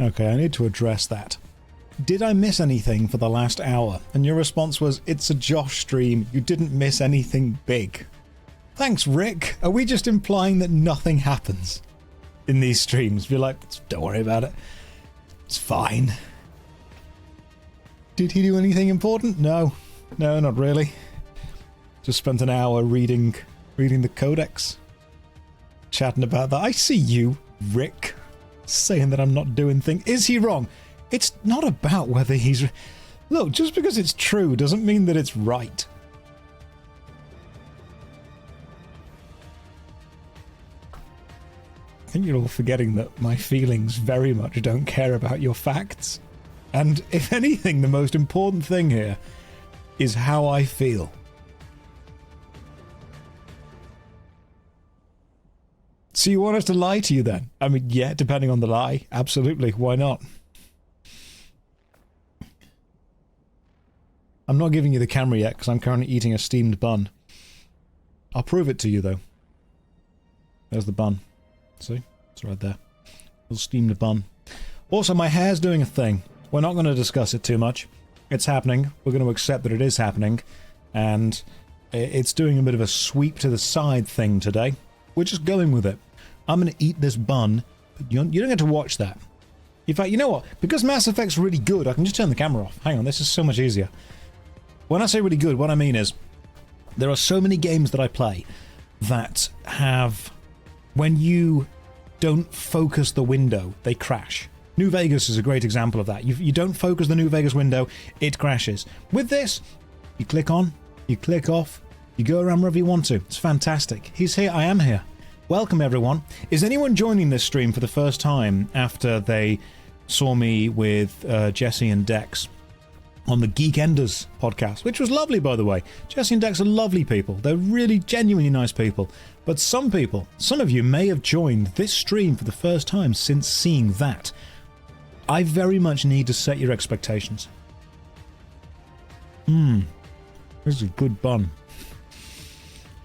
Okay, I need to address that. Did I miss anything for the last hour? And your response was, it's a Josh stream. You didn't miss anything big. Thanks, Rick. Are we just implying that nothing happens in these streams? Be like, don't worry about it. It's fine. Did he do anything important? No. No, not really. Just spent an hour reading the codex. Chatting about that. I see you, Rick, saying that I'm not doing things. Is he wrong? It's not about whether he's... Look, just because it's true doesn't mean that it's right. I think you're all forgetting that my feelings very much don't care about your facts. And if anything, the most important thing here is how I feel. So you want us to lie to you then? I mean, yeah, depending on the lie. Absolutely. Why not? I'm not giving you the camera yet because I'm currently eating a steamed bun. I'll prove it to you though. There's the bun. See? It's right there. Little steamed bun. Also, my hair's doing a thing. We're not going to discuss it too much. It's happening. We're going to accept that it is happening. And it's doing a bit of a sweep to the side thing today. We're just going with it. I'm going to eat this bun, but you don't get to watch that. In fact, you know what? Because Mass Effect's really good, I can just turn the camera off. Hang on, this is so much easier. When I say really good, what I mean is there are so many games that I play that have... When you don't focus the window, they crash. New Vegas is a great example of that. You don't focus the New Vegas window, it crashes. With this, you click on, you click off, you go around wherever you want to. It's fantastic. He's here, I am here. Welcome, everyone. Is anyone joining this stream for the first time after they saw me with Jesse and Dex on the Geek Enders podcast, which was lovely, by the way. Jesse and Dex are lovely people. They're really genuinely nice people. But some people, some of you may have joined this stream for the first time since seeing that. I very much need to set your expectations. This is a good bun.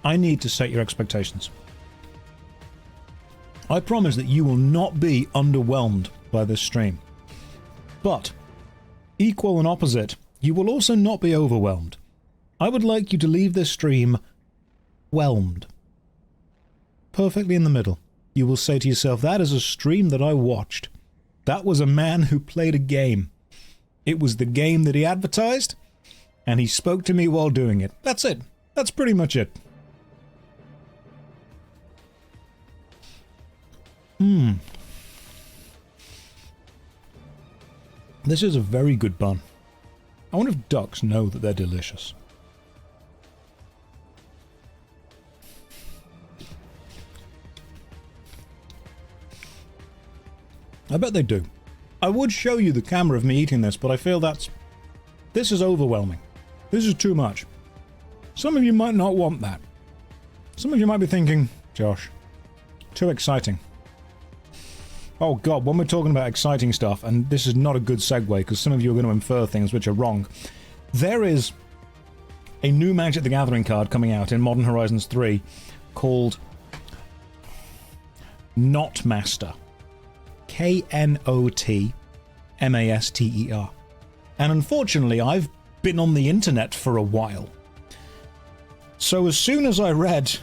I need to set your expectations. I promise that you will not be underwhelmed by this stream. But, equal and opposite, you will also not be overwhelmed. I would like you to leave this stream whelmed. Perfectly in the middle. You will say to yourself, that is a stream that I watched. That was a man who played a game. It was the game that he advertised, and he spoke to me while doing it. That's it. That's pretty much it. This is a very good bun. I wonder if ducks know that they're delicious. I bet they do. I would show you the camera of me eating this, but I feel this is overwhelming. This is too much. Some of you might not want that. Some of you might be thinking, Josh, too exciting. Oh god, when we're talking about exciting stuff, and this is not a good segue because some of you are going to infer things which are wrong. There is a new Magic the Gathering card coming out in Modern Horizons 3 called Knotmaster. Knotmaster. And unfortunately, I've been on the internet for a while. So as soon as I read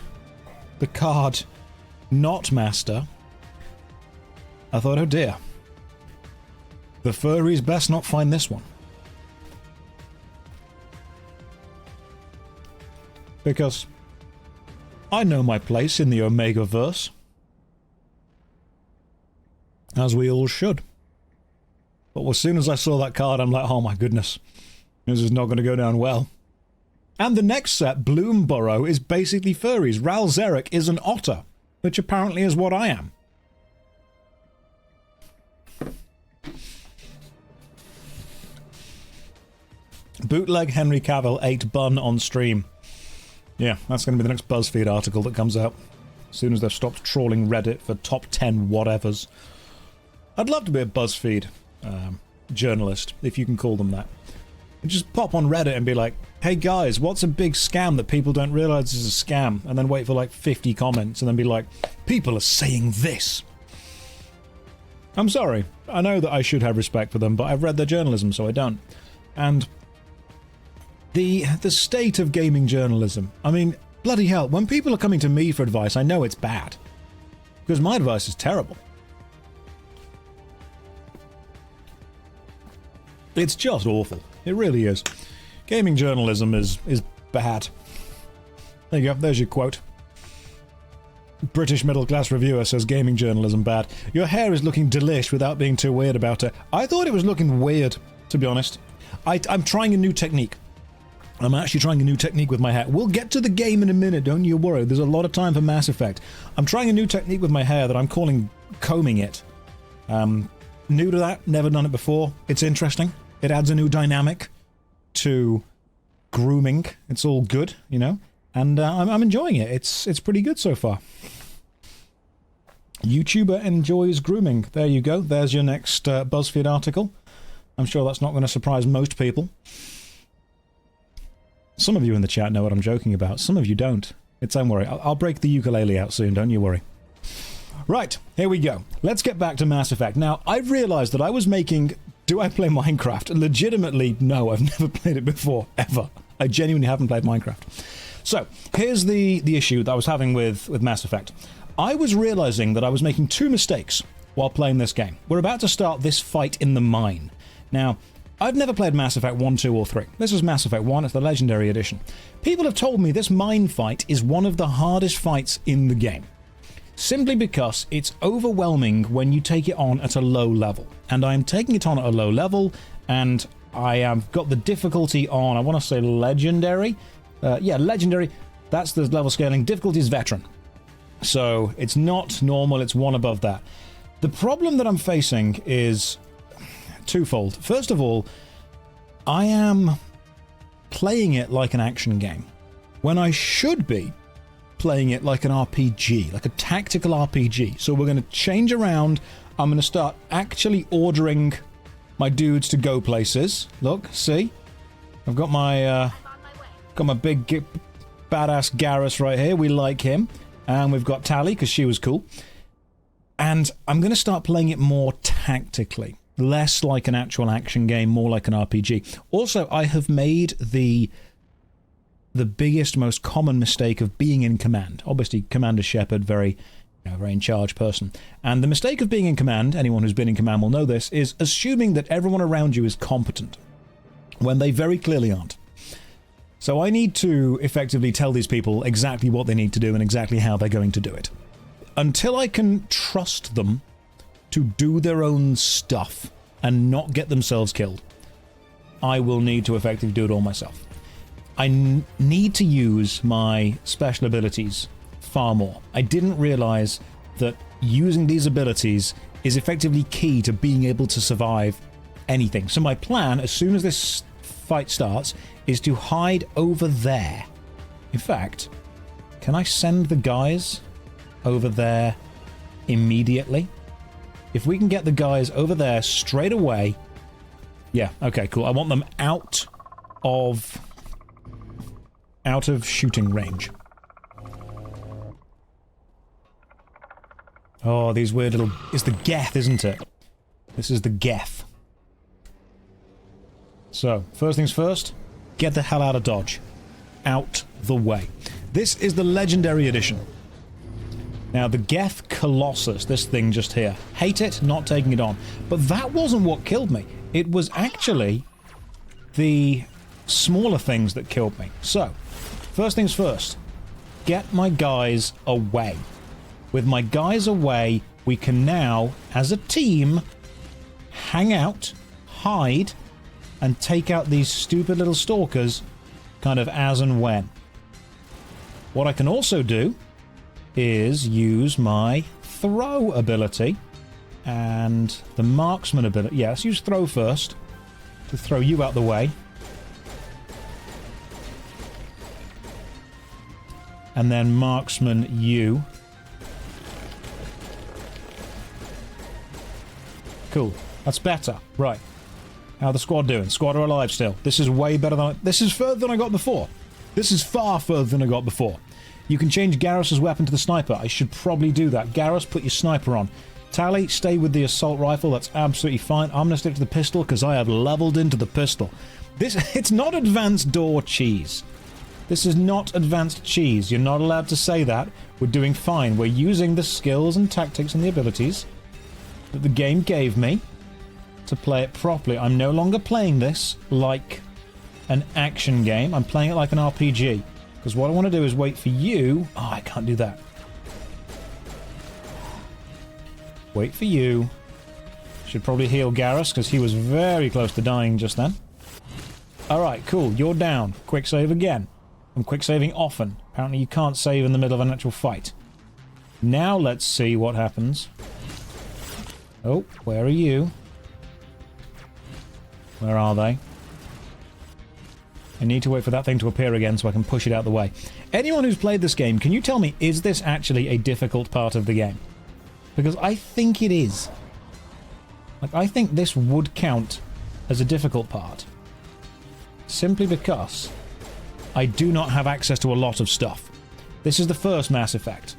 the card Knotmaster, I thought, oh dear. The furries best not find this one. Because I know my place in the Omega-verse. As we all should. But as soon as I saw that card, I'm like, oh my goodness. This is not going to go down well. And the next set, Bloomborough, is basically furries. Ral Zarek is an otter, which apparently is what I am. Bootleg Henry Cavill ate bun on stream. Yeah, that's going to be the next BuzzFeed article that comes out. As soon as they've stopped trawling Reddit for top 10 whatevers. I'd love to be a BuzzFeed journalist, if you can call them that. And just pop on Reddit and be like, hey guys, what's a big scam that people don't realize is a scam? And then wait for like 50 comments and then be like, people are saying this. I'm sorry. I know that I should have respect for them, but I've read their journalism, so I don't. And the state of gaming journalism, I mean, bloody hell, when people are coming to me for advice, I know it's bad. Because my advice is terrible. It's just awful. It really is. Gaming journalism is bad. There you go, there's your quote. British middle-class reviewer says gaming journalism bad. Your hair is looking delish without being too weird about it. I thought it was looking weird, to be honest. I'm trying a new technique. I'm actually trying a new technique with my hair. We'll get to the game in a minute, don't you worry. There's a lot of time for Mass Effect. I'm trying a new technique with my hair that I'm calling combing it. New to that, never done it before. It's interesting. It adds a new dynamic to grooming. It's all good, you know? And I'm enjoying it. It's pretty good so far. YouTuber enjoys grooming. There you go. There's your next BuzzFeed article. I'm sure that's not going to surprise most people. Some of you in the chat know what I'm joking about. Some of you don't. Don't worry. I'll break the ukulele out soon, don't you worry. Right, here we go. Let's get back to Mass Effect. Now, I've realized that I was making... Do I play Minecraft? Legitimately, no. I've never played it before, ever. I genuinely haven't played Minecraft. So, here's the issue that I was having with Mass Effect. I was realizing that I was making two mistakes while playing this game. We're about to start this fight in the mine. Now, I've never played Mass Effect 1, 2, or 3. This is Mass Effect 1, it's the Legendary Edition. People have told me this mine fight is one of the hardest fights in the game. Simply because it's overwhelming when you take it on at a low level. And I'm taking it on at a low level, and I have got the difficulty on, I want to say Legendary. Yeah, Legendary, that's the level scaling. Difficulty is Veteran. So it's not normal, it's one above that. The problem that I'm facing is twofold. First of all, I am playing it like an action game, when I should be playing it like an RPG, like a tactical RPG. So we're going to change around. I'm going to start actually ordering my dudes to go places. Look, see? I've got my big badass Garrus right here. We like him. And we've got Tali, because she was cool. And I'm going to start playing it more tactically. Less like an actual action game, more like an RPG. Also, I have made the biggest, most common mistake of being in command. Obviously, Commander Shepard, very in charge person. And the mistake of being in command, anyone who's been in command will know this, is assuming that everyone around you is competent, when they very clearly aren't. So I need to effectively tell these people exactly what they need to do and exactly how they're going to do it. Until I can trust them to do their own stuff and not get themselves killed, I will need to effectively do it all myself. I need to use my special abilities far more. I didn't realize that using these abilities is effectively key to being able to survive anything. So my plan, as soon as this fight starts, is to hide over there. In fact, can I send the guys over there immediately? If we can get the guys over there straight away... Yeah, okay, cool. I want them out of shooting range. Oh, these weird little... It's the Geth, isn't it? This is the Geth. So, first things first, get the hell out of Dodge. Out the way. This is the Legendary Edition. Now, the Geth Colossus, this thing just here. Hate it, not taking it on. But that wasn't what killed me. It was actually the smaller things that killed me. So, first things first, get my guys away. With my guys away, we can now, as a team, hang out, hide, and take out these stupid little stalkers kind of as and when. What I can also do is use my throw ability and the marksman ability. Yeah, let's use throw first to throw you out the way. And then marksman you. Cool. That's better. Right. How the squad doing? Squad are alive still. This is way better than... This is further than I got before. This is far further than I got before. You can change Garrus's weapon to the sniper. I should probably do that. Garrus, put your sniper on. Tally, stay with the assault rifle. That's absolutely fine. I'm going to stick to the pistol because I have leveled into the pistol. It's not advanced door cheese. This is not advanced cheese. You're not allowed to say that. We're doing fine. We're using the skills and tactics and the abilities that the game gave me to play it properly. I'm no longer playing this like an action game. I'm playing it like an RPG. Because what I want to do is wait for you... Oh, I can't do that. Wait for you. Should probably heal Garrus, because he was very close to dying just then. Alright, cool. You're down. Quick save again. I'm quick saving often. Apparently you can't save in the middle of an actual fight. Now let's see what happens. Oh, where are you? Where are they? I need to wait for that thing to appear again so I can push it out the way. Anyone who's played this game, can you tell me, is this actually a difficult part of the game? Because I think it is. Like, I think this would count as a difficult part. Simply because I do not have access to a lot of stuff. This is the first Mass Effect.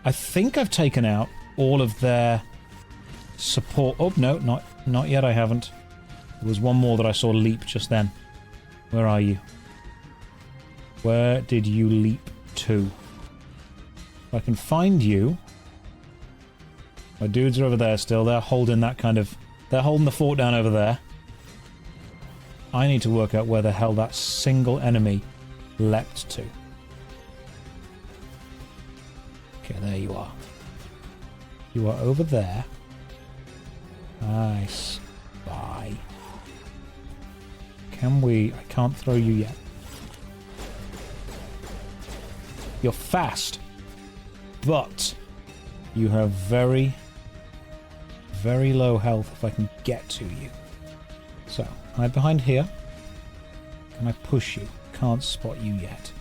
I think I've taken out all of their support... Oh, no, not yet, I haven't. There was one more that I saw leap just then. Where are you? Where did you leap to? If I can find you... My dudes are over there still. They're holding that kind of... They're holding the fort down over there. I need to work out where the hell that single enemy leapt to. Okay, there you are. You are over there. Nice. Bye. Can we... I can't throw you yet. You're fast. But you have very, very low health if I can get to you. So, hide behind here. Can I push you? Can't spot you yet.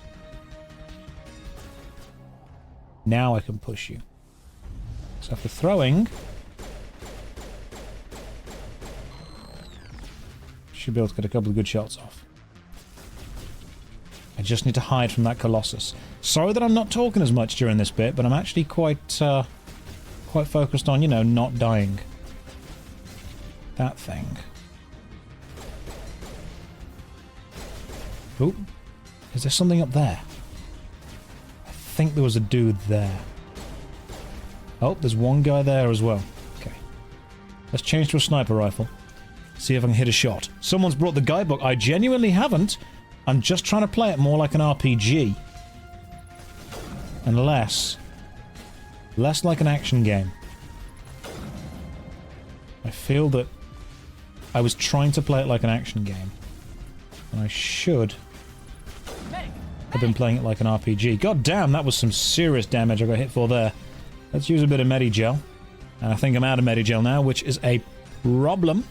Now I can push you. So after throwing... should be able to get a couple of good shots off. I just need to hide from that Colossus. Sorry that I'm not talking as much during this bit, but I'm actually quite focused on, you know, not dying. That thing. Oop. Is there something up there? I think there was a dude there. Oh, there's one guy there as well. Okay. Let's change to a sniper rifle. See if I can hit a shot. Someone's brought the guidebook. I genuinely haven't. I'm just trying to play it more like an RPG. And less like an action game. I feel that I was trying to play it like an action game. And I should have been playing it like an RPG. God damn, that was some serious damage I got hit for there. Let's use a bit of Medigel. And I think I'm out of Medigel now, which is a problem.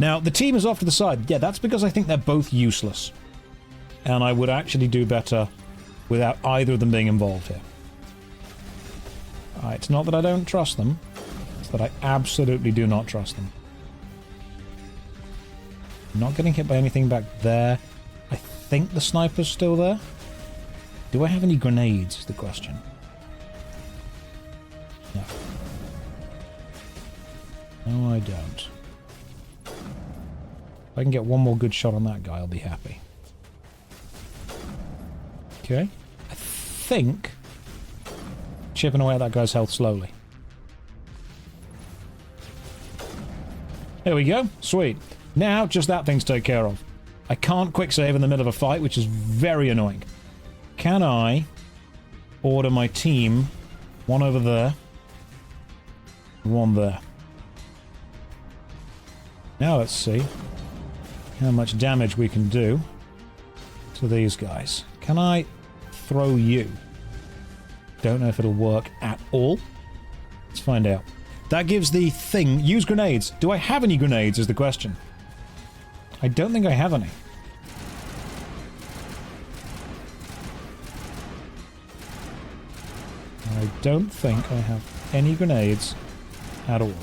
Now, the team is off to the side. Yeah, that's because I think they're both useless. And I would actually do better without either of them being involved here. It's not that I don't trust them. It's that I absolutely do not trust them. I'm not getting hit by anything back there. I think the sniper's still there. Do I have any grenades is the question. No. No, I don't. If I can get one more good shot on that guy, I'll be happy. Okay. I think chipping away at that guy's health slowly. There we go. Sweet. Now, just that thing's taken care of. I can't quick save in the middle of a fight, which is very annoying. Can I order my team one over there, one there? Now let's see how much damage we can do to these guys. Can I throw you? Don't know if it'll work at all. Let's find out. That gives the thing... Use grenades. Do I have any grenades is the question. I don't think I have any. I don't think I have any grenades at all.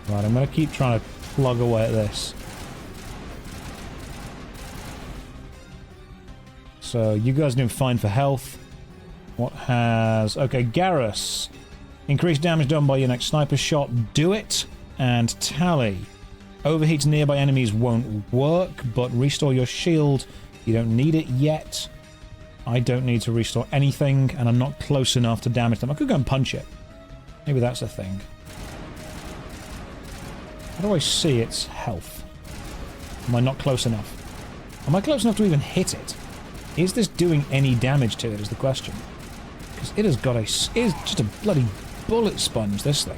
Right, I'm going to keep trying to plug away at this. So, you guys are doing fine for health. What has... Okay, Garrus. Increased damage done by your next sniper shot. Do it. And Tally. Overheats nearby enemies won't work, but restore your shield. You don't need it yet. I don't need to restore anything, and I'm not close enough to damage them. I could go and punch it. Maybe that's a thing. How do I see its health? Am I not close enough? Am I close enough to even hit it? Is this doing any damage to it is the question. Because it has got a... It is just a bloody bullet sponge, this thing.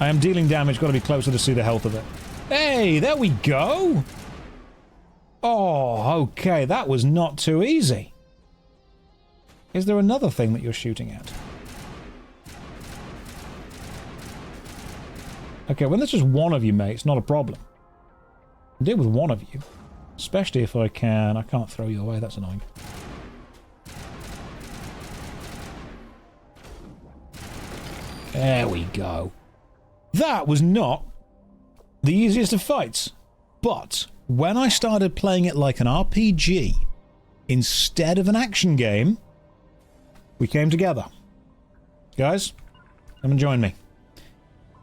I am dealing damage, got to be closer to see the health of it. Hey, there we go! Oh, okay, that was not too easy. Is there another thing that you're shooting at? Okay, when there's just one of you, mate, it's not a problem. I'll deal with one of you. Especially if I can... I can't throw you away, that's annoying. There we go. That was not the easiest of fights. But when I started playing it like an RPG instead of an action game, we came together. Guys, come and join me.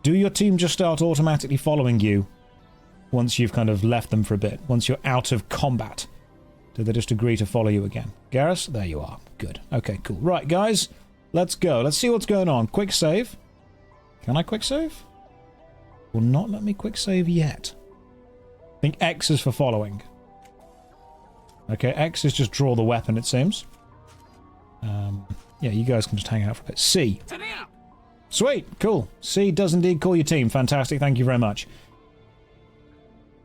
Do your team just start automatically following you once you've kind of left them for a bit? Once you're out of combat? Do they just agree to follow you again? Garrus, there you are. Good. Okay, cool. Right, guys, let's go. Let's see what's going on. Quick save. Can I quick save? Will not let me quick save yet. I think X is for following. Okay, X is just draw the weapon, it seems. Yeah, you guys can just hang out for a bit. C. Sweet, cool. C does indeed call your team. Fantastic, thank you very much.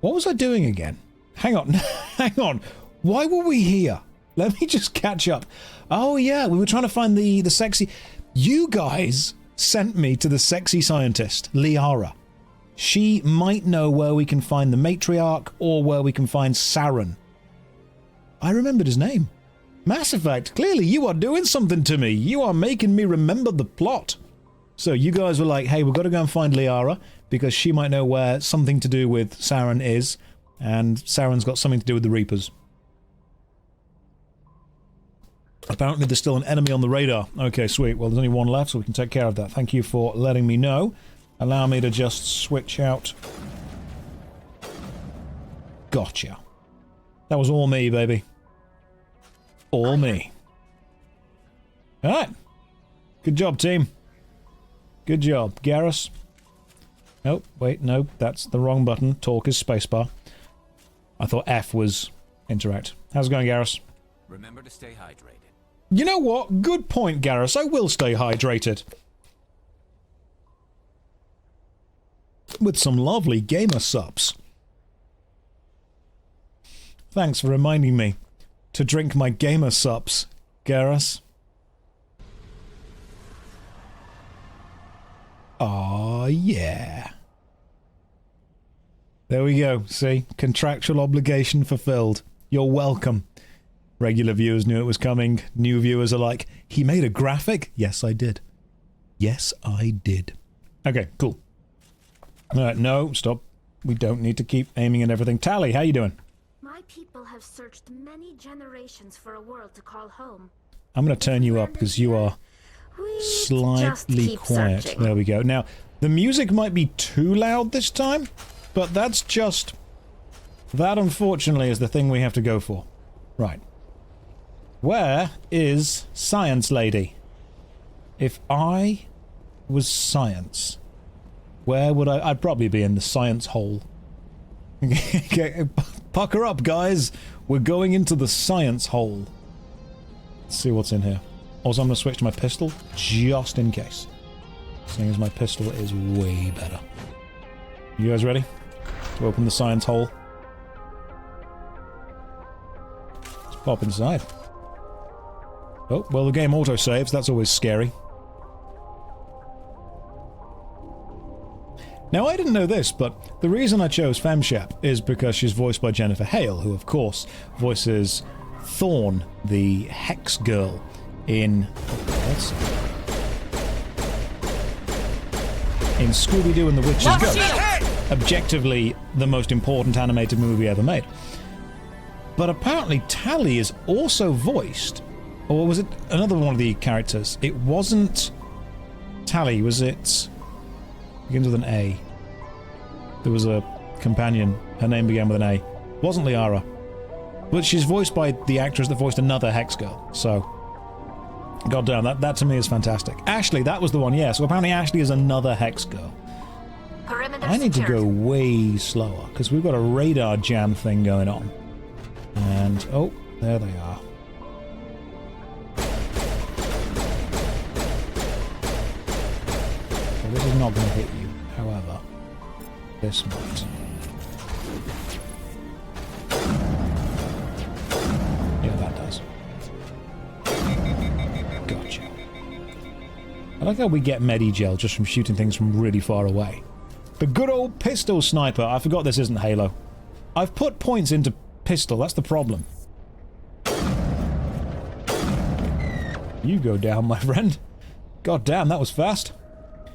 What was I doing again? Hang on, hang on. Why were we here? Let me just catch up. Oh yeah, we were trying to find the sexy... You guys sent me to the sexy scientist, Liara. She might know where we can find the matriarch or where we can find Saren. I remembered his name. Mass Effect, clearly you are doing something to me. You are making me remember the plot. So you guys were like, hey, we've got to go and find Liara because she might know where something to do with Saren is, and Saren's got something to do with the Reapers. Apparently there's still an enemy on the radar. Okay, sweet. Well, there's only one left, so we can take care of that. Thank you for letting me know. Allow me to just switch out. Gotcha. That was all me, baby. All me. Alright. Good job, team. Good job. Garrus. Nope, wait, nope. That's the wrong button. Talk is spacebar. I thought F was interact. How's it going, Garrus? Remember to stay hydrated. You know what? Good point, Garrus. I will stay hydrated. With some lovely gamer subs. Thanks for reminding me to drink my gamer subs, Garrus. Aw, yeah. There we go. See? Contractual obligation fulfilled. You're welcome. Regular viewers knew it was coming. New viewers are like, he made a graphic? Yes, I did. Yes, I did. Okay, cool. Alright, no, stop. We don't need to keep aiming at everything. Tally, how you doing? My people have searched many generations for a world to call home. I'm going to turn you up because you are slightly quiet. Searching. There we go. Now, the music might be too loud this time, but that's just... That, unfortunately, is the thing we have to go for. Right. Where is Science Lady? If I was science, where would I... I'd probably be in the science hole. Pucker up, guys. We're going into the science hole. Let's see what's in here. Also, I'm going to switch to my pistol, just in case. Seeing as my pistol is way better. You guys ready to open the science hole? Let's pop inside. Oh, well, the game auto-saves. That's always scary. Now, I didn't know this, but the reason I chose Femshep is because she's voiced by Jennifer Hale, who, of course, voices Thorn, the Hex Girl, in Scooby-Doo and the Witch's Ghost. Objectively, the most important animated movie ever made. But apparently Tally is also voiced Or was it another one of the characters? It wasn't Tally, was it? Begins with an A. There was a companion. Her name began with an A. Wasn't Liara. But she's voiced by the actress that voiced another Hex girl. So, goddamn, that to me is fantastic. Ashley, that was the one, yeah. So apparently Ashley is another Hex girl. Perimeter I need to secured. go way slower, because we've got a radar jam thing going on. And, oh, there they are. So this is not going to hit you, however, this might. Yeah, that does. Gotcha. I like how we get Medigel just from shooting things from really far away. The good old pistol sniper. I forgot this isn't Halo. I've put points into pistol, that's the problem. You go down, my friend. God damn, that was fast.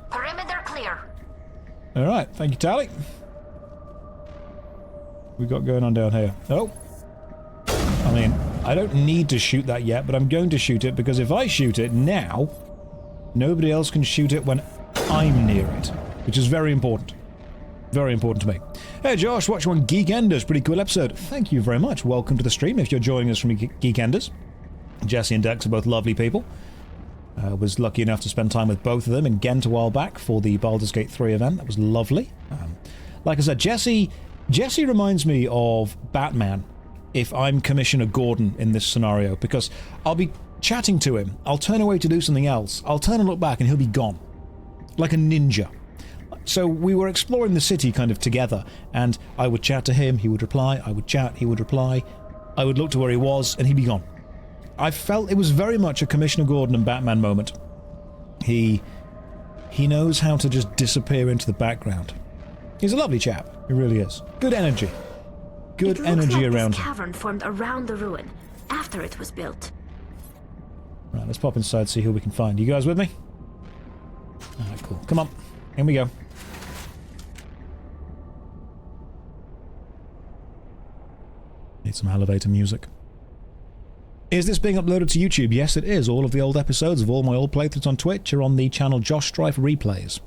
Perimeter clear. Alright, thank you, Tally. We got going on down here. Oh. I mean, I don't need to shoot that yet, but I'm going to shoot it because if I shoot it now, nobody else can shoot it when I'm near it, which is very important. Very important to me. Hey Josh, watching on Geek Enders. Pretty cool episode. Thank you very much. Welcome to the stream if you're joining us from Geek Enders. Jesse and Dex are both lovely people. I was lucky enough to spend time with both of them in Ghent a while back for the Baldur's Gate 3 event. That was lovely. Like I said, Jesse reminds me of Batman if I'm Commissioner Gordon in this scenario, because I'll be chatting to him, I'll turn away to do something else, I'll turn and look back and he'll be gone. Like a ninja. So we were exploring the city kind of together, and I would chat to him, he would reply, I would chat, he would reply, I would look to where he was, and he'd be gone. I felt it was very much a Commissioner Gordon and Batman moment. He knows how to just disappear into the background. He's a lovely chap, he really is. Good energy. Good energy around him. Tavern formed around the ruin after it was built. Right, let's pop inside, see who we can find. You guys with me? Alright, cool. Come on. In we go. Need some elevator music. Is this being uploaded to YouTube? Yes, it is. All of the old episodes of all my old playthroughs on Twitch are on the channel JoshStrifeReplays.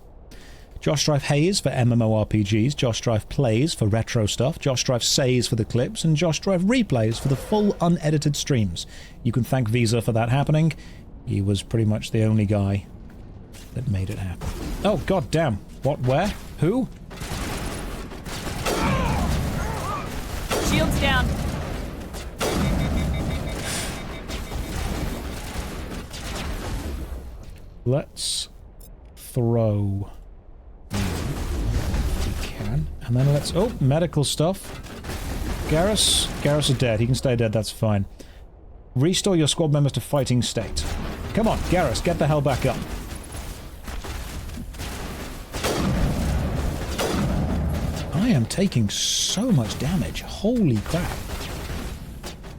JoshStrifeHayes for MMORPGs, JoshStrifePlays for retro stuff, JoshStrifeSays for the clips, and JoshStrifeReplays for the full unedited streams. You can thank Visa for that happening. He was pretty much the only guy that made it happen. Oh, god damn. What, where? Who? Shields down. Let's throw... we can. And then let's... oh, medical stuff. Garrus is dead. He can stay dead, that's fine. Restore your squad members to fighting state. Come on, Garrus, get the hell back up. I am taking so much damage. Holy crap.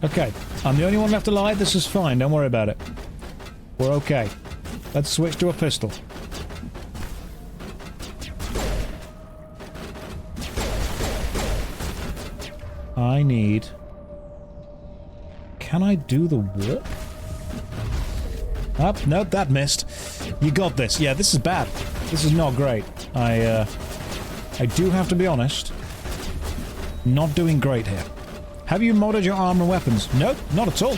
Okay, I'm the only one left alive. This is fine. Don't worry about it. We're okay. Let's switch to a pistol. I need... can I do the warp? Oh, nope, that missed. You got this. Yeah, this is bad. This is not great. I do have to be honest. Not doing great here. Have you modded your armor and weapons? Nope, not at all.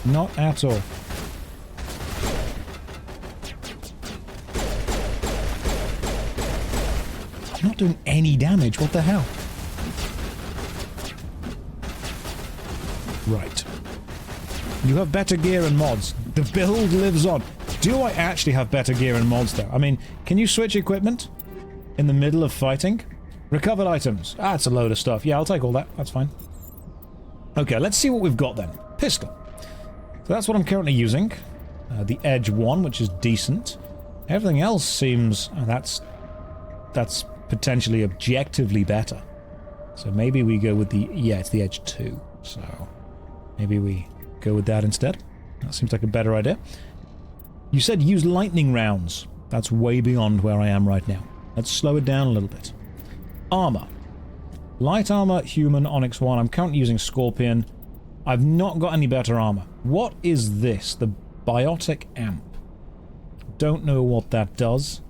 Not at all. I'm not doing any damage. What the hell? Right. You have better gear and mods. The build lives on. Do I actually have better gear and mods though? I mean, can you switch equipment in the middle of fighting? Recovered items. Ah, it's a load of stuff. Yeah, I'll take all that. That's fine. Okay, let's see what we've got then. Pistol. So that's what I'm currently using. The Edge 1, which is decent. Everything else seems... oh, that's potentially objectively better. So maybe we go with the... yeah, it's the Edge 2. So maybe we go with that instead. That seems like a better idea. You said use lightning rounds. That's way beyond where I am right now. Let's slow it down a little bit. Armor. Light armor, human, Onyx 1. I'm currently using Scorpion. I've not got any better armor. What is this? The biotic amp. Don't know what that does.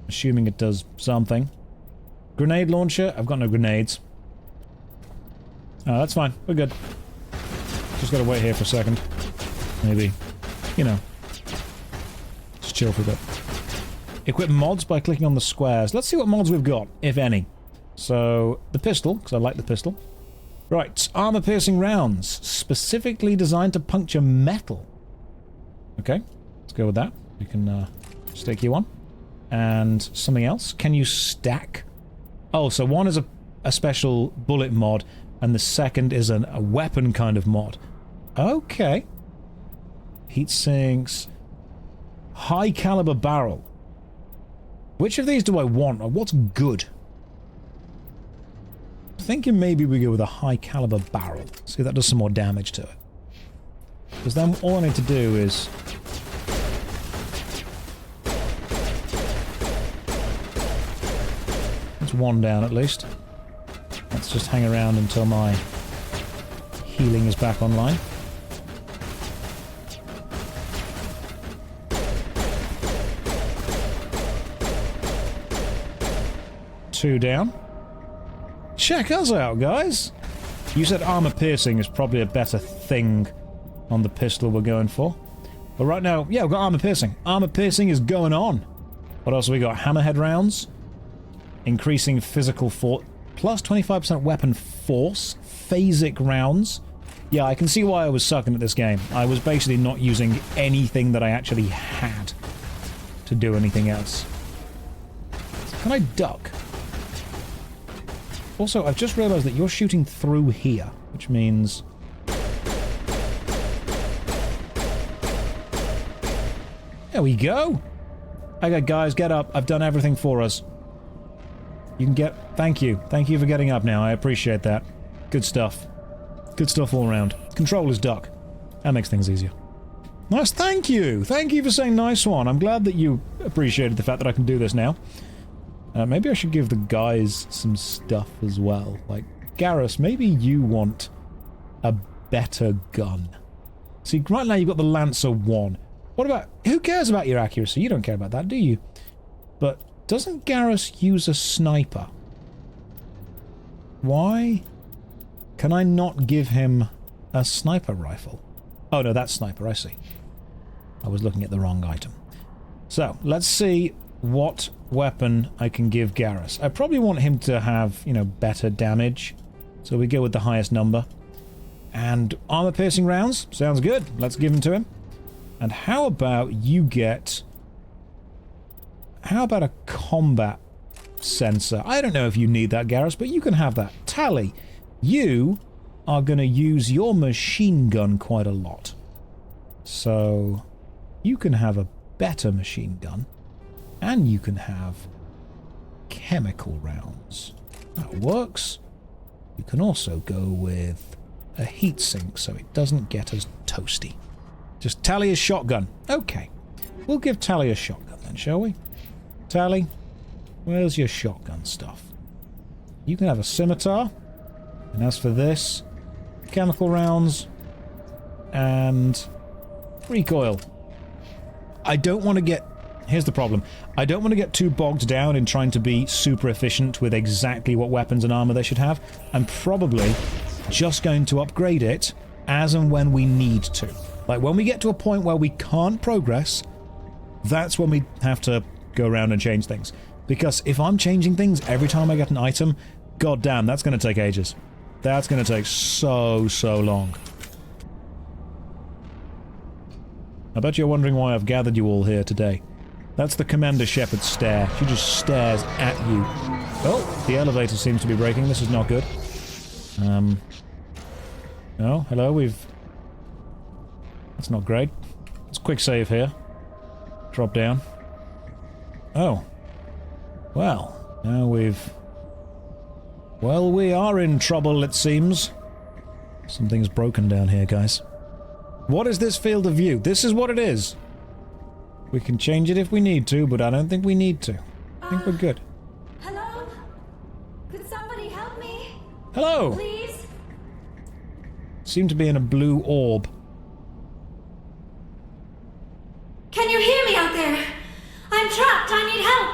Assuming it does something. Grenade launcher? I've got no grenades. Oh, that's fine. We're good. Just gotta wait here for a second. Maybe. You know. Just chill for a bit. Equip mods by clicking on the squares. Let's see what mods we've got, if any. So, the pistol, because I like the pistol. Right, armor-piercing rounds. Specifically designed to puncture metal. Okay, let's go with that. We can stick you on. And something else. Can you stack? Oh, so one is a special bullet mod, and the second is a weapon kind of mod. Okay. Heat sinks. High caliber barrel. Which of these do I want, or what's good? I'm thinking maybe we go with a high caliber barrel. See if that does some more damage to it. Because then all I need to do is... That's one down at least. Let's just hang around until my healing is back online. Two down. Check us out, guys! You said armor piercing is probably a better thing on the pistol we're going for. But right now, yeah, we've got armor piercing. Armor piercing is going on. What else have we got? Hammerhead rounds. Increasing physical force. Plus 25% weapon force. Phasic rounds. Yeah, I can see why I was sucking at this game. I was basically not using anything that I actually had to do anything else. Can I duck? Also, I've just realized that you're shooting through here, which means... There we go! Okay, guys, get up. I've done everything for us. You can get... Thank you. Thank you for getting up now. I appreciate that. Good stuff. Good stuff all around. Control is duck. That makes things easier. Nice, thank you! Thank you for saying nice one. I'm glad that you appreciated the fact that I can do this now. Maybe I should give the guys some stuff as well. Like, Garrus, maybe you want a better gun. See, right now you've got the Lancer 1. What about... Who cares about your accuracy? You don't care about that, do you? But doesn't Garrus use a sniper? Why can I not give him a sniper rifle? Oh no, that's sniper, I see. I was looking at the wrong item. So, let's see what weapon I can give Garrus. I probably want him to have, you know, better damage. So we go with the highest number. And armor-piercing rounds? Sounds good. Let's give them to him. And how about you get... How about a combat sensor? I don't know if you need that, Garrus, but you can have that. Tally, you are going to use your machine gun quite a lot. So you can have a better machine gun. And you can have chemical rounds. That works. You can also go with a heatsink so it doesn't get as toasty. Just Tally a shotgun. Okay. We'll give Tally a shotgun then, shall we? Tally, where's your shotgun stuff? You can have a scimitar. And as for this, chemical rounds and recoil. I don't want to get... Here's the problem. I don't want to get too bogged down in trying to be super efficient with exactly what weapons and armor they should have. I'm probably just going to upgrade it as and when we need to. Like, when we get to a point where we can't progress, that's when we have to go around and change things. Because if I'm changing things every time I get an item, goddamn, that's going to take ages. That's going to take so long. I bet you're wondering why I've gathered you all here today. That's the Commander Shepard's stare. She just stares at you. Oh, the elevator seems to be breaking. This is not good. Oh, hello, we've... That's not great. Let's quick save here. Drop down. Oh. Well, now we've... Well, we are in trouble, it seems. Something's broken down here, guys. What is this field of view? This is what it is. We can change it if we need to, but I don't think we need to. I think we're good. Hello? Could somebody help me? Hello! Please? Seemed to be in a blue orb. Can you hear me out there? I'm trapped. I need help.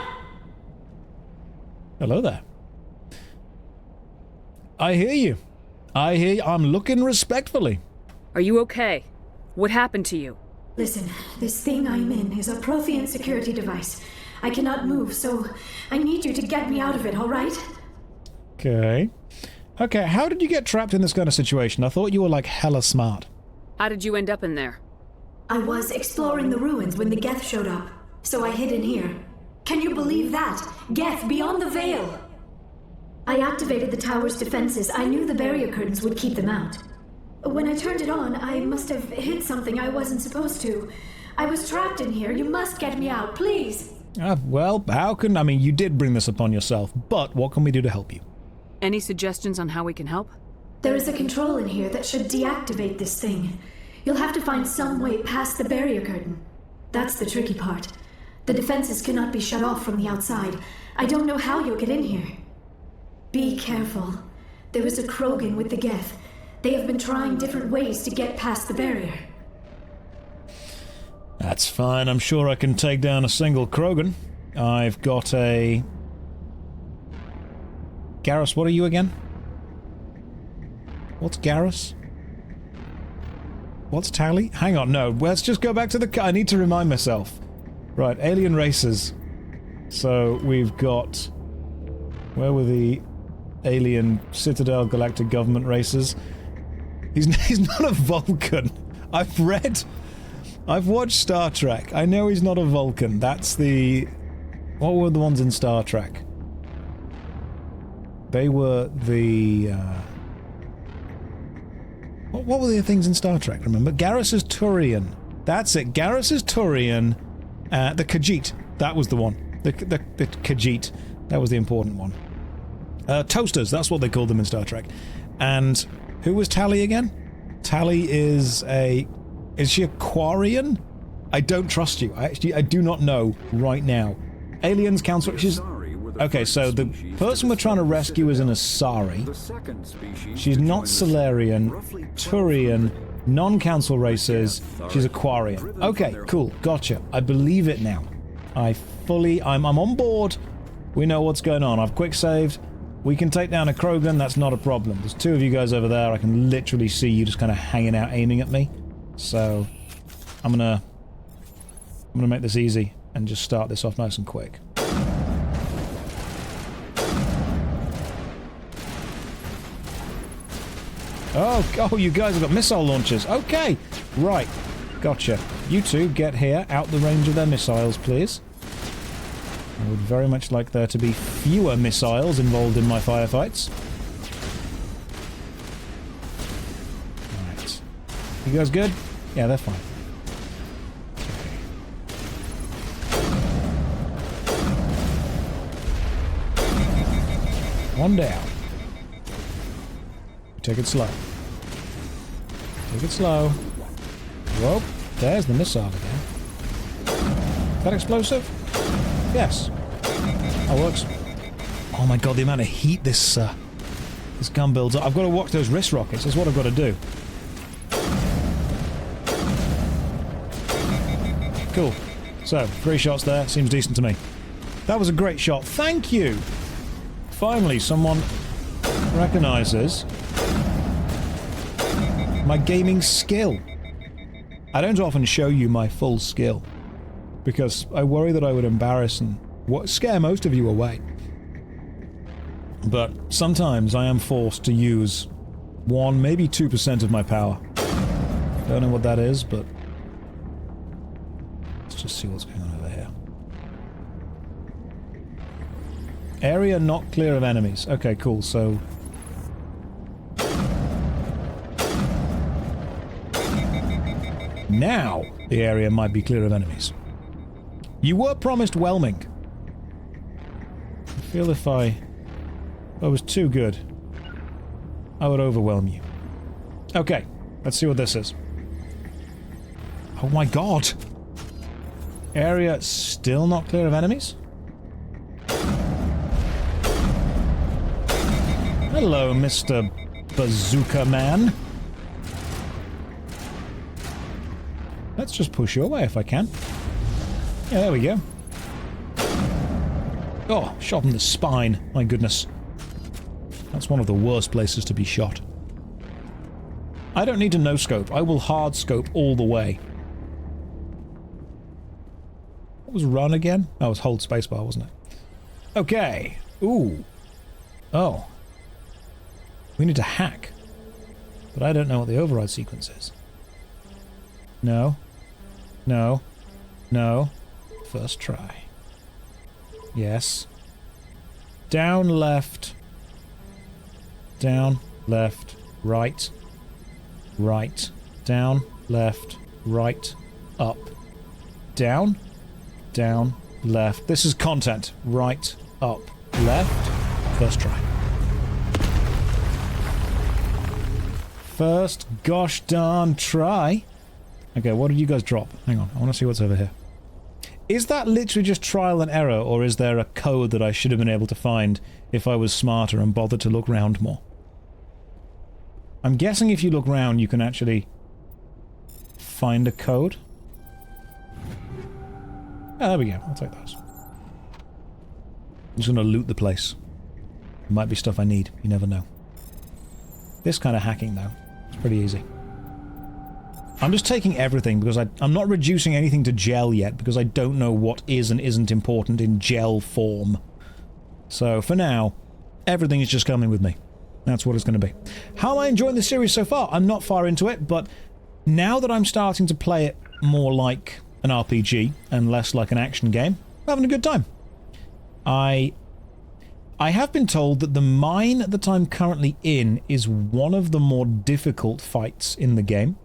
Hello there. I hear you. I hear you. I'm looking respectfully. Are you okay? What happened to you? Listen, this thing I'm in is a Prothean security device. I cannot move, so I need you to get me out of it, all right? Okay. Okay, how did you get trapped in this kind of situation? I thought you were like hella smart. How did you end up in there? I was exploring the ruins when the Geth showed up, so I hid in here. Can you believe that? Geth beyond the veil! I activated the tower's defenses. I knew the barrier curtains would keep them out. When I turned it on, I must have hit something I wasn't supposed to. I was trapped in here. You must get me out, please! Well, how can... I mean, you did bring this upon yourself, but what can we do to help you? Any suggestions on how we can help? There is a control in here that should deactivate this thing. You'll have to find some way past the barrier curtain. That's the tricky part. The defenses cannot be shut off from the outside. I don't know how you'll get in here. Be careful. There is a Krogan with the Geth. They have been trying different ways to get past the barrier. That's fine. I'm sure I can take down a single Krogan. I've got a... Garrus, what are you again? What's Garrus? What's Tally? Hang on, no. Let's just go back to the... I need to remind myself. Right, alien races. So, we've got... Where were the alien Citadel galactic government races? He's not a Vulcan. I've watched Star Trek. I know he's not a Vulcan. That's the... What were the ones in Star Trek? They were the... What were the things in Star Trek, remember? Garrus is Turian. That's it. Garrus is Turian. The Khajiit. That was the one. The Khajiit. That was the important one. Toasters. That's what they called them in Star Trek. And who was Tally again? Tally is a... Is she a Quarian? I don't trust you. I do not know right now. Aliens Council... She's... Okay, so the person we're trying to rescue is an Asari. She's not Solarian, Turian, non-council races. She's a Quarian. Okay, cool. Gotcha. I believe it now. I'm on board. We know what's going on. I've quick saved. We can take down a Krogan. That's not a problem. There's two of you guys over there. I can literally see you just kind of hanging out, aiming at me. So, I'm gonna make this easy and just start this off nice and quick. Oh, you guys have got missile launchers. Okay, right. Gotcha. You two get here, out the range of their missiles, please. I would very much like there to be fewer missiles involved in my firefights. Alright. You guys good? Yeah, they're fine. Okay. One down. Take it slow. Take it slow. Whoa, there's the missile again. Is that explosive? Yes. That works. Oh my god, the amount of heat this gun builds up. I've got to watch those wrist rockets. That's what I've got to do. Cool. So, 3 shots there. Seems decent to me. That was a great shot. Thank you! Finally, someone recognizes my gaming skill. I don't often show you my full skill, because I worry that I would embarrass and scare most of you away. But sometimes I am forced to use 1, maybe 2% of my power. Don't know what that is, but let's just see what's going on over here. Area not clear of enemies. Okay, cool, so... Now, the area might be clear of enemies. You were promised whelming. I feel if I was too good, I would overwhelm you. Okay, let's see what this is. Oh my god! Area still not clear of enemies? Hello, Mr. Bazooka Man. Let's just push you away if I can. Yeah, there we go. Oh, shot in the spine. My goodness. That's one of the worst places to be shot. I don't need to no-scope. I will hard-scope all the way. What was run again? Oh, it was hold spacebar, wasn't it? Okay. Ooh. Oh. We need to hack. But I don't know what the override sequence is. No. No. No. First try. Yes. Down, left. Down, left, right. Right. Down, left, right, up. Down. Down, left. This is content. Right, up, left. First try. First gosh darn try. Okay, what did you guys drop? Hang on, I want to see what's over here. Is that literally just trial and error, or is there a code that I should have been able to find if I was smarter and bothered to look round more? I'm guessing if you look round, you can actually find a code. Oh, there we go. I'll take those. I'm just going to loot the place. It might be stuff I need. You never know. This kind of hacking, though, it's pretty easy. I'm just taking everything because I'm not reducing anything to gel yet because I don't know what is and isn't important in gel form. So, for now, everything is just coming with me. That's what it's going to be. How am I enjoying the series so far? I'm not far into it, but now that I'm starting to play it more like an RPG and less like an action game, I'm having a good time. I have been told that the mine that I'm currently in is one of the more difficult fights in the game.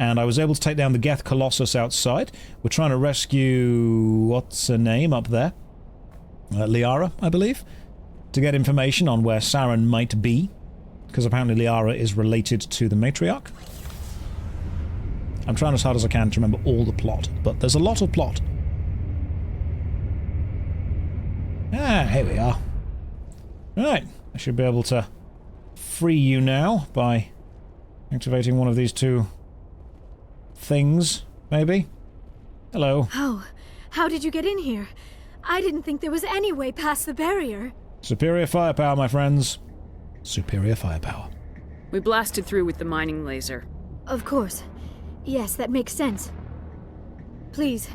And I was able to take down the Geth Colossus outside. We're trying to rescue... what's her name up there? Liara, I believe. To get information on where Saren might be. Because apparently Liara is related to the matriarch. I'm trying as hard as I can to remember all the plot. But there's a lot of plot. Ah, here we are. Right, I should be able to free you now by activating one of these two things, maybe? Hello. Oh, how did you get in here? I didn't think there was any way past the barrier. Superior firepower, my friends. Superior firepower. We blasted through with the mining laser. Of course. Yes, that makes sense. Please,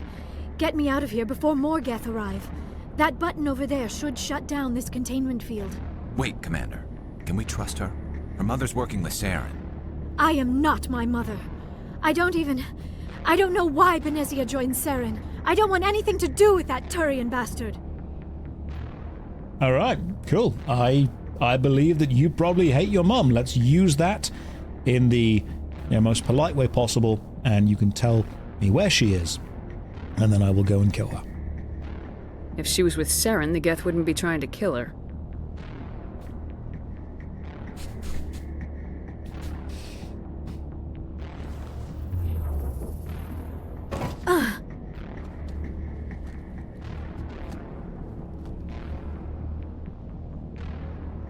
get me out of here before more Geth arrive. That button over there should shut down this containment field. Wait, Commander. Can we trust her? Her mother's working with Saren. I am not my mother. I don't know why Benezia joined Saren. I don't want anything to do with that Thorian bastard. Alright, cool. I believe that you probably hate your mum. Let's use that in the most polite way possible, and you can tell me where she is. And then I will go and kill her. If she was with Saren, the Geth wouldn't be trying to kill her.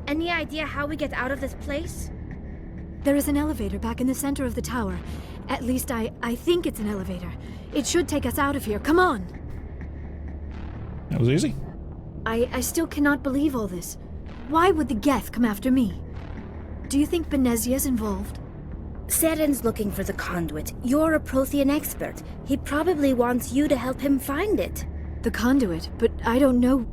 Any idea how we get out of this place? There is an elevator back in the center of the tower. At least I think it's an elevator. It should take us out of here. Come on! That was easy. I still cannot believe all this. Why would the Geth come after me? Do you think Benezia's involved? Saren's looking for the conduit. You're a Prothean expert. He probably wants you to help him find it. The conduit, but I don't know...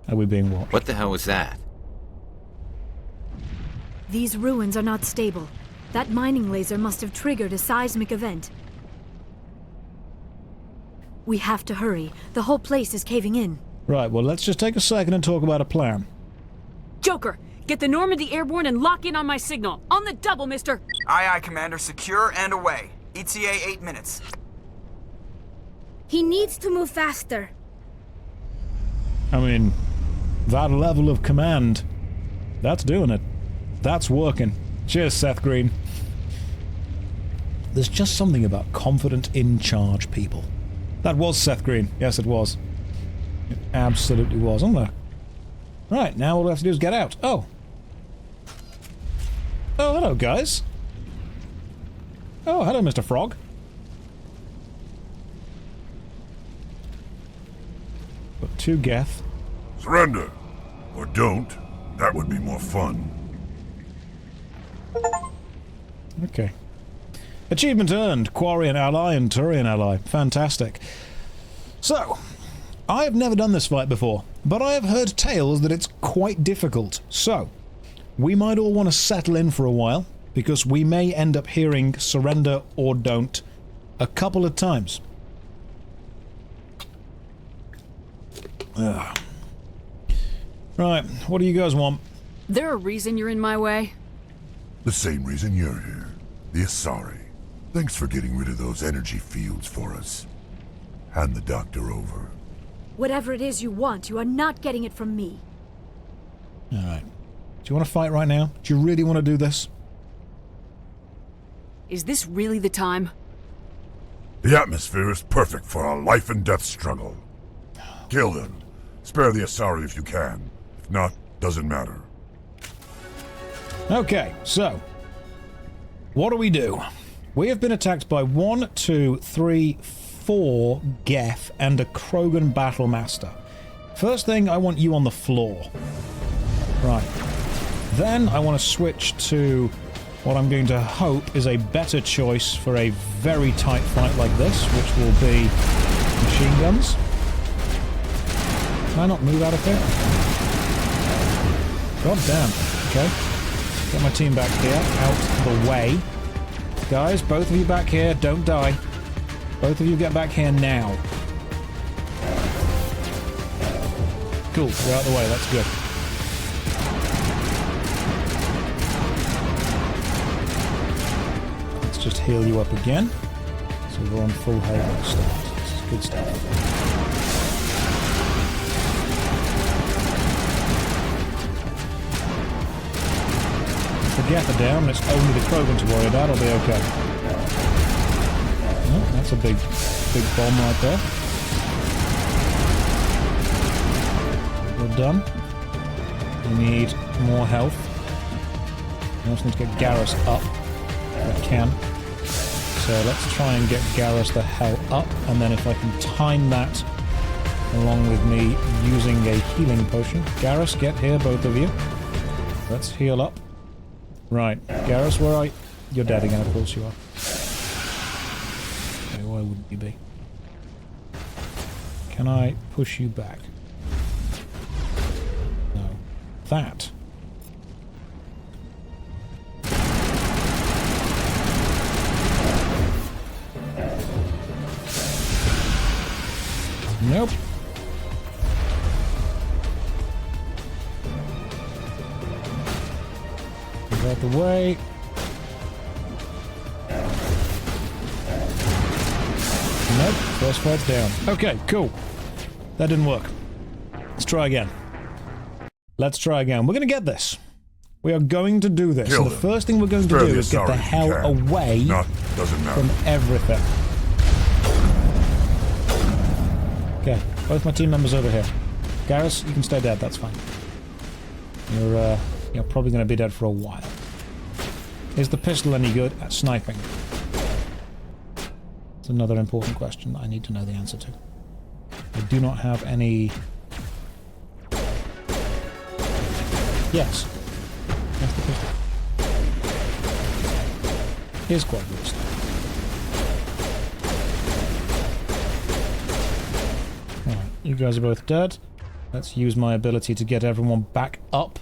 Are we being watched? What the hell was that? These ruins are not stable. That mining laser must have triggered a seismic event. We have to hurry. The whole place is caving in. Right, well, let's just take a second and talk about a plan. Joker, get the Normandy airborne and lock in on my signal. On the double, mister! Aye, aye, Commander. Secure and away. ETA 8 minutes. He needs to move faster. I mean, that level of command, that's doing it. That's working. Cheers, Seth Green. There's just something about confident, in-charge people. That was Seth Green. Yes, it was. It absolutely was. Right, now all we have to do is get out. Oh. Oh, hello, guys. Oh, hello, Mr. Frog. Got 2 Geth. Surrender. Or don't. That would be more fun. Okay. Achievement earned. Quarian ally and Turian ally. Fantastic. So, I have never done this fight before, but I have heard tales that it's quite difficult. So, we might all want to settle in for a while, because we may end up hearing surrender or don't a couple of times. Ugh. Right, what do you guys want? There a reason you're in my way? The same reason you're here. The Asari. Thanks for getting rid of those energy fields for us. Hand the doctor over. Whatever it is you want, you are not getting it from me. Alright. Do you want to fight right now? Do you really want to do this? Is this really the time? The atmosphere is perfect for a life and death struggle. Kill them. Spare the Asari if you can. If not, doesn't matter. Okay, so what do we do? We have been attacked by 1, 2, 3, 4 Geth and a Krogan Battlemaster. First thing, I want you on the floor. Right. Then I want to switch to what I'm going to hope is a better choice for a very tight fight like this, which will be machine guns. Can I not move out of here? God damn. Okay. Get my team back here, out the way. Guys, both of you back here, don't die. Both of you get back here now. Cool, you're out of the way, that's good. Let's just heal you up again. So we're on full halo start. This is good stuff. The Geth are down, and it's only the Krogan to worry about. I'll be okay. Oh, that's a big bomb right there. We're done. We need more health. We also need to get Garrus up. If I can. So let's try and get Garrus the hell up, and then if I can time that along with me using a healing potion. Garrus, get here, both of you. Let's heal up. Right, Garrus, where are you? You're dead again, of course you are. Okay, why wouldn't you be? Can I push you back? No. That. Nope. Out the way. Nope, first fight's down. Okay, cool. That didn't work. Let's try again. Let's try again. We're going to get this. We are going to do this. And the first thing we're going to do is get the hell away from everything. Okay, both my team members over here. Garrus, you can stay dead, that's fine. You're probably going to be dead for a while. Is the pistol any good at sniping? It's another important question that I need to know the answer to. I do not have any... Yes. That's the pistol. Here's quite good stuff. Alright, you guys are both dead. Let's use my ability to get everyone back up.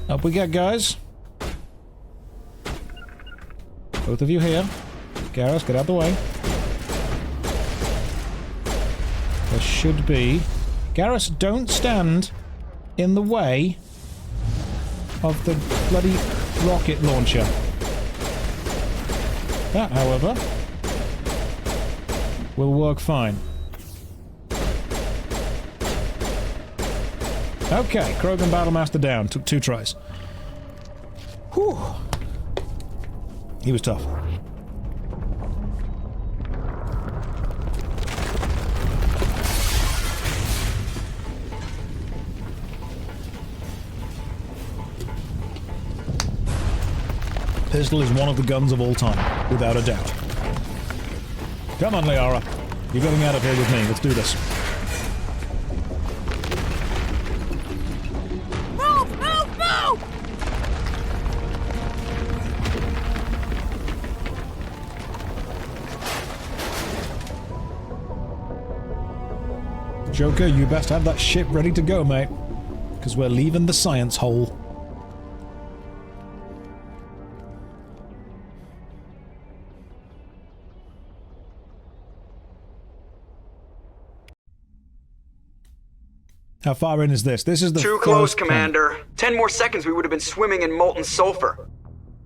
Up we get, guys. Both of you here. Garrus, get out of the way. There should be... Garrus, don't stand in the way of the bloody rocket launcher. That, however, will work fine. Okay, Krogan Battlemaster down. Took 2 tries. Whew. He was tough. pistol is one of the guns of all time, without a doubt. Come on, Liara. You're getting out of here with me. Let's do this. Move! Move! Move! Joker, you best have that ship ready to go, mate. Because we're leaving the science hole. How far in is this? This is the Too close, Commander. 10 more seconds we would have been swimming in molten sulfur.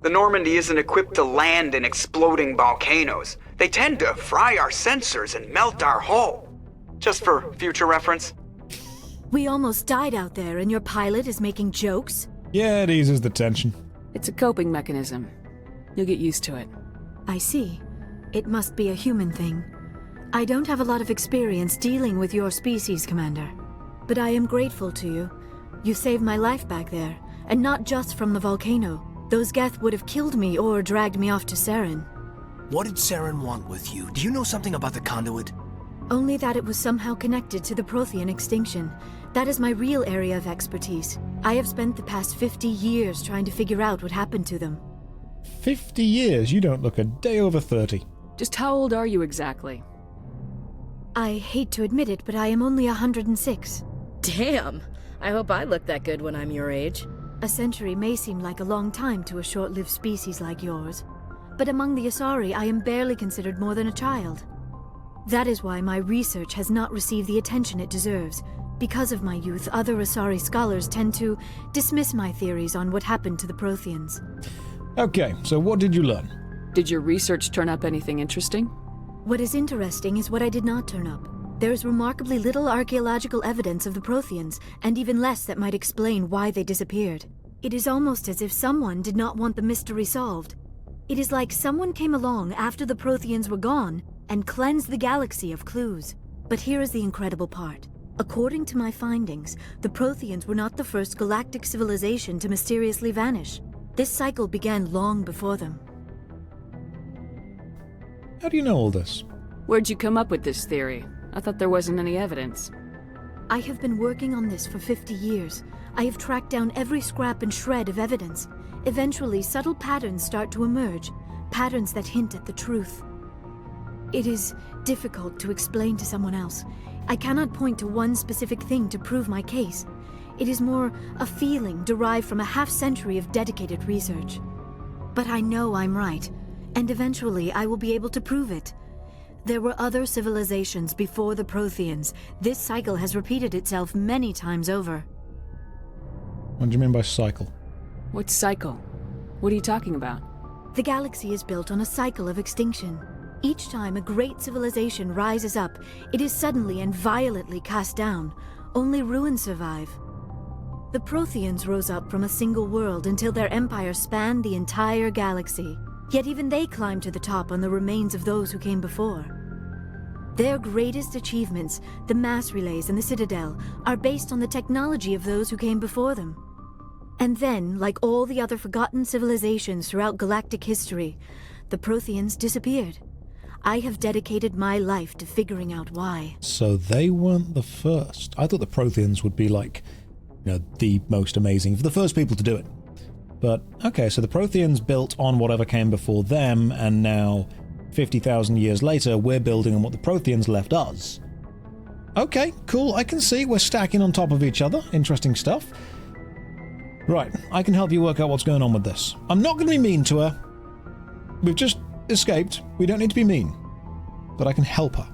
The Normandy isn't equipped to land in exploding volcanoes. They tend to fry our sensors and melt our hull. Just for future reference. We almost died out there, and your pilot is making jokes? Yeah, it eases the tension. It's a coping mechanism. You'll get used to it. I see. It must be a human thing. I don't have a lot of experience dealing with your species, Commander. But I am grateful to you. You saved my life back there, and not just from the volcano. Those Geth would have killed me or dragged me off to Saren. What did Saren want with you? Do you know something about the conduit? Only that it was somehow connected to the Prothean extinction. That is my real area of expertise. I have spent the past 50 years trying to figure out what happened to them. 50 years? You don't look a day over 30. Just how old are you exactly? I hate to admit it, but I am only 106. Damn! I hope I look that good when I'm your age. A century may seem like a long time to a short-lived species like yours. But among the Asari, I am barely considered more than a child. That is why my research has not received the attention it deserves. Because of my youth, other Asari scholars tend to dismiss my theories on what happened to the Protheans. Okay, so what did you learn? Did your research turn up anything interesting? What is interesting is what I did not turn up. There is remarkably little archaeological evidence of the Protheans, and even less that might explain why they disappeared. It is almost as if someone did not want the mystery solved. It is like someone came along after the Protheans were gone and cleansed the galaxy of clues. But here is the incredible part. According to my findings, the Protheans were not the first galactic civilization to mysteriously vanish. This cycle began long before them. How do you know all this? Where'd you come up with this theory? I thought there wasn't any evidence. I have been working on this for 50 years. I have tracked down every scrap and shred of evidence. Eventually, subtle patterns start to emerge, patterns that hint at the truth. It is difficult to explain to someone else. I cannot point to one specific thing to prove my case. It is more a feeling derived from a half-century of dedicated research. But I know I'm right, and eventually I will be able to prove it. There were other civilizations before the Protheans. This cycle has repeated itself many times over. What do you mean by cycle? What cycle? What are you talking about? The galaxy is built on a cycle of extinction. Each time a great civilization rises up, it is suddenly and violently cast down. Only ruins survive. The Protheans rose up from a single world until their empire spanned the entire galaxy. Yet even they climbed to the top on the remains of those who came before. Their greatest achievements, the mass relays and the Citadel, are based on the technology of those who came before them. And then, like all the other forgotten civilizations throughout galactic history, the Protheans disappeared. I have dedicated my life to figuring out why. So they weren't the first. I thought the Protheans would be like, the most amazing, the first people to do it. But, okay, so the Protheans built on whatever came before them, and now, 50,000 years later, we're building on what the Protheans left us. Okay, cool, I can see we're stacking on top of each other. Interesting stuff. Right, I can help you work out what's going on with this. I'm not going to be mean to her. We've just escaped. We don't need to be mean. But I can help her.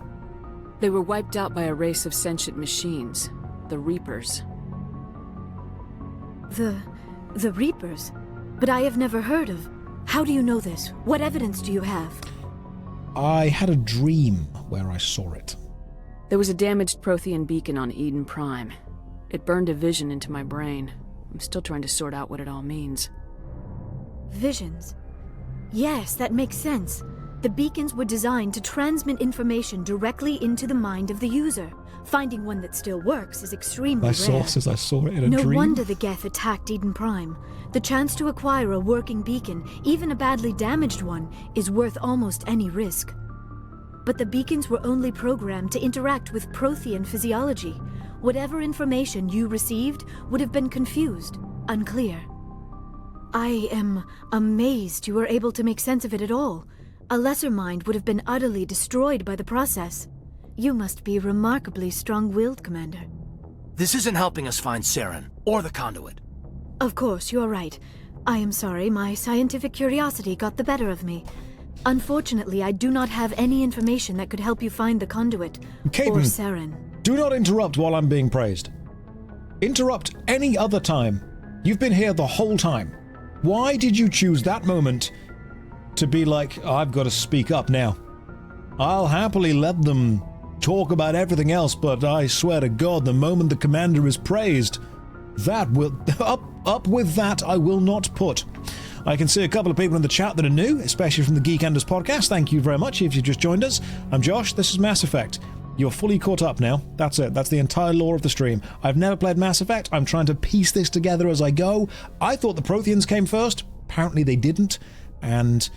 They were wiped out by a race of sentient machines. The Reapers. The Reapers? But I have never heard of. How do you know this? What evidence do you have? I had a dream where I saw it. There was a damaged Prothean beacon on Eden Prime. It burned a vision into my brain. I'm still trying to sort out what it all means. Visions? Yes, that makes sense. The beacons were designed to transmit information directly into the mind of the user. Finding one that still works is extremely My rare. sources, I saw it in a No dream. wonder the Geth attacked Eden Prime. The chance to acquire a working beacon, even a badly damaged one, is worth almost any risk. But the beacons were only programmed to interact with Prothean physiology. Whatever information you received would have been confused, unclear. I am amazed you were able to make sense of it at all. A lesser mind would have been utterly destroyed by the process. You must be remarkably strong-willed, Commander. This isn't helping us find Saren, or the conduit. Of course, you're right. I am sorry, my scientific curiosity got the better of me. Unfortunately, I do not have any information that could help you find the conduit, Caden, or Saren. Do not interrupt while I'm being praised. Interrupt any other time. You've been here the whole time. Why did you choose that moment to be like, I've got to speak up now? I'll happily let them talk about everything else, but I swear to God, the moment the commander is praised, that will... Up with that, I will not put. I can see a couple of people in the chat that are new, especially from the Geek Enders podcast. Thank you very much if you just joined us. I'm Josh, this is Mass Effect. You're fully caught up now. That's it. That's the entire lore of the stream. I've never played Mass Effect. I'm trying to piece this together as I go. I thought the Protheans came first. Apparently they didn't. And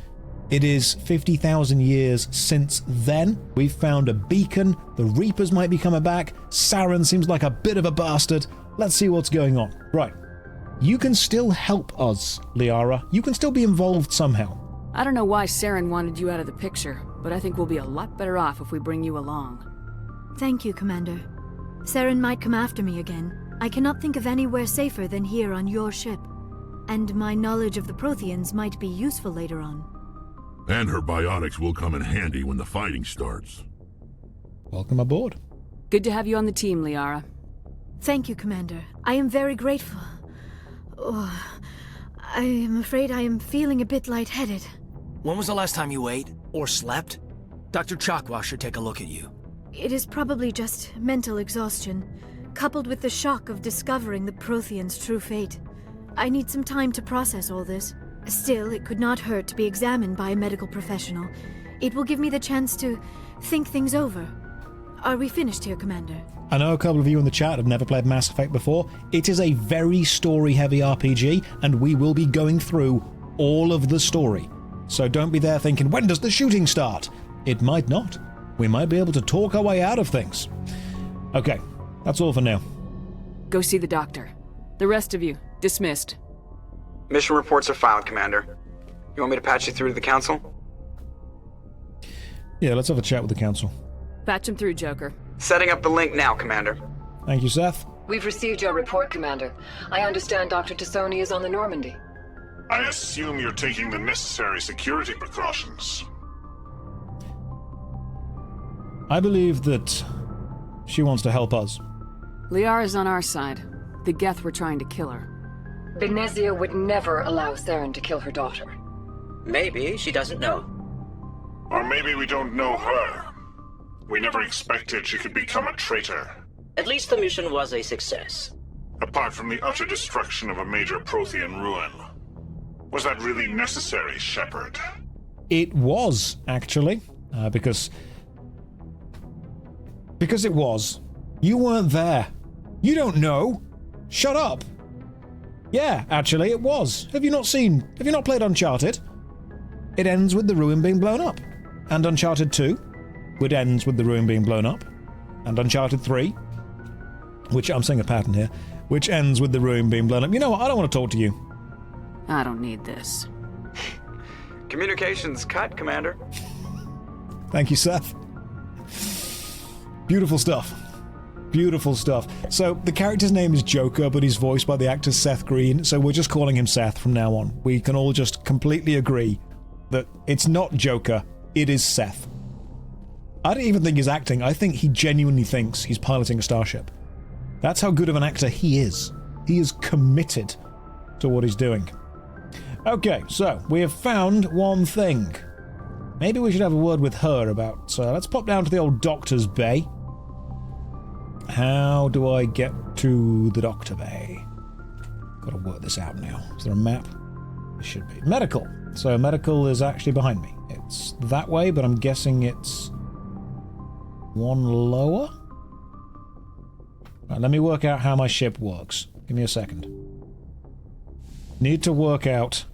it is 50,000 years since then. We've found a beacon. The Reapers might be coming back. Saren seems like a bit of a bastard. Let's see what's going on. Right. You can still help us, Liara. You can still be involved somehow. I don't know why Saren wanted you out of the picture, but I think we'll be a lot better off if we bring you along. Thank you, Commander. Saren might come after me again. I cannot think of anywhere safer than here on your ship. And my knowledge of the Protheans might be useful later on. And her biotics will come in handy when the fighting starts. Welcome aboard. Good to have you on the team, Liara. Thank you, Commander. I am very grateful. Oh, I am afraid I am feeling a bit lightheaded. When was the last time you ate, or slept? Dr. Chakwa should take a look at you. It is probably just mental exhaustion, coupled with the shock of discovering the Protheans' true fate. I need some time to process all this. Still, it could not hurt to be examined by a medical professional. It will give me the chance to think things over. Are we finished here, Commander? I know a couple of you in the chat have never played Mass Effect before. It is a very story-heavy RPG, and we will be going through all of the story. So don't be there thinking, when does the shooting start? It might not. We might be able to talk our way out of things. Okay, that's all for now. Go see the doctor. The rest of you, dismissed. Mission reports are filed, Commander. You want me to patch you through to the Council? Yeah, let's have a chat with the Council. Patch him through, Joker. Setting up the link now, Commander. Thank you, Seth. We've received your report, Commander. I understand Dr. Tassoni is on the Normandy. I assume you're taking the necessary security precautions. I believe that she wants to help us. Liara's on our side. The Geth were trying to kill her. Benezia would never allow Saren to kill her daughter. Maybe she doesn't know. Or maybe we don't know her. We never expected she could become a traitor. At least the mission was a success. Apart from the utter destruction of a major Prothean ruin. Was that really necessary, Shepard? It was, actually. Because it was. You weren't there. You don't know. Shut up. Yeah, actually, it was. Have you not played Uncharted? It ends with the ruin being blown up. And Uncharted 2, which ends with the ruin being blown up. And Uncharted 3, which I'm seeing a pattern here, which ends with the ruin being blown up. You know what? I don't want to talk to you. I don't need this. Communications cut, Commander. Thank you, Seth. Beautiful stuff. Beautiful stuff. So, the character's name is Joker, but he's voiced by the actor Seth Green, so we're just calling him Seth from now on. We can all just completely agree that it's not Joker, it is Seth. I don't even think he's acting, I think he genuinely thinks he's piloting a starship. That's how good of an actor he is. He is committed to what he's doing. Okay, so, we have found one thing. Maybe we should have a word with her about... let's pop down to the old Doctor's Bay. How do I get to the Doctor Bay? Gotta work this out now. Is there a map? There should be. Medical. So medical is actually behind me. It's that way, but I'm guessing it's one lower? Right, let me work out how my ship works. Give me a second. Need to work out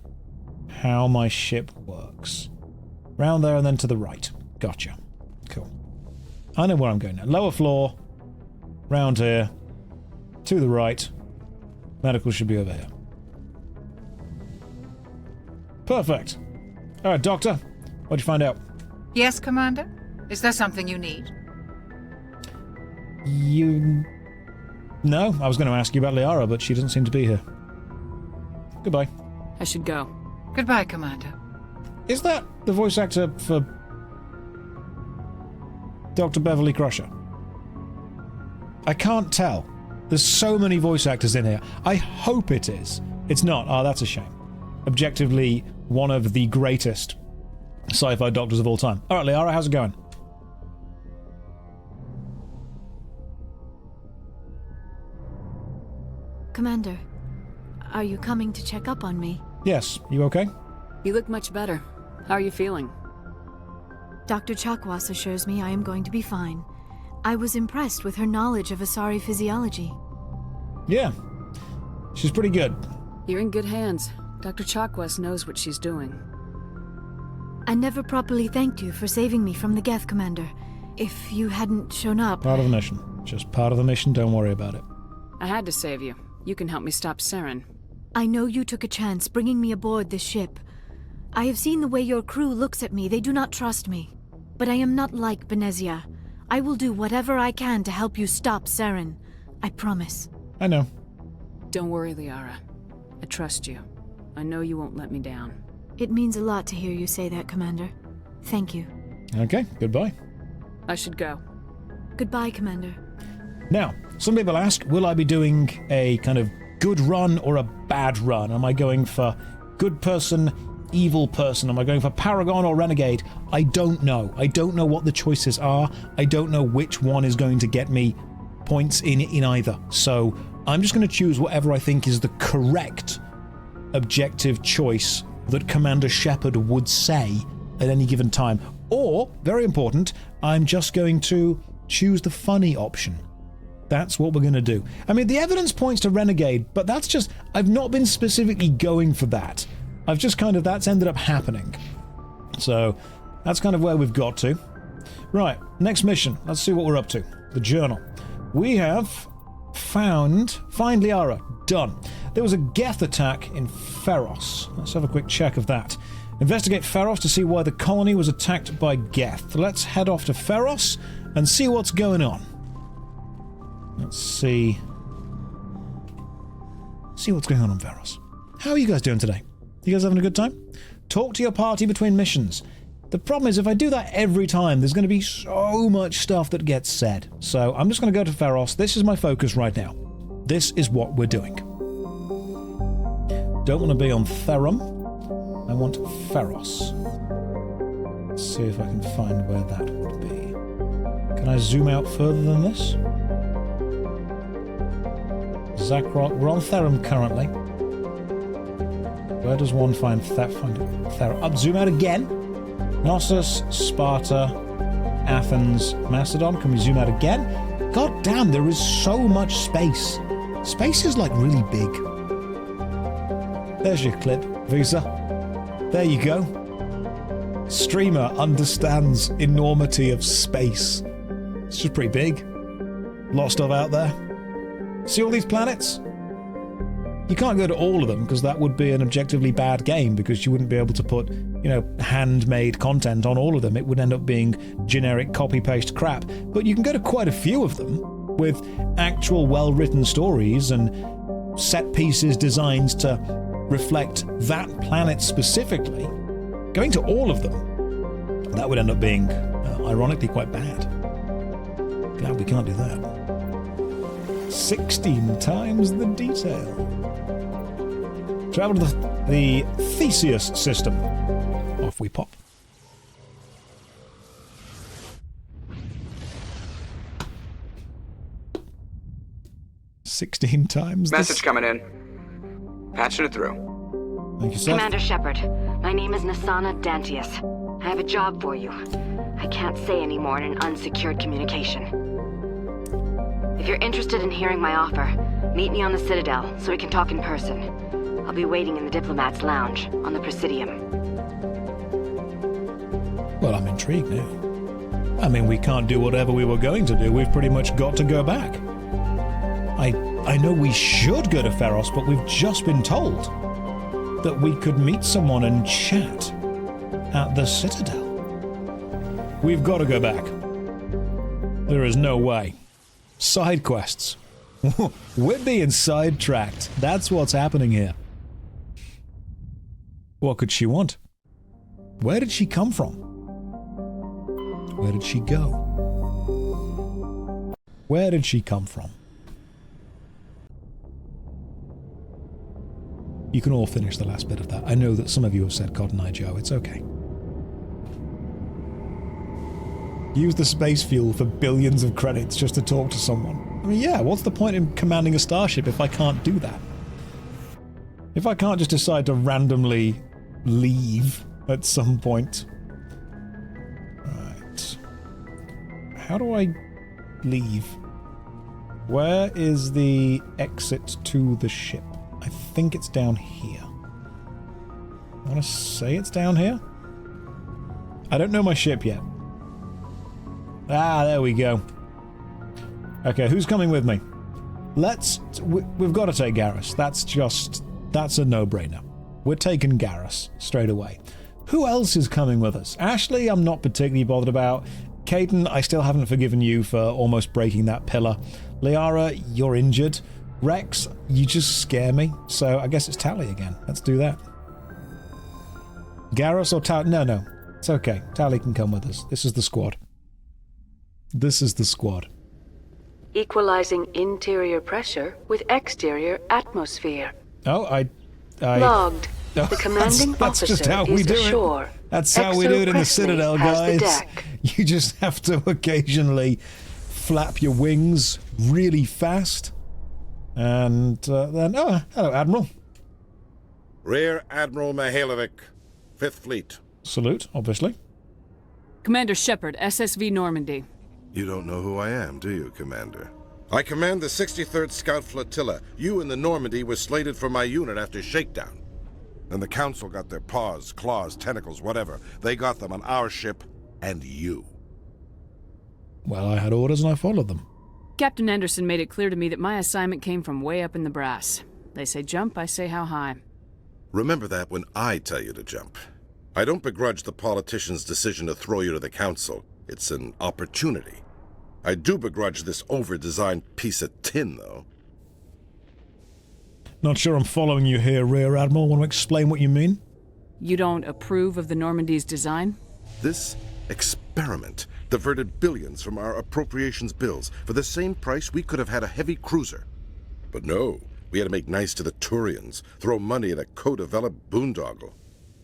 how my ship works. Round there and then to the right. Gotcha. Cool. I know where I'm going now. Lower floor. Round here. To the right. Medical should be over here. Perfect. Alright, Doctor. What'd you find out? Yes, Commander? Is there something you need? No, I was going to ask you about Liara, but she doesn't seem to be here. Goodbye. I should go. Goodbye, Commander. Is that the voice actor for Dr. Beverly Crusher? I can't tell. There's so many voice actors in here. I hope it is. It's not. Oh, that's a shame. Objectively, one of the greatest sci-fi doctors of all time. Alright, Liara, how's it going? Commander, are you coming to check up on me? Yes. You okay? You look much better. How are you feeling? Dr. Chakwas assures me I am going to be fine. I was impressed with her knowledge of Asari physiology. Yeah. She's pretty good. You're in good hands. Dr. Chakwas knows what she's doing. I never properly thanked you for saving me from the Geth, Commander. If you hadn't shown up... Part of the mission. Just part of the mission, don't worry about it. I had to save you. You can help me stop Saren. I know you took a chance bringing me aboard this ship. I have seen the way your crew looks at me. They do not trust me. But I am not like Benezia. I will do whatever I can to help you stop Saren. I promise. I know. Don't worry, Liara. I trust you. I know you won't let me down. It means a lot to hear you say that, Commander. Thank you. Okay, goodbye. I should go. Goodbye, Commander. Now, some people ask, will I be doing a kind of good run or a bad run? Am I going for good person, evil person? Am I going for Paragon or Renegade? I don't know. I don't know what the choices are. I don't know which one is going to get me points in either. So I'm just going to choose whatever I think is the correct objective choice that Commander Shepard would say at any given time. Or, very important, I'm just going to choose the funny option. That's what we're going to do. I mean, the evidence points to Renegade, but that's just... I've not been specifically going for that. I've just kind of... That's ended up happening. So, that's kind of where we've got to. Right, next mission. Let's see what we're up to. The journal. We have find Liara. Done. There was a Geth attack in Feros. Let's have a quick check of that. Investigate Feros to see why the colony was attacked by Geth. Let's head off to Feros and see what's going on. Let's see what's going on Feros. How are you guys doing today? You guys having a good time? Talk to your party between missions. The problem is, if I do that every time, there's going to be so much stuff that gets said. So I'm just going to go to Feros. This is my focus right now. This is what we're doing. Don't want to be on Therum. I want Feros. Let's see if I can find where that would be. Can I zoom out further than this? Zakrot. We're on Therum currently. Where does one find Therum? Up, zoom out again. Knossos, Sparta, Athens, Macedon. Can we zoom out again? God damn, there is so much space. Space is like really big. There's your clip, Visa. There you go. Streamer understands enormity of space. It's just pretty big. A lot of stuff out there. See all these planets? You can't go to all of them because that would be an objectively bad game because you wouldn't be able to put, you know, handmade content on all of them. It would end up being generic copy-paste crap. But you can go to quite a few of them with actual well-written stories and set pieces designed to reflect that planet specifically. Going to all of them, that would end up being, ironically, quite bad. Glad we can't do that. 16 times the detail. Travel to the Theseus system. Off we pop. "16 times Message coming in. Patching it through. Thank you, sir. Commander Shepard, my name is Nasana Dantius. I have a job for you. I can't say any more in an unsecured communication. If you're interested in hearing my offer, meet me on the Citadel so we can talk in person. I'll be waiting in the Diplomat's Lounge on the Presidium. Well, I'm intrigued now. I mean, we can't do whatever we were going to do. We've pretty much got to go back. I know we should go to Feros, but we've just been told that we could meet someone and chat at the Citadel. We've got to go back. There is no way. Side quests. We're being sidetracked. That's what's happening here. What could she want? Where did she come from? Where did she go? Where did she come from? You can all finish the last bit of that. I know that some of you have said Cotton Eye Joe. It's okay. Use the space fuel for billions of credits just to talk to someone. I mean, yeah, what's the point in commanding a starship if I can't do that? If I can't just decide to randomly leave at some point. Right. How do I leave? Where is the exit to the ship? I think it's down here. I want to say it's down here. I don't know my ship yet. Ah, there we go. Okay, who's coming with me? We've got to take Garrus. That's a no-brainer. We're taking Garrus straight away. Who else is coming with us? Ashley, I'm not particularly bothered about. Caden, I still haven't forgiven you for almost breaking that pillar. Liara, you're injured. Rex, you just scare me. So I guess it's Tally again. Let's do that. Garrus or Tally? No. It's okay. Tally can come with us. This is the squad. This is the squad. Equalizing interior pressure with exterior atmosphere. Oh, I Logged. Oh, the commanding that's officer just how we is do ashore. it. That's how we do it in the Citadel, guys. You just have to occasionally flap your wings really fast. And then, oh, hello, Admiral. Rear Admiral Mihailovic, 5th Fleet. Salute, obviously. Commander Shepard, SSV Normandy. You don't know who I am, do you, Commander? I command the 63rd Scout Flotilla. You and the Normandy were slated for my unit after shakedown. And the Council got their paws, claws, tentacles, whatever. They got them on our ship, and you. Well, I had orders and I followed them. Captain Anderson made it clear to me that my assignment came from way up in the brass. They say jump, I say how high. Remember that when I tell you to jump. I don't begrudge the politician's decision to throw you to the Council. It's an opportunity. I do begrudge this over-designed piece of tin, though. Not sure I'm following you here, Rear Admiral. Want to explain what you mean? You don't approve of the Normandy's design? This experiment diverted billions from our appropriations bills. For the same price, we could have had a heavy cruiser. But no, we had to make nice to the Turians, throw money at a co-developed boondoggle.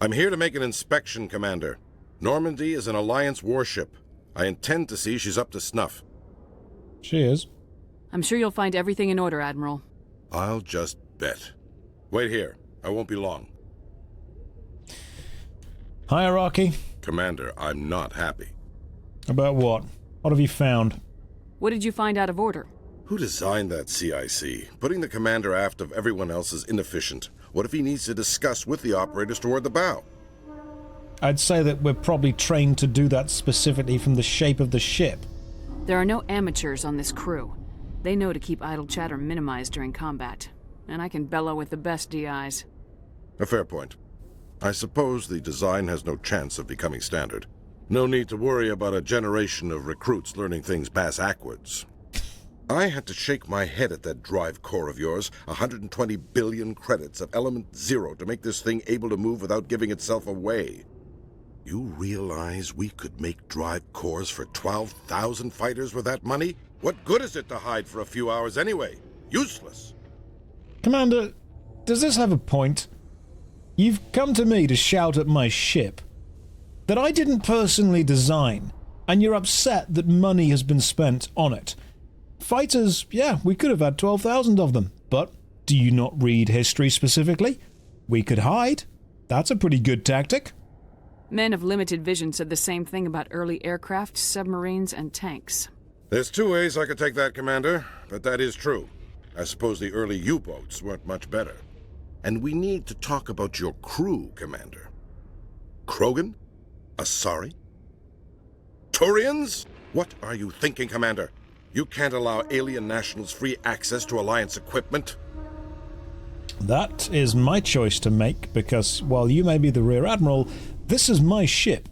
I'm here to make an inspection, Commander. Normandy is an Alliance warship. I intend to see she's up to snuff. She is. I'm sure you'll find everything in order, Admiral. I'll just bet. Wait here. I won't be long. Hierarchy? Commander, I'm not happy. About what? What have you found? What did you find out of order? Who designed that CIC? Putting the commander aft of everyone else is inefficient. What if he needs to discuss with the operators toward the bow? I'd say that we're probably trained to do that specifically from the shape of the ship. There are no amateurs on this crew. They know to keep idle chatter minimized during combat. And I can bellow with the best DIs. A fair point. I suppose the design has no chance of becoming standard. No need to worry about a generation of recruits learning things bass-ackwards. I had to shake my head at that drive core of yours. 120 billion credits of element 0 to make this thing able to move without giving itself away. You realize we could make drive cores for 12,000 fighters with that money? What good is it to hide for a few hours anyway? Useless. Commander, does this have a point? You've come to me to shout at my ship that I didn't personally design, and you're upset that money has been spent on it. Fighters, yeah, we could have had 12,000 of them, but do you not read history specifically? We could hide. That's a pretty good tactic. Men of limited vision said the same thing about early aircraft, submarines, and tanks. There's two ways I could take that, Commander, but that is true. I suppose the early U-boats weren't much better. And we need to talk about your crew, Commander. Krogan? Asari? Thorians? What are you thinking, Commander? You can't allow alien nationals free access to Alliance equipment? That is my choice to make, because while you may be the Rear Admiral, this is my ship.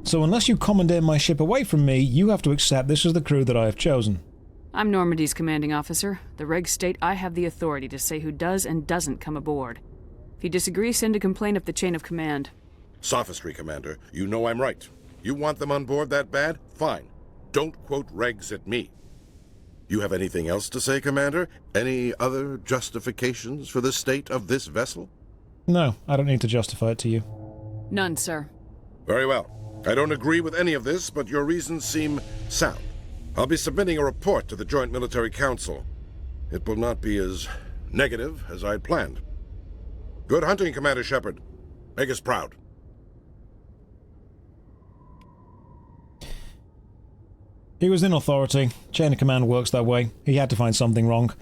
So unless you commandeer my ship away from me, you have to accept this is the crew that I have chosen. I'm Normandy's commanding officer. The regs state I have the authority to say who does and doesn't come aboard. If you disagree, send a complaint up the chain of command. Sophistry, Commander. You know I'm right. You want them on board that bad? Fine. Don't quote regs at me. You have anything else to say, Commander? Any other justifications for the state of this vessel? No, I don't need to justify it to you. None, sir. Very well. I don't agree with any of this, but your reasons seem sound. I'll be submitting a report to the Joint Military Council. It will not be as negative as I'd planned. Good hunting, Commander Shepard. Make us proud. He was in authority. Chain of command works that way. He had to find something wrong.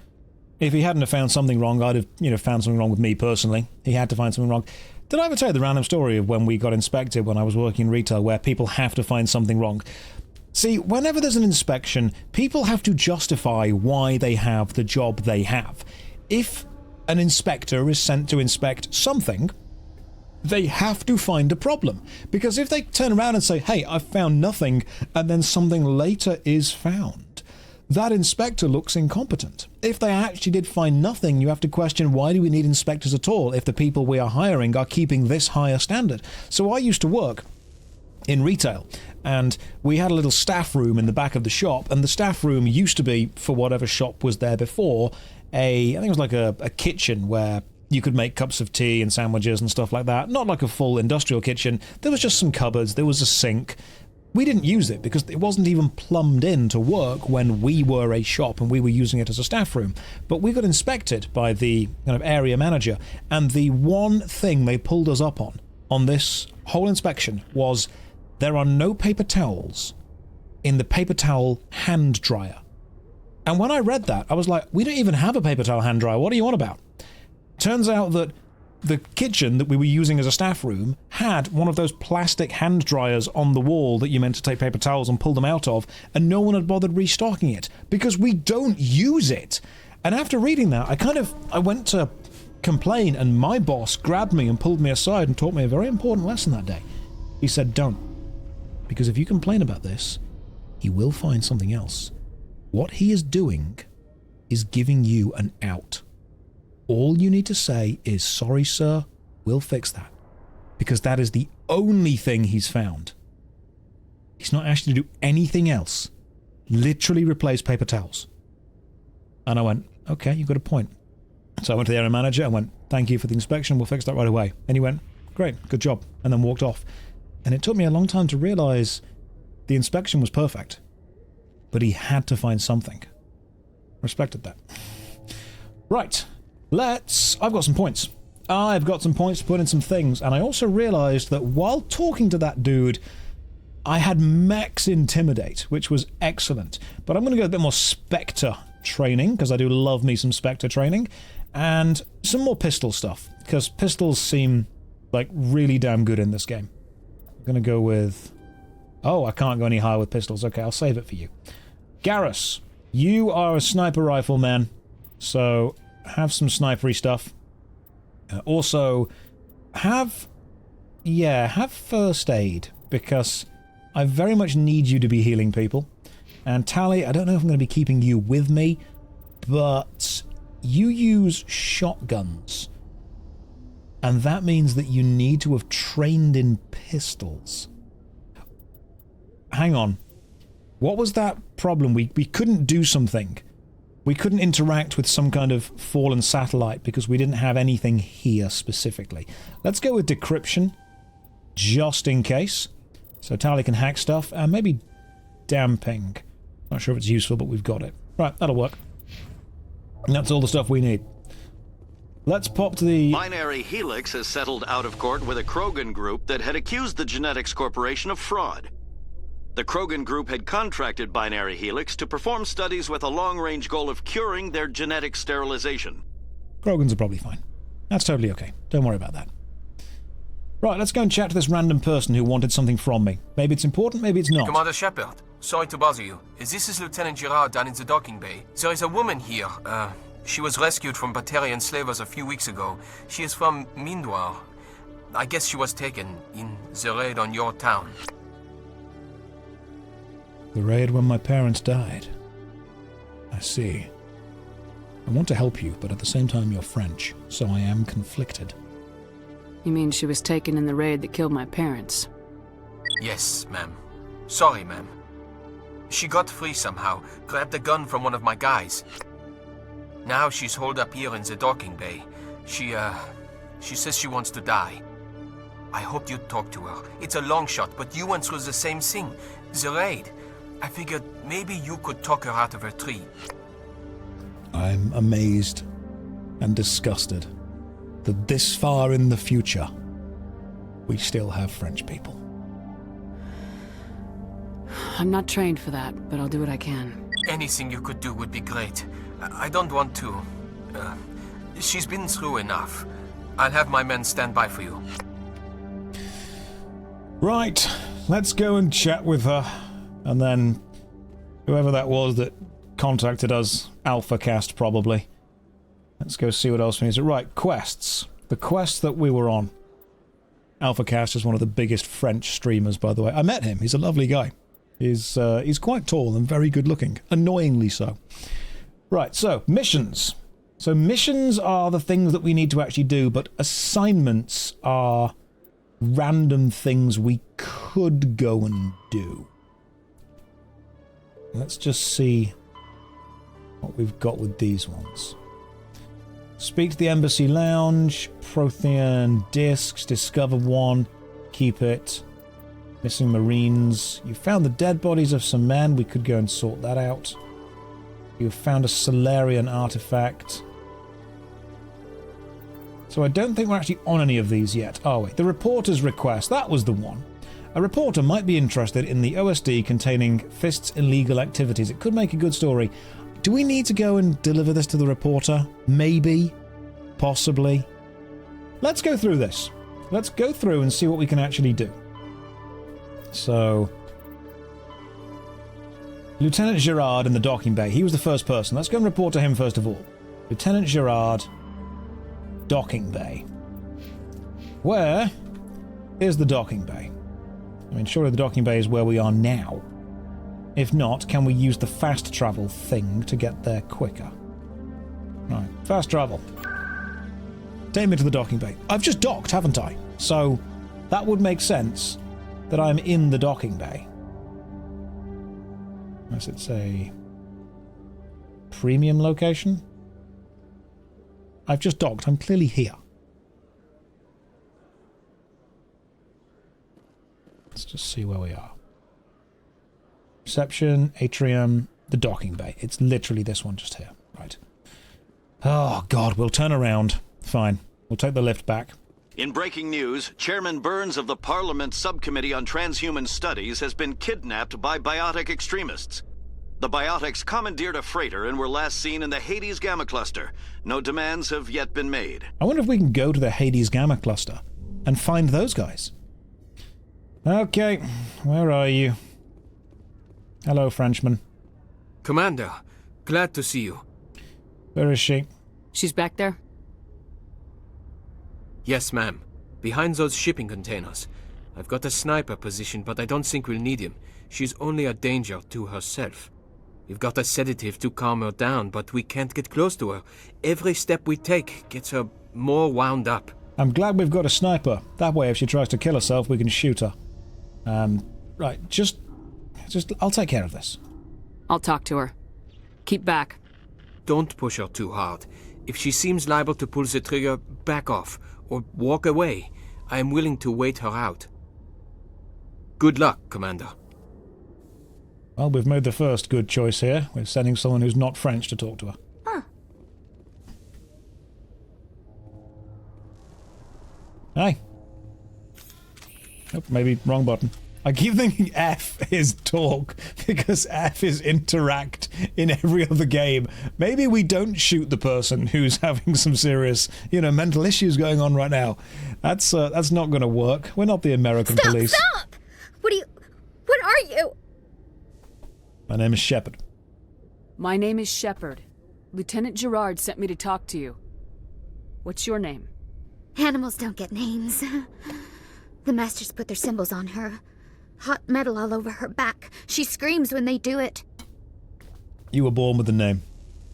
If he hadn't have found something wrong, I'd have, found something wrong with me personally. He had to find something wrong. Did I ever tell you the random story of when we got inspected when I was working in retail, where people have to find something wrong? See, whenever there's an inspection, people have to justify why they have the job they have. If an inspector is sent to inspect something, they have to find a problem. Because if they turn around and say, hey, I've found nothing, and then something later is found, that inspector looks incompetent. If they actually did find nothing, you have to question, why do we need inspectors at all if the people we are hiring are keeping this higher standard? So I used to work in retail, and we had a little staff room in the back of the shop, and the staff room used to be, for whatever shop was there before, I think it was like a kitchen where you could make cups of tea and sandwiches and stuff like that. Not like a full industrial kitchen. There was just some cupboards, there was a sink. We didn't use it because it wasn't even plumbed in to work when we were a shop and we were using it as a staff room. But we got inspected by the kind of area manager, and the one thing they pulled us up on this whole inspection was there are no paper towels in the paper towel hand dryer. And when I read that, I was like, we don't even have a paper towel hand dryer. What are you on about? Turns out that the kitchen that we were using as a staff room had one of those plastic hand dryers on the wall that you meant to take paper towels and pull them out of, and no one had bothered restocking it because we don't use it. And after reading that, I went to complain, and my boss grabbed me and pulled me aside and taught me a very important lesson that day. He said, don't. Because if you complain about this, he will find something else. What he is doing is giving you an out. All you need to say is, sorry, sir, we'll fix that. Because that is the only thing he's found. He's not asked you to do anything else. Literally replace paper towels. And I went, okay, you've got a point. So I went to the area manager and went, thank you for the inspection, we'll fix that right away. And he went, great, good job. And then walked off. And it took me a long time to realize the inspection was perfect. But he had to find something. Respected that. Right. I've got some points. I've got some points to put in some things, and I also realized that while talking to that dude, I had max intimidate, which was excellent. But I'm going to go a bit more Spectre training, because I do love me some Spectre training, and some more pistol stuff, because pistols seem like really damn good in this game. I'm going to go with... Oh, I can't go any higher with pistols. Okay, I'll save it for you. Garrus, you are a sniper rifle man, so have some snipery stuff. Also, have first aid, because I very much need you to be healing people. And Tally, I don't know if I'm going to be keeping you with me, but you use shotguns. And that means that you need to have trained in pistols. Hang on. What was that problem? We couldn't do something. We couldn't interact with some kind of fallen satellite because we didn't have anything here specifically. Let's go with decryption, just in case. So Tally can hack stuff, and maybe damping. Not sure if it's useful, but we've got it. Right, that'll work. And that's all the stuff we need. Let's pop to the... Binary Helix has settled out of court with a Krogan group that had accused the Genetics Corporation of fraud. The Krogan group had contracted Binary Helix to perform studies with a long-range goal of curing their genetic sterilization. Krogans are probably fine. That's totally okay. Don't worry about that. Right, let's go and chat to this random person who wanted something from me. Maybe it's important, maybe it's not. Commander Shepard, sorry to bother you. This is Lieutenant Gerard down in the docking bay. There is a woman here. She was rescued from Batarian slavers a few weeks ago. She is from Mindoir. I guess she was taken in the raid on your town. The raid when my parents died. I see. I want to help you, but at the same time you're French, so I am conflicted. You mean she was taken in the raid that killed my parents? Yes, ma'am. Sorry, ma'am. She got free somehow, grabbed a gun from one of my guys. Now she's holed up here in the docking bay. She says she wants to die. I hope you'd talk to her. It's a long shot, but you went through the same thing. The raid. I figured maybe you could talk her out of her tree. I'm amazed and disgusted that this far in the future, we still have French people. I'm not trained for that, but I'll do what I can. Anything you could do would be great. I don't want to... she's been through enough. I'll have my men stand by for you. Right, let's go and chat with her. And then, whoever that was that contacted us, Alpha Cast probably. Let's go see what else we need. Right, quests. The quest that we were on. Alpha Cast is one of the biggest French streamers, by the way. I met him. He's a lovely guy. He's quite tall and very good looking. Annoyingly so. Right, so, missions. So missions are the things that we need to actually do, but assignments are random things we could go and do. Let's just see what we've got with these ones. Speak to the Embassy Lounge, Prothean Discs, discover one, keep it. Missing Marines. You found the dead bodies of some men, we could go and sort that out. You've found a Solarian artifact. So I don't think we're actually on any of these yet, are we? The reporter's request, that was the one. A reporter might be interested in the OSD containing Fist's illegal activities. It could make a good story. Do we need to go and deliver this to the reporter? Maybe. Possibly. Let's go through this. Let's go through and see what we can actually do. So... Lieutenant Gerard in the docking bay. He was the first person. Let's go and report to him first of all. Lieutenant Gerard, docking bay. Where is the docking bay? I mean, surely the docking bay is where we are now. If not, can we use the fast travel thing to get there quicker? Right, fast travel. Take me to the docking bay. I've just docked, haven't I? So that would make sense that I'm in the docking bay. Unless it's a premium location. I've just docked. I'm clearly here. Let's just see where we are. Reception, atrium, the docking bay. It's literally this one just here. Right. Oh, God, we'll turn around. Fine. We'll take the lift back. In breaking news, Chairman Burns of the Parliament Subcommittee on Transhuman Studies has been kidnapped by biotic extremists. The biotics commandeered a freighter and were last seen in the Hades Gamma Cluster. No demands have yet been made. I wonder if we can go to the Hades Gamma Cluster and find those guys. Okay, where are you? Hello, Frenchman. Commander, glad to see you. Where is she? She's back there? Yes, ma'am. Behind those shipping containers. I've got a sniper position, but I don't think we'll need him. She's only a danger to herself. We've got a sedative to calm her down, but we can't get close to her. Every step we take gets her more wound up. I'm glad we've got a sniper. That way, if she tries to kill herself, we can shoot her. Right, just I'll take care of this. I'll talk to her. Keep back. Don't push her too hard. If she seems liable to pull the trigger, back off, or walk away. I am willing to wait her out. Good luck, Commander. Well, we've made the first good choice here. We're sending someone who's not French to talk to her. Huh. maybe wrong button. I keep thinking F is talk, because F is interact in every other game. Maybe we don't shoot the person who's having some serious, mental issues going on right now. That's not going to work. We're not the American police. Stop! What are you? My name is Shepard. My name is Shepard. Lieutenant Gerard sent me to talk to you. What's your name? Animals don't get names. The Masters put their symbols on her. Hot metal all over her back. She screams when they do it. You were born with a name.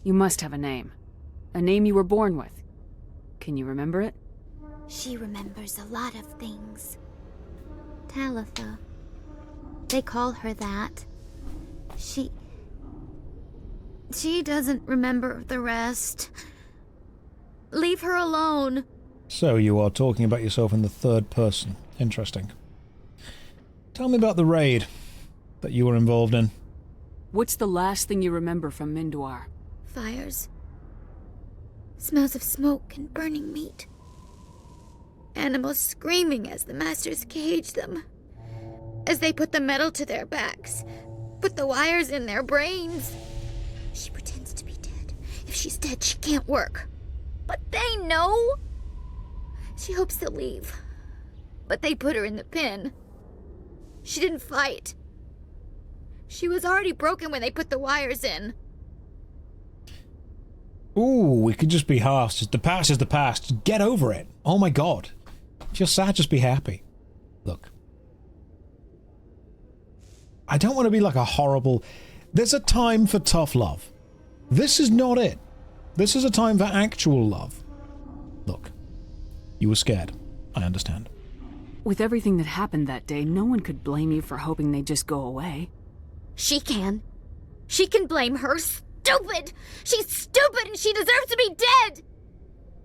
You must have a name. A name you were born with. Can you remember it? She remembers a lot of things. Talitha. They call her that. She doesn't remember the rest. Leave her alone. So you are talking about yourself in the third person. Interesting. Tell me about the raid that you were involved in. What's the last thing you remember from Mindoir? Fires. Smells of smoke and burning meat. Animals screaming as the Masters cage them. As they put the metal to their backs. Put the wires in their brains. She pretends to be dead. If she's dead, she can't work. But they know. She hopes to leave. But they put her in the pen. She didn't fight. She was already broken when they put the wires in. Ooh, we could just be harsh. The past is the past. Just get over it. Oh my god. If you're sad, just be happy. Look. I don't want to be like a horrible... There's a time for tough love. This is not it. This is a time for actual love. Look. You were scared. I understand. With everything that happened that day, no one could blame you for hoping they'd just go away. She can. She can blame her. Stupid! She's stupid and she deserves to be dead!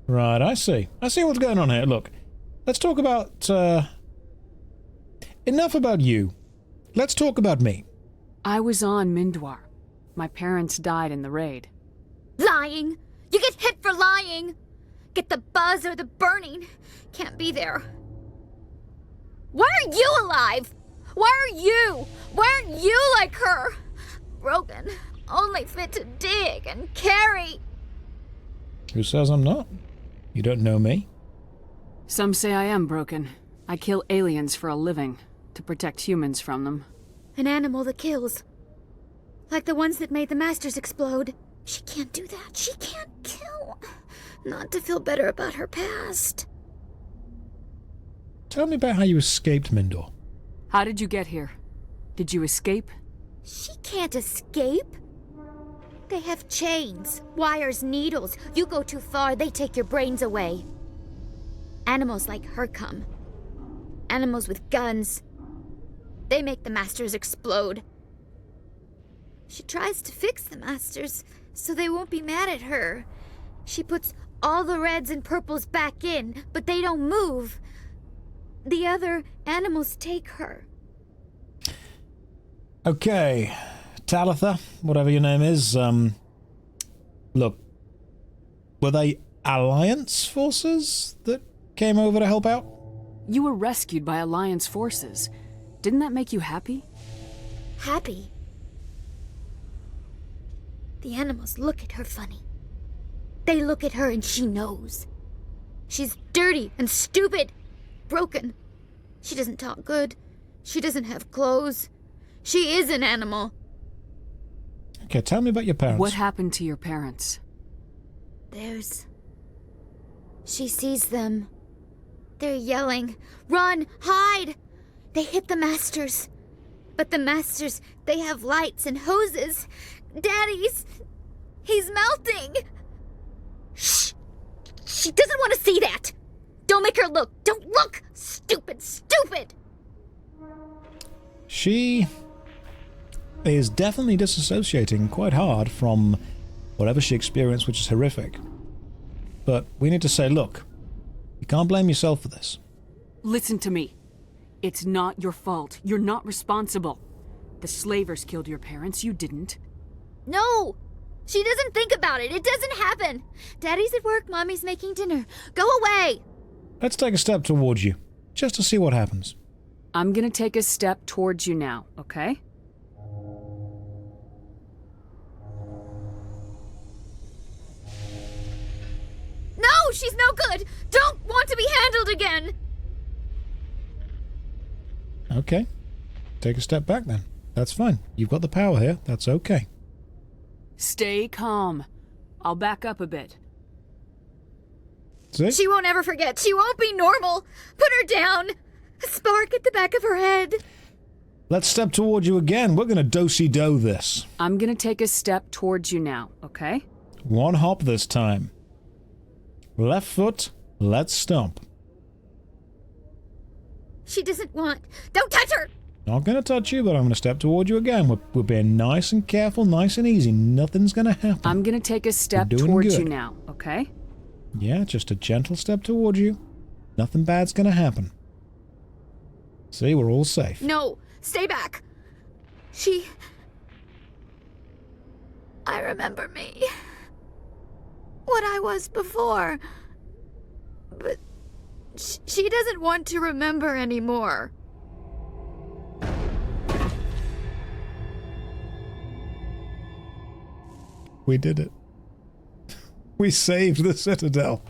Right, I see. I see what's going on here. Look, let's talk about, enough about you. Let's talk about me. I was on Mindoir. My parents died in the raid. Lying! You get hit for lying! Get the buzz or the burning. Can't be there. Why are you alive? Why are you? Why aren't you like her? Broken, only fit to dig and carry. Who says I'm not? You don't know me? Some say I am broken. I kill aliens for a living, to protect humans from them. An animal that kills. Like the ones that made the Masters explode. She can't do that. She can't kill. Not to feel better about her past. Tell me about how you escaped Mindoir. How did you get here? Did you escape? She can't escape. They have chains, wires, needles. You go too far, they take your brains away. Animals like her come. Animals with guns. They make the Masters explode. She tries to fix the Masters so they won't be mad at her. She puts all the reds and purples back in, but they don't move. The other animals take her. Okay, Talitha, whatever your name is, look, were they Alliance forces that came over to help out? You were rescued by Alliance forces. Didn't that make you happy? Happy? The animals look at her funny. They look at her and she knows. She's dirty and stupid. Broken. She doesn't talk good. She doesn't have clothes. She is an animal. Okay, tell me about your parents. What happened to your parents? She sees them. They're yelling, "Run! Hide!" They hit the Masters. But the Masters, they have lights and hoses. Daddy's... he's melting. Shh! She doesn't want to see that! Don't make her look! Don't look! Stupid, stupid! She is definitely disassociating quite hard from whatever she experienced, which is horrific. But we need to say, look, you can't blame yourself for this. Listen to me. It's not your fault. You're not responsible. The slavers killed your parents. You didn't. No! She doesn't think about it. It doesn't happen. Daddy's at work. Mommy's making dinner. Go away! Let's take a step towards you, just to see what happens. I'm gonna take a step towards you now, okay? No, she's no good! Don't want to be handled again! Okay. Take a step back then. That's fine. You've got the power here. That's okay. Stay calm. I'll back up a bit. See? She won't ever forget. She won't be normal. Put her down. A spark at the back of her head. Let's step toward you again. We're gonna do-si-do this. I'm gonna take a step towards you now, okay? One hop this time. Left foot, let's stomp. She doesn't want... Don't touch her! Not gonna touch you, but I'm gonna step toward you again. We're being nice and careful, nice and easy. Nothing's gonna happen. I'm gonna take a step We're doing towards good. you now, okay? Yeah, just a gentle step toward you. Nothing bad's gonna happen. See, we're all safe. No, stay back. I remember me. What I was before. But she doesn't want to remember anymore. We did it. We saved the Citadel.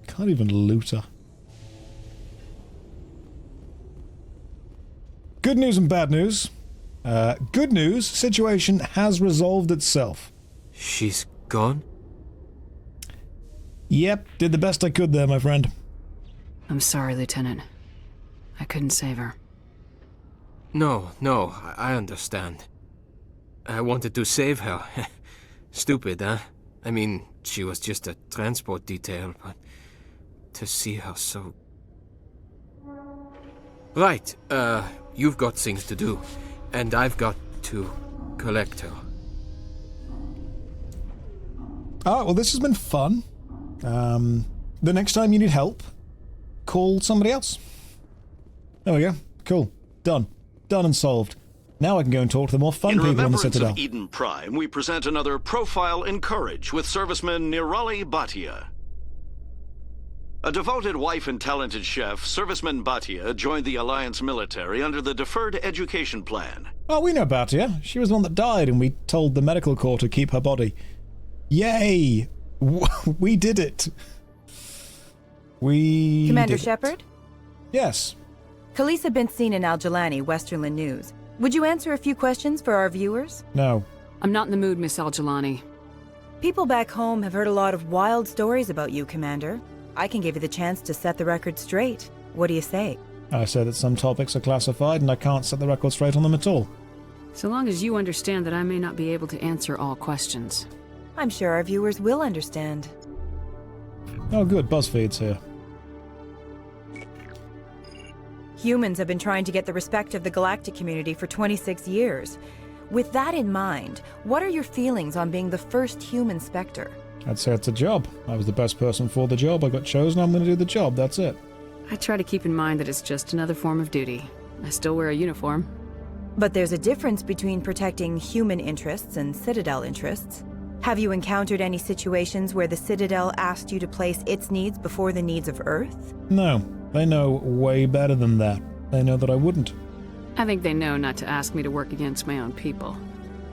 Can't even loot her. Good news and bad news. Good news, situation has resolved itself. She's gone? Yep, did the best I could there, my friend. I'm sorry, Lieutenant. I couldn't save her. No, I understand. I wanted to save her. Stupid, huh? I mean, she was just a transport detail, but to see her so... Right, you've got things to do, and I've got to collect her. Alright, well this has been fun. The next time you need help, call somebody else. There we go. Cool. Done. Done and solved. Now I can go and talk to the more fun people on the Citadel. In remembrance of Eden Prime, we present another Profile in Courage with serviceman Nirali Bhatia. A devoted wife and talented chef, serviceman Bhatia joined the Alliance military under the Deferred Education Plan. Oh, we know Bhatia. She was the one that died and we told the medical corps to keep her body. Yay! We did it! Commander Shepard? Yes. Khaleesa been seen in Al-Jalani, Westerland News. Would you answer a few questions for our viewers? No. I'm not in the mood, Miss Al-Jalani. People back home have heard a lot of wild stories about you, Commander. I can give you the chance to set the record straight. What do you say? I say that some topics are classified and I can't set the record straight on them at all. So long as you understand that I may not be able to answer all questions. I'm sure our viewers will understand. Oh good, BuzzFeed's here. Humans have been trying to get the respect of the galactic community for 26 years. With that in mind, what are your feelings on being the first human Spectre? I'd say it's a job. I was the best person for the job. I got chosen, I'm going to do the job, that's it. I try to keep in mind that it's just another form of duty. I still wear a uniform. But there's a difference between protecting human interests and Citadel interests. Have you encountered any situations where the Citadel asked you to place its needs before the needs of Earth? No, they know way better than that. They know that I wouldn't. I think they know not to ask me to work against my own people.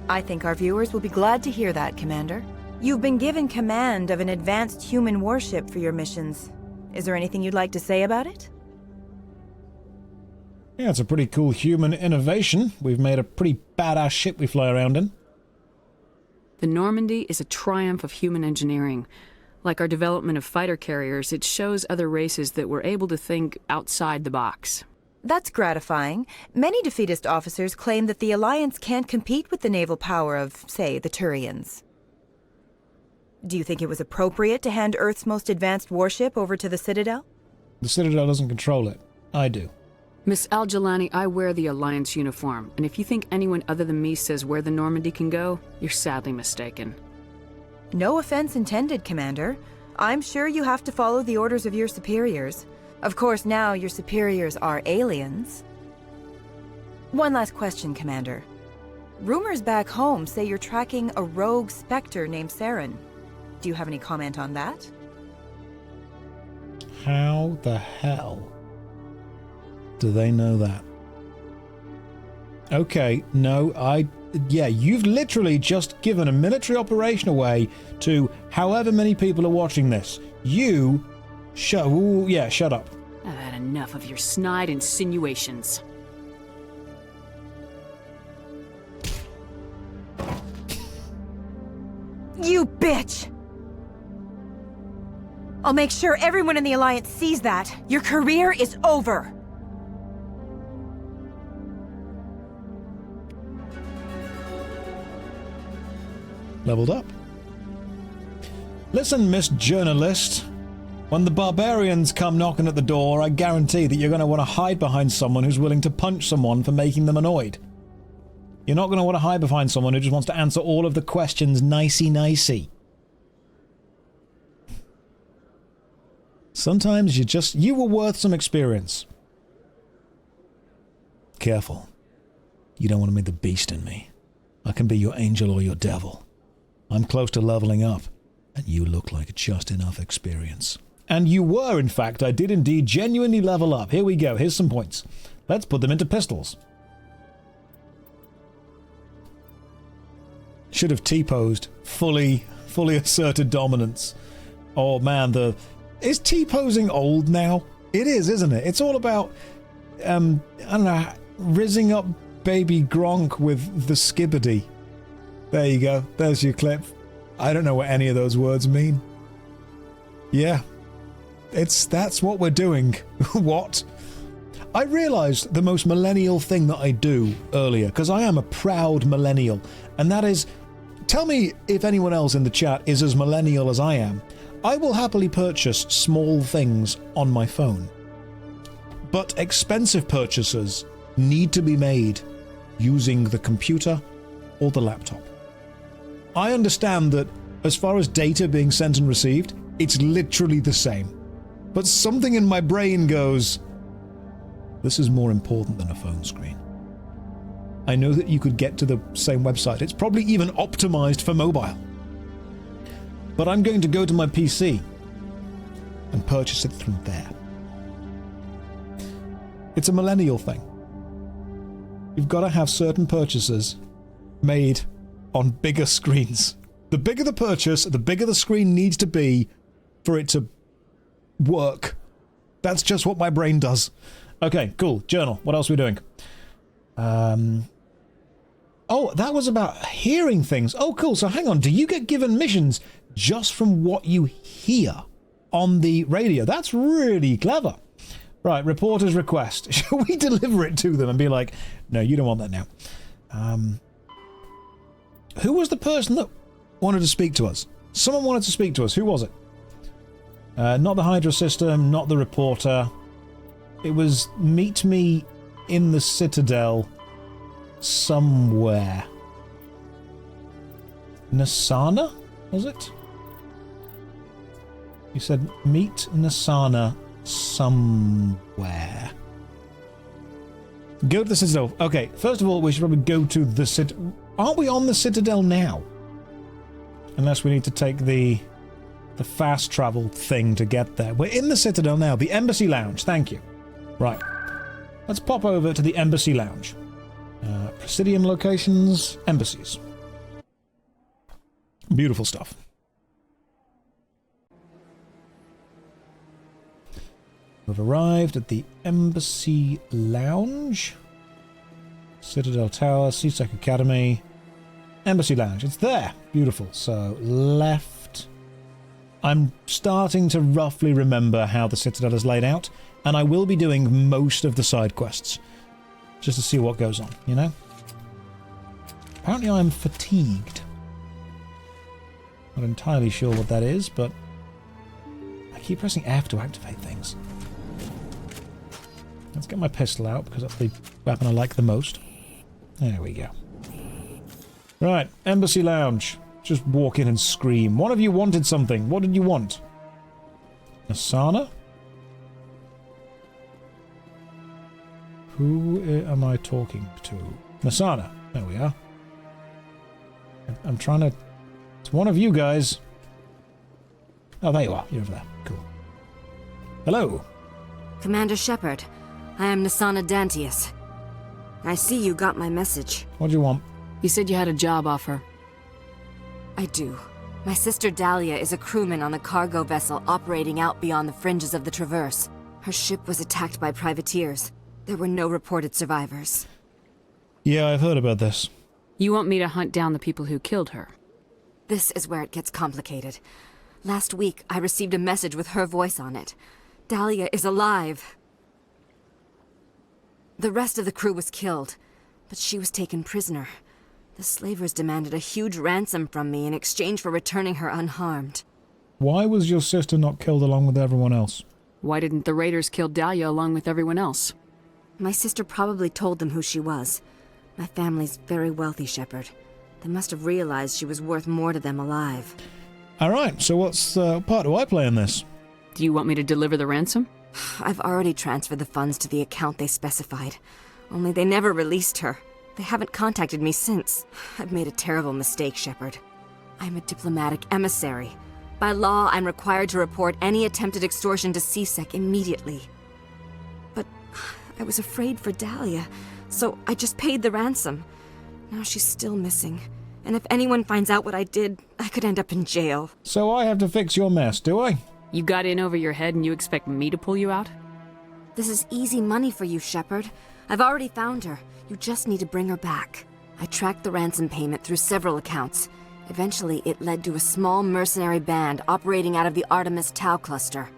I think our viewers will be glad to hear that, Commander. You've been given command of an advanced human warship for your missions. Is there anything you'd like to say about it? Yeah, it's a pretty cool human innovation. We've made a pretty badass ship we fly around in. The Normandy is a triumph of human engineering. Like our development of fighter carriers, it shows other races that were able to think outside the box. That's gratifying. Many defeatist officers claim that the Alliance can't compete with the naval power of, say, the Thorians. Do you think it was appropriate to hand Earth's most advanced warship over to the Citadel? The Citadel doesn't control it. I do. Miss Al-Jalani, I wear the Alliance uniform, and if you think anyone other than me says where the Normandy can go, you're sadly mistaken. No offense intended, Commander. I'm sure you have to follow the orders of your superiors. Of course, now your superiors are aliens. One last question, Commander. Rumors back home say you're tracking a rogue Spectre named Saren. Do you have any comment on that? How the hell Do they know that? Okay, no, yeah, you've literally just given a military operation away to however many people are watching this. You, shut up. I've had enough of your snide insinuations. You bitch! I'll make sure everyone in the Alliance sees that. Your career is over. Leveled up. Listen, Miss Journalist. When the barbarians come knocking at the door, I guarantee that you're going to want to hide behind someone who's willing to punch someone for making them annoyed. You're not going to want to hide behind someone who just wants to answer all of the questions nicey-nicey. Sometimes you were worth some experience. Careful. You don't want to meet the beast in me. I can be your angel or your devil. I'm close to leveling up, and you look like just enough experience. And you were, in fact. I did indeed genuinely level up. Here we go. Here's some points. Let's put them into pistols. Should have T-posed. Fully asserted dominance. Oh man, is T-posing old now? It is, isn't it? It's all about, I don't know, rizzing up baby Gronk with the skibbity. There you go. There's your clip. I don't know what any of those words mean. Yeah. That's what we're doing. What? I realised the most millennial thing that I do earlier, because I am a proud millennial, and that is, tell me if anyone else in the chat is as millennial as I am. I will happily purchase small things on my phone. But expensive purchases need to be made using the computer or the laptop. I understand that as far as data being sent and received, it's literally the same. But something in my brain goes, this is more important than a phone screen. I know that you could get to the same website. It's probably even optimized for mobile. But I'm going to go to my PC and purchase it through there. It's a millennial thing. You've got to have certain purchases made on bigger screens. The bigger the purchase, the bigger the screen needs to be for it to work. That's just what my brain does. Okay, cool. Journal. What else are we doing? Oh, that was about hearing things. Oh, cool. So hang on. Do you get given missions just from what you hear on the radio? That's really clever. Right, reporter's request. Shall we deliver it to them and be like, no, you don't want that now? Who was the person that wanted to speak to us? Someone wanted to speak to us. Who was it? Not the Hydra system, not the reporter. It was meet me in the Citadel somewhere. Nasana, was it? You said meet Nasana somewhere. Go to the Citadel. Okay, first of all, we should probably go to the Citadel. Aren't we on the Citadel now? Unless we need to take the fast travel thing to get there. We're in the Citadel now. The Embassy Lounge. Thank you. Right. Let's pop over to the Embassy Lounge. Presidium locations. Embassies. Beautiful stuff. We've arrived at the Embassy Lounge. Citadel Tower, CSEC Academy. Embassy Lounge. It's there. Beautiful. So, left. I'm starting to roughly remember how the Citadel is laid out, and I will be doing most of the side quests, just to see what goes on, you know? Apparently I'm fatigued. Not entirely sure what that is, but I keep pressing F to activate things. Let's get my pistol out, because that's the weapon I like the most. There we go. Right, Embassy Lounge. Just walk in and scream. One of you wanted something. What did you want? Asana? Who am I talking to? Nasana. There we are. I'm trying to... It's one of you guys. Oh, there you are. You're over there. Cool. Hello. Commander Shepard, I am Nasana Dantius. I see you got my message. What do you want? You said you had a job offer. I do. My sister Dahlia is a crewman on the cargo vessel operating out beyond the fringes of the Traverse. Her ship was attacked by privateers. There were no reported survivors. Yeah, I've heard about this. You want me to hunt down the people who killed her? This is where it gets complicated. Last week, I received a message with her voice on it. Dahlia is alive. The rest of the crew was killed, but she was taken prisoner. The slavers demanded a huge ransom from me in exchange for returning her unharmed. Why was your sister not killed along with everyone else? Why didn't the raiders kill Dahlia along with everyone else? My sister probably told them who she was. My family's very wealthy, Shepard. They must have realized she was worth more to them alive. Alright, so what's part do I play in this? Do you want me to deliver the ransom? I've already transferred the funds to the account they specified. Only they never released her. They haven't contacted me since. I've made a terrible mistake, Shepard. I'm a diplomatic emissary. By law, I'm required to report any attempted extortion to CSEC immediately. But I was afraid for Dahlia, so I just paid the ransom. Now she's still missing. And if anyone finds out what I did, I could end up in jail. So I have to fix your mess, do I? You got in over your head and you expect me to pull you out? This is easy money for you, Shepard. I've already found her. You just need to bring her back. I tracked the ransom payment through several accounts. Eventually, it led to a small mercenary band operating out of the Artemis Tau cluster.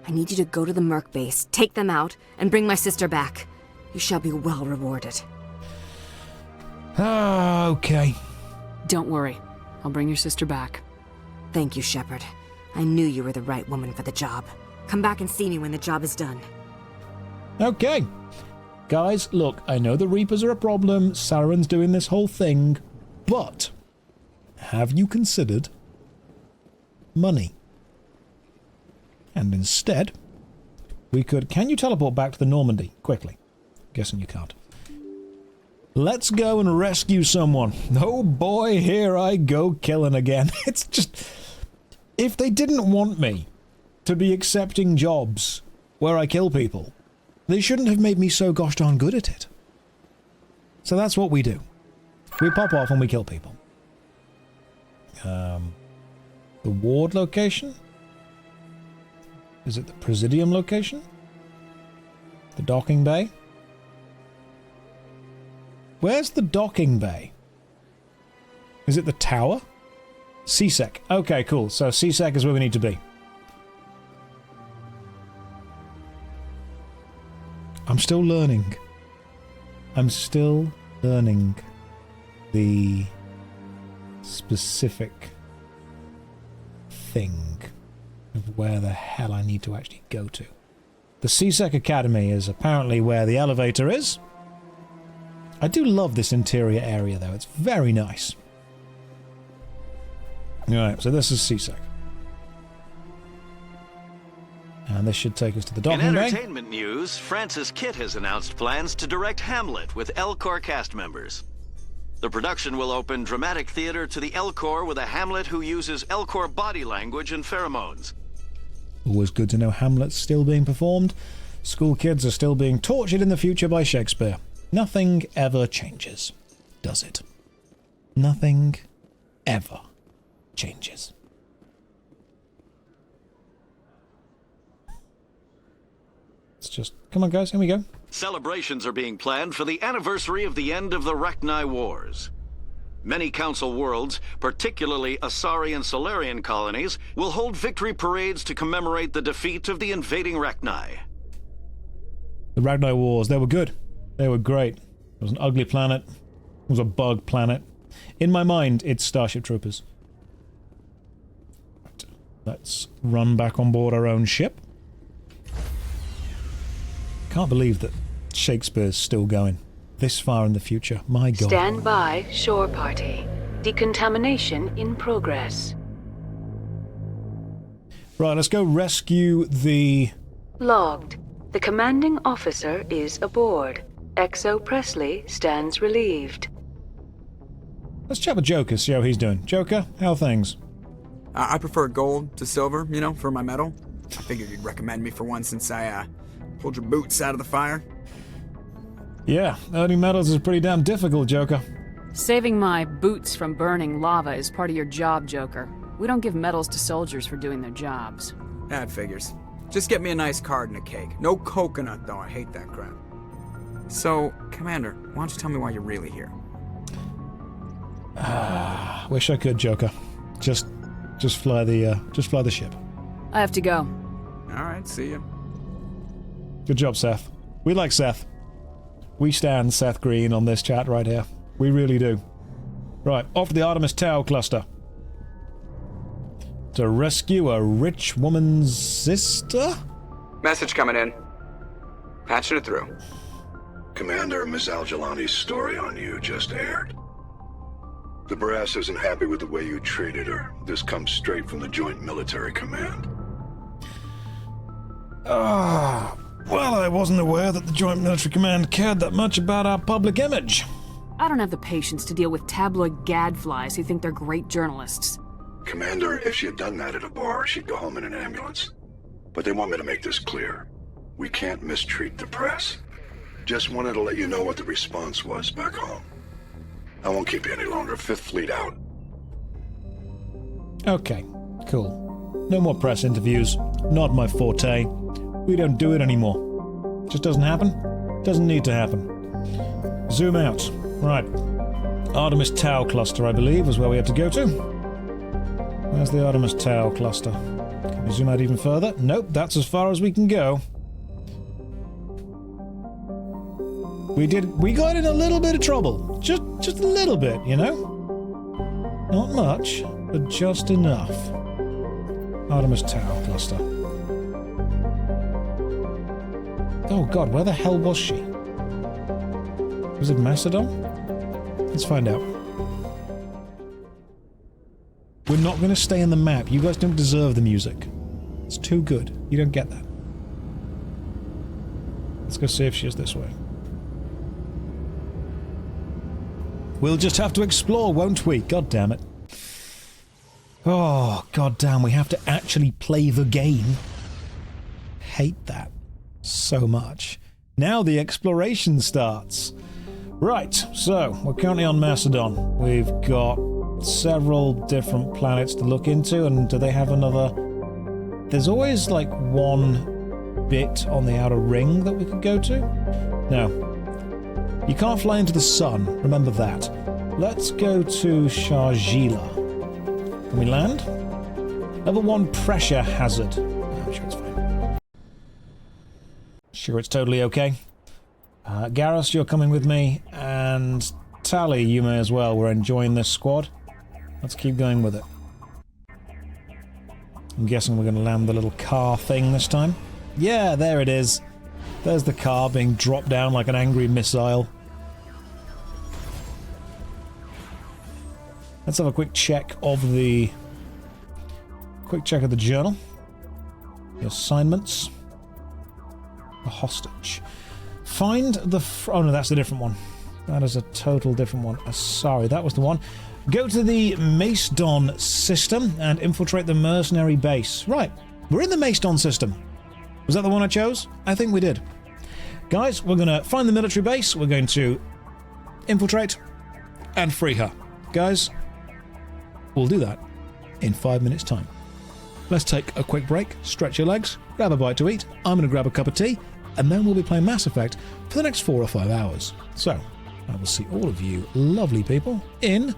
I need you to go to the Merc base, take them out, and bring my sister back. You shall be well rewarded. Okay. Don't worry. I'll bring your sister back. Thank you, Shepard. I knew you were the right woman for the job. Come back and see me when the job is done. Okay. Guys, look, I know the Reapers are a problem, Sauron's doing this whole thing, but have you considered money? And instead, we could... Can you teleport back to the Normandy? Quickly. Guessing you can't. Let's go and rescue someone. Oh boy, here I go killing again. It's just... If they didn't want me to be accepting jobs where I kill people, they shouldn't have made me so gosh darn good at it. So that's what we do. We pop off and we kill people. The ward location? Is it the Presidium location? The docking bay? Where's the docking bay? Is it the tower? CSEC. Okay, cool. So CSEC is where we need to be. I'm still learning. I'm still learning the specific thing of where the hell I need to actually go to. The CSEC Academy is apparently where the elevator is. I do love this interior area though. It's very nice. Alright, so this is CSEC. And this should take us to the docking bay. In entertainment news, Francis Kitt has announced plans to direct Hamlet with Elcor cast members. The production will open dramatic theater to the Elcor with a Hamlet who uses Elcor body language and pheromones. Always good to know Hamlet's still being performed. School kids are still being tortured in the future by Shakespeare. Nothing ever changes, does it? Nothing ever changes. It's just... Come on, guys. Here we go. Celebrations are being planned for the anniversary of the end of the Rachni Wars. Many Council worlds, particularly Asari and Solarian colonies, will hold victory parades to commemorate the defeat of the invading Rachni. The Rachni Wars, they were good. They were great. It was an ugly planet. It was a bug planet. In my mind, it's Starship Troopers. Right. Let's run back on board our own ship. Can't believe that Shakespeare's still going this far in the future. My God. Stand by, shore party. Decontamination in progress. Right, let's go rescue the... Logged. The commanding officer is aboard. Exo Presley stands relieved. Let's chat with Joker, see how he's doing. Joker, how are things? I prefer gold to silver, you know, for my medal. I figured you'd recommend me for one since I Pulled your boots out of the fire? Yeah, earning medals is pretty damn difficult, Joker. Saving my boots from burning lava is part of your job, Joker. We don't give medals to soldiers for doing their jobs. That figures. Just get me a nice card and a cake. No coconut, though. I hate that crap. So, Commander, why don't you tell me why you're really here? Wish I could, Joker. Just fly the ship. I have to go. Alright, see ya. Good job, Seth. We like Seth. We stand Seth Green on this chat right here. We really do. Right, off to the Artemis Tau cluster. To rescue a rich woman's sister? Message coming in. Patching it through. Commander, Miss Al-Jalani's story on you just aired. The brass isn't happy with the way you treated her. This comes straight from the Joint Military Command. Well, I wasn't aware that the Joint Military Command cared that much about our public image. I don't have the patience to deal with tabloid gadflies who think they're great journalists. Commander, if she had done that at a bar, she'd go home in an ambulance. But they want me to make this clear. We can't mistreat the press. Just wanted to let you know what the response was back home. I won't keep you any longer. Fifth Fleet out. Okay, cool. No more press interviews. Not my forte. We don't do it anymore. Just doesn't happen. Doesn't need to happen. Zoom out. Right. Artemis Tau cluster, I believe, was where we had to go to. Where's the Artemis Tau cluster? Can we zoom out even further? Nope, that's as far as we can go. We got in a little bit of trouble. Just a little bit, you know? Not much, but just enough. Artemis Tau cluster. Oh god, where the hell was she? Was it Macedon? Let's find out. We're not going to stay in the map. You guys don't deserve the music. It's too good. You don't get that. Let's go see if she is this way. We'll just have to explore, won't we? God damn it. Oh, god damn, we have to actually play the game. Hate that so much. Now the exploration starts. Right, so we're currently on Macedon. We've got several different planets to look into, and do they have another? There's always like one bit on the outer ring that we could go to. No. You can't fly into the sun, remember that. Let's go to Sharjila. Can we land? Level 1 pressure hazard. Oh, I'm sure it's fine. Sure it's totally okay. Garrus, you're coming with me, and Tally, you may as well. We're enjoying this squad. Let's keep going with it. I'm guessing we're going to land the little car thing this time. Yeah, there it is. There's the car being dropped down like an angry missile. Let's have a quick check of the journal. The assignments. The hostage. Find the... oh no, that's a different one. That is a total different one. Sorry, that was the one. Go to the Macedon system and infiltrate the mercenary base. Right, we're in the Macedon system. Was that the one I chose? I think we did. Guys, we're going to find the military base. We're going to infiltrate and free her. Guys, we'll do that in 5 minutes' time. Let's take a quick break, stretch your legs, grab a bite to eat. I'm going to grab a cup of tea, and then we'll be playing Mass Effect for the next 4 or 5 hours. So, I will see all of you lovely people in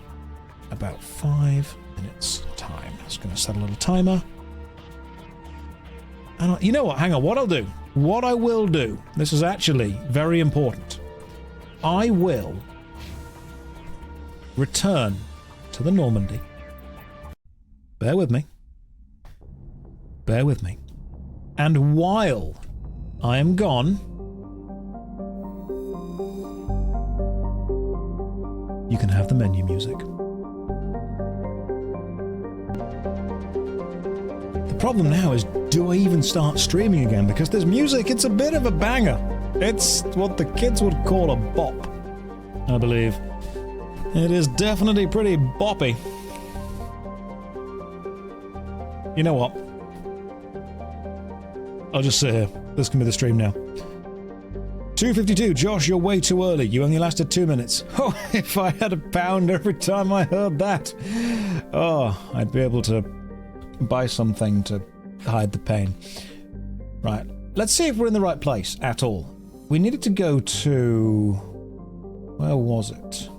about 5 minutes' time. Just going to set a little timer. And you know what? Hang on. What I'll do, what I will do, this is actually very important. I will return to the Normandy. Bear with me. Bear with me. And while I am gone, you can have the menu music. The problem now is, do I even start streaming again? Because this music, it's a bit of a banger. It's what the kids would call a bop, I believe. It is definitely pretty boppy. You know what? I'll just sit here. This can be the stream now. 2:52. Josh, you're way too early. You only lasted 2 minutes. Oh, if I had a pound every time I heard that. Oh, I'd be able to buy something to hide the pain. Right. Let's see if we're in the right place at all. We needed to go to... Where was it?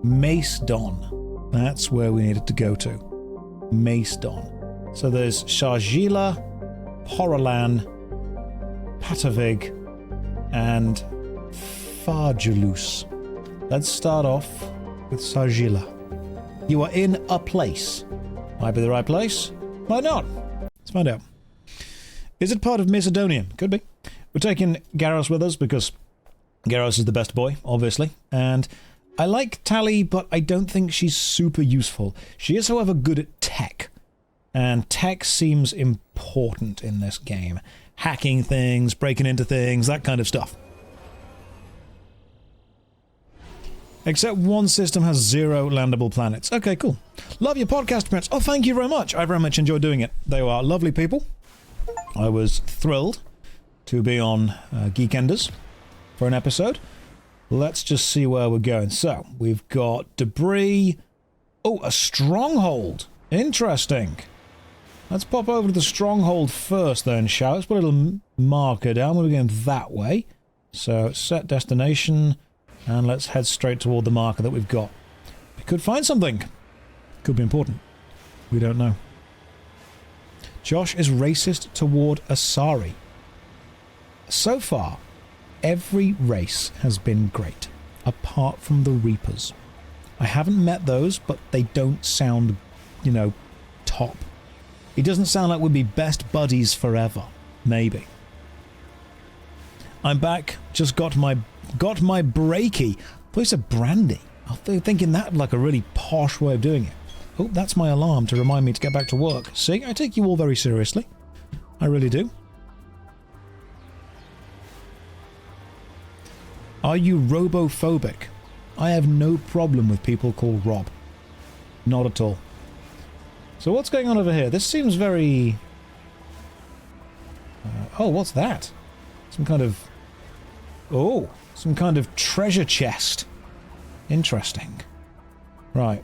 Mace Don. That's where we needed to go to. Mace Don. So there's Sharjila, Horalan, Patavig, and Farjalus. Let's start off with Sharjila. You are in a place. Might be the right place, might not. Let's find out. Is it part of Macedonia? Could be. We're taking Garros with us because Garros is the best boy, obviously. And I like Tali, but I don't think she's super useful. She is, however, good at tech. And tech seems important in this game. Hacking things, breaking into things, that kind of stuff. Except one system has 0 landable planets. Okay, cool. Love your podcast, Prince. Oh, thank you very much. I very much enjoyed doing it. They are lovely people. I was thrilled to be on Geekenders for an episode. Let's just see where we're going. So, we've got debris. Oh, a stronghold. Interesting. Let's pop over to the stronghold first then, shall we? Let's put a little marker down. We're going that way. So, set destination. And let's head straight toward the marker that we've got. We could find something. Could be important. We don't know. Josh is racist toward Asari. So far, every race has been great, apart from the Reapers. I haven't met those, but they don't sound, you know, top. It doesn't sound like we'd be best buddies forever. Maybe. I'm back. Just got my breaky. I thought you said brandy. I was thinking that like a really posh way of doing it. Oh, that's my alarm to remind me to get back to work. See, I take you all very seriously. I really do. Are you robophobic? I have no problem with people called Rob. Not at all. So what's going on over here? This seems very... oh, what's that? Some kind of... Oh, some kind of treasure chest. Interesting. Right.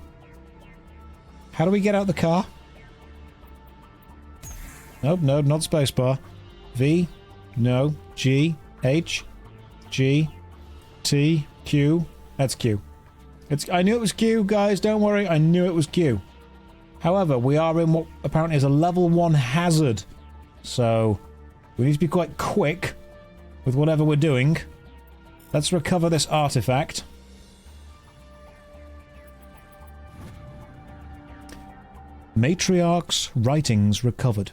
How do we get out the car? Nope, no, not spacebar. V, no, G, H, G, T, Q. That's Q. I knew it was Q, guys, don't worry, I knew it was Q. However, we are in what apparently is a level 1 hazard. So, we need to be quite quick with whatever we're doing. Let's recover this artifact. Matriarch's writings recovered.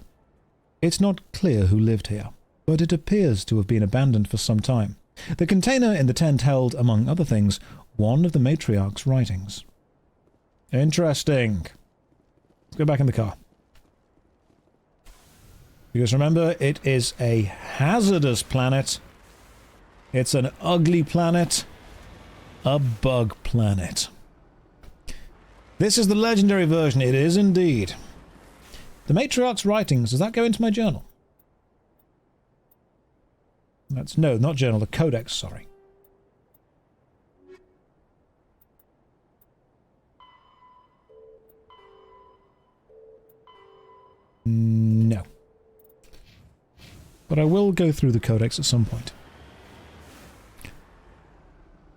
It's not clear who lived here, but it appears to have been abandoned for some time. The container in the tent held, among other things, one of the Matriarch's writings. Interesting. Let's go back in the car. Because remember, it is a hazardous planet. It's an ugly planet. A bug planet. This is the legendary version. It is indeed. The Matriarch's writings. Does that go into my journal? That's... no, not journal. The codex, sorry. No. But I will go through the codex at some point.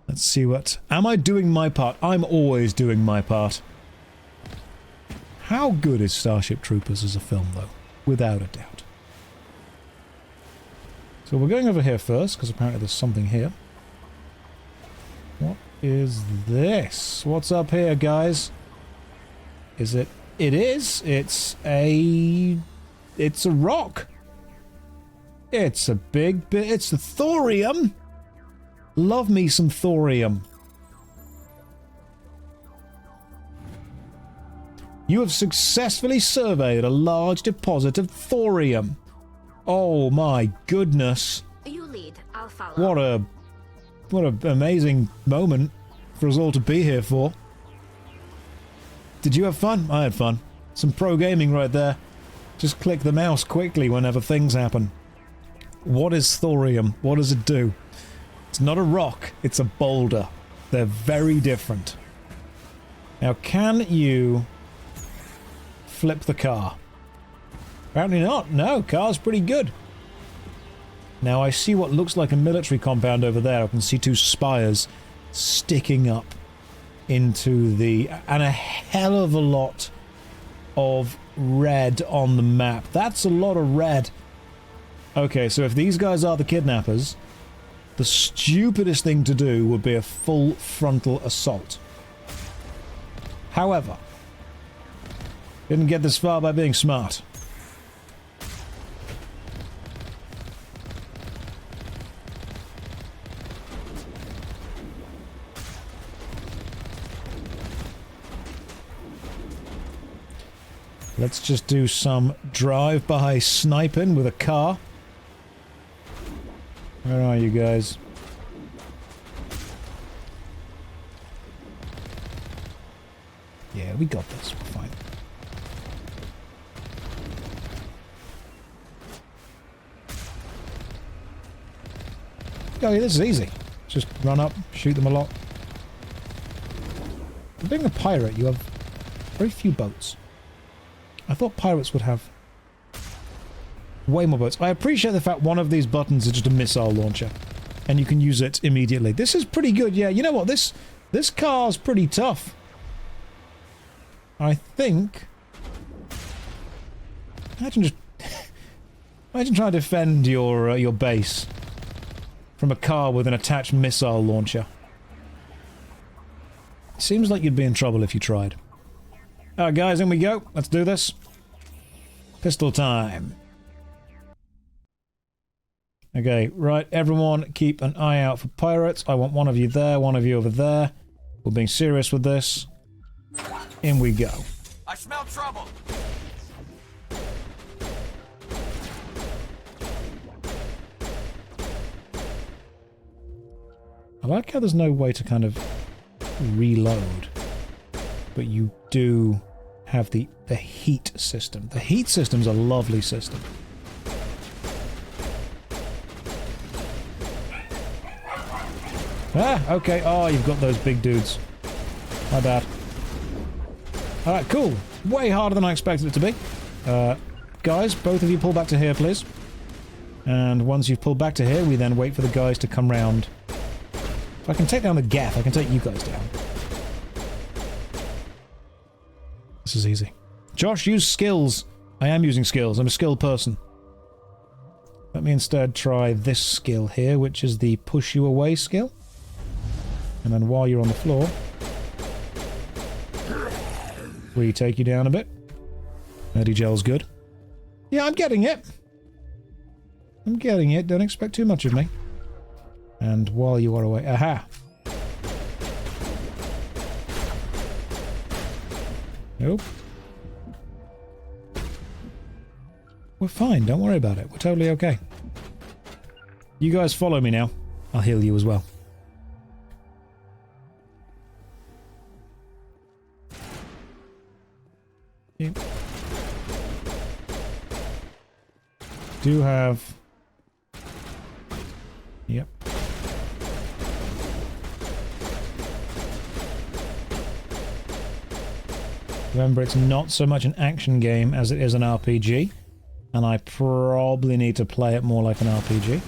Let's see what... am I doing my part? I'm always doing my part. How good is Starship Troopers as a film, though? Without a doubt. So we're going over here first, because apparently there's something here. What is this? What's up here, guys? Is it... it is. It's a rock. It's a big bit... it's the thorium! Love me some thorium. You have successfully surveyed a large deposit of thorium. Oh my goodness. You lead, I'll follow. What an amazing moment for us all to be here for. Did you have fun? I had fun. Some pro gaming right there. Just click the mouse quickly whenever things happen. What is thorium? What does it do? It's not a rock, it's a boulder. They're very different. Now, can you flip the car? Apparently not. No, car's pretty good. Now, I see what looks like a military compound over there. I can see two spires sticking up into the... and a hell of a lot of red on the map. That's a lot of red. Okay, so if these guys are the kidnappers, the stupidest thing to do would be a full frontal assault. However, didn't get this far by being smart. Let's just do some drive-by sniping with a car. Where are you guys? Yeah, we got this. We're fine. Oh yeah, this is easy. Just run up, shoot them a lot. For being a pirate, you have very few boats. I thought pirates would have way more boats. I appreciate the fact one of these buttons is just a missile launcher, and you can use it immediately. This is pretty good, yeah. You know what? This car's pretty tough. I think... Imagine trying to defend your base from a car with an attached missile launcher. Seems like you'd be in trouble if you tried. Alright guys, in we go. Let's do this. Pistol time. Okay, right, everyone keep an eye out for pirates. I want one of you there, one of you over there. We're being serious with this. In we go. I smell trouble. I like how there's no way to kind of reload, but you do have the heat system. The heat system's a lovely system. Ah, okay. Oh, you've got those big dudes. My bad. Alright, cool. Way harder than I expected it to be. Guys, both of you pull back to here, please. And once you've pulled back to here, we then wait for the guys to come round. If I can take down the Geth, I can take you guys down. This is easy. Josh, use skills. I am using skills. I'm a skilled person. Let me instead try this skill here, which is the push you away skill. And then while you're on the floor, we take you down a bit. Medigel's good. Yeah, I'm getting it. I'm getting it. Don't expect too much of me. And while you are away... Aha! Nope. We're fine. Don't worry about it. We're totally okay. You guys follow me now. I'll heal you as well. Yep. Do have... Yep. Remember, it's not so much an action game as it is an RPG, and I probably need to play it more like an RPG.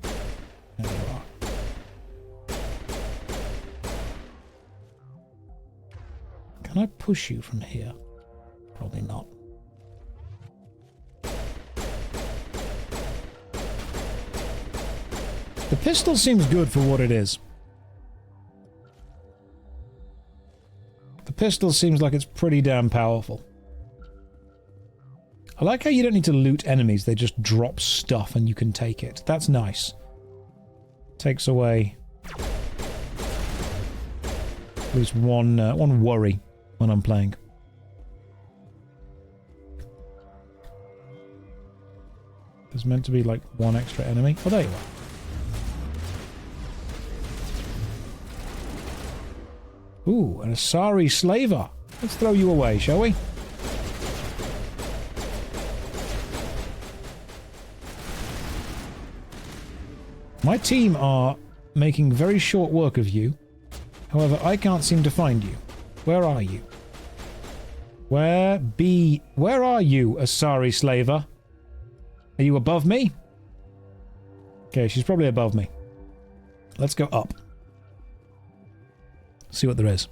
There you are. Can I push you from here? Probably not. The pistol seems good for what it is. The pistol seems like it's pretty damn powerful. I like how you don't need to loot enemies, they just drop stuff and you can take it. That's nice. Takes away at least one worry when I'm playing. There's meant to be like one extra enemy. Oh, there you are. Ooh, an Asari slaver. Let's throw you away, shall we? My team are making very short work of you. However, I can't seem to find you. Where are you? Where are you, Asari slaver? Are you above me? Okay, she's probably above me. Let's go up. See what there is.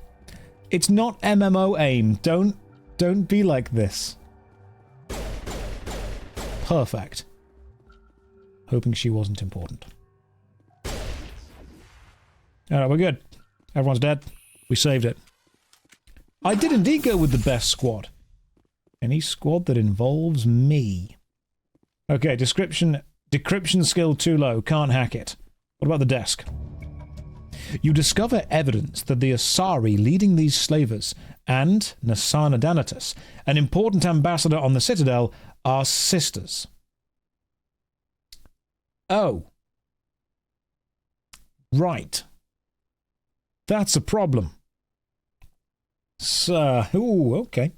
It's not MMO aim. Don't be like this. Perfect. Hoping she wasn't important. Alright, we're good. Everyone's dead. We saved it. I did indeed go with the best squad. Any squad that involves me. Okay, decryption skill too low. Can't hack it. What about the desk? You discover evidence that the Asari leading these slavers and Nasana Danatus, an important ambassador on the Citadel, are sisters. Oh. Right. That's a problem. So, ooh, okay.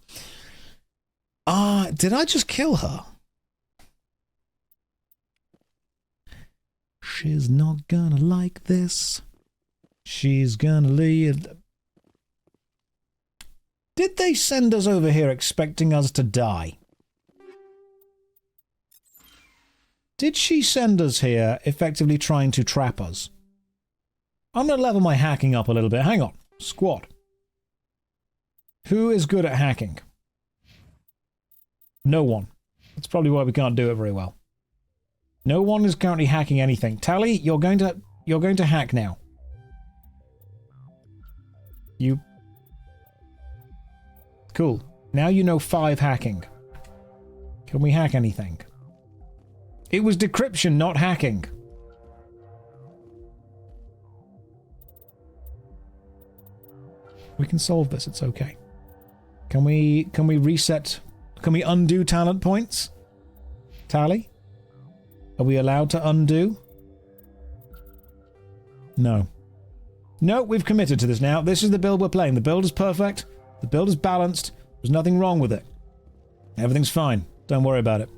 Did I just kill her? She's not gonna like this. She's gonna leave. Did they send us over here expecting us to die? Did she send us here effectively trying to trap us? I'm going to level my hacking up a little bit. Hang on. Squad. Who is good at hacking? No one. That's probably why we can't do it very well. No one is currently hacking anything. Tally, you're going to hack now. You. Cool. Now you know 5 hacking. Can we hack anything? It was decryption, not hacking. We can solve this, it's okay. Can we reset? Can we undo talent points? Tally? Are we allowed to undo? No. No, we've committed to this now. This is the build we're playing. The build is perfect. The build is balanced. There's nothing wrong with it. Everything's fine. Don't worry about it.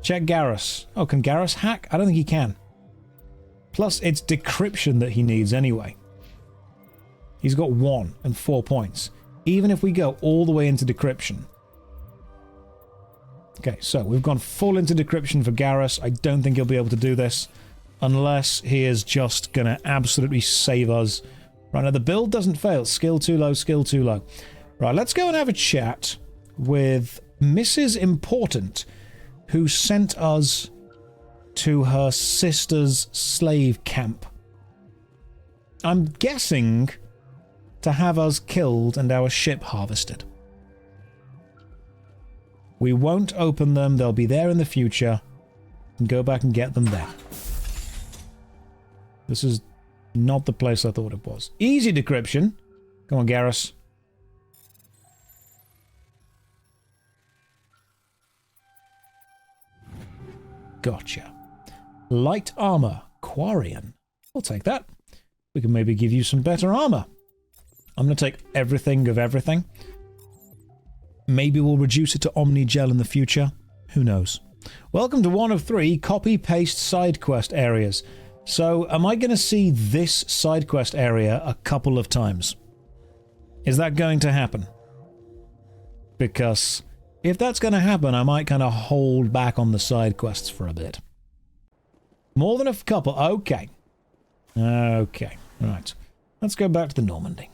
Check Garrus. Oh, can Garrus hack? I don't think he can. Plus, it's decryption that he needs anyway. He's got 1 and 4 points. Even if we go all the way into decryption. Okay, so we've gone full into decryption for Garrus. I don't think he'll be able to do this. Unless he is just going to absolutely save us. Right, now the build doesn't fail. Skill too low, skill too low. Right, let's go and have a chat with Mrs. Important, who sent us to her sister's slave camp. I'm guessing to have us killed and our ship harvested. We won't open them. They'll be there in the future. And go back and get them there. This is not the place I thought it was. Easy decryption. Come on, Garrus. Gotcha. Light armor. Quarian. I'll take that. We can maybe give you some better armor. I'm going to take everything of everything. Maybe we'll reduce it to Omni Gel in the future. Who knows? Welcome to one of 3 copy-paste side quest areas. So, am I going to see this side quest area a couple of times? Is that going to happen? Because if that's going to happen, I might kind of hold back on the side quests for a bit. More than a couple. Okay. Okay. Right. Let's go back to the Normandy.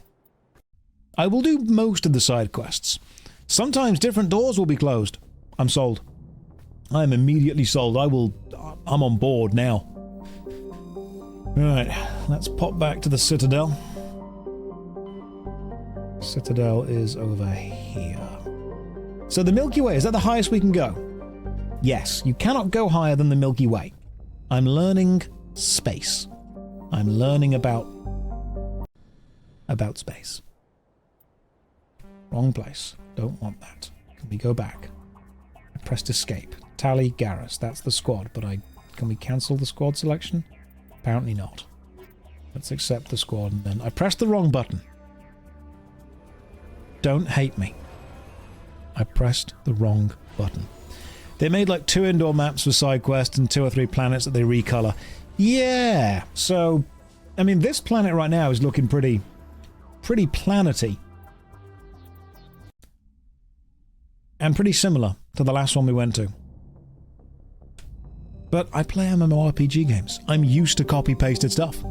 I will do most of the side quests. Sometimes different doors will be closed. I'm sold. I am immediately sold. I'm on board now. Right, let's pop back to the Citadel. Citadel is over here. So the Milky Way, is that the highest we can go? Yes, you cannot go higher than the Milky Way. I'm learning space. I'm learning about space. Wrong place. Don't want that. Can we go back? I pressed escape. Tally Garrus. That's the squad, but can we cancel the squad selection? Apparently not. Let's accept the squad and then I pressed the wrong button. Don't hate me. I pressed the wrong button. They made like 2 indoor maps for side quests and 2 or 3 planets that they recolor. Yeah, so, I mean, this planet right now is looking pretty planety. And pretty similar to the last one we went to. But I play MMORPG games. I'm used to copy-pasted stuff.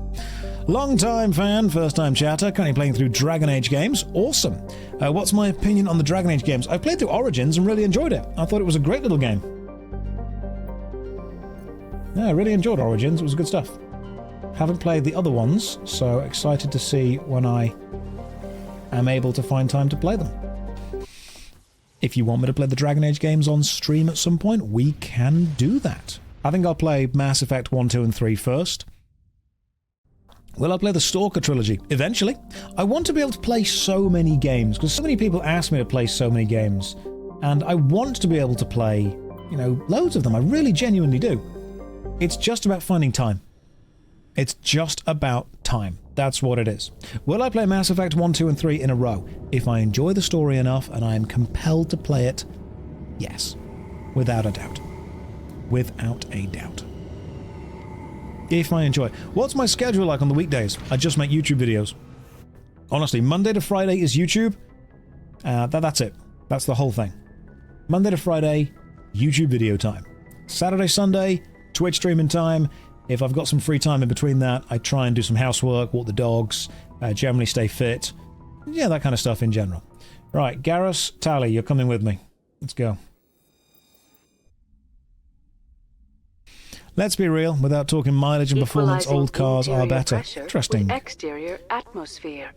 Long-time fan, first-time chatter, currently playing through Dragon Age games. Awesome. What's my opinion on the Dragon Age games? I played through Origins and really enjoyed it. I thought it was a great little game. Yeah, I really enjoyed Origins. It was good stuff. Haven't played the other ones, so excited to see when I am able to find time to play them. If you want me to play the Dragon Age games on stream at some point, we can do that. I think I'll play Mass Effect 1, 2, and 3 first. Will I play the Stalker trilogy? Eventually. I want to be able to play so many games, because so many people ask me to play so many games, and I want to be able to play, you know, loads of them. I really genuinely do. It's just about finding time. It's just about time. That's what it is. Will I play Mass Effect 1, 2, and 3 in a row? If I enjoy the story enough and I am compelled to play it, yes. Without a doubt. Without a doubt. If I enjoy it. What's my schedule like on the weekdays? I just make YouTube videos. Honestly, Monday to Friday is YouTube. That's it. That's the whole thing. Monday to Friday, YouTube video time. Saturday, Sunday, Twitch streaming time. If I've got some free time in between that, I try and do some housework, walk the dogs, generally stay fit. Yeah, that kind of stuff in general. Right, Garrus, Tally, you're coming with me. Let's go. Let's be real, without talking mileage and performance, old cars are better. Interesting. Exterior atmosphere.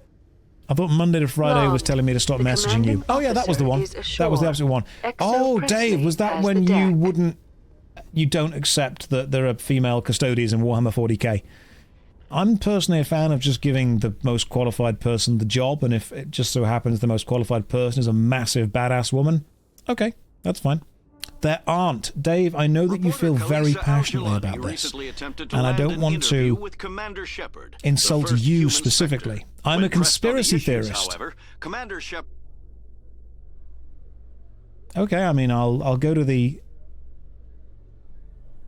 I thought Monday to Friday was telling me to stop messaging you. Oh yeah, that was the one. That was the absolute one. Oh, Dave, was that when you don't accept that there are female custodians in Warhammer 40k? I'm personally a fan of just giving the most qualified person the job, and if it just so happens the most qualified person is a massive badass woman, okay, that's fine. There aren't. Dave, I know that you feel very passionately about this, and I don't want to insult you specifically. I'm a conspiracy theorist. Okay, I mean, I'll go to the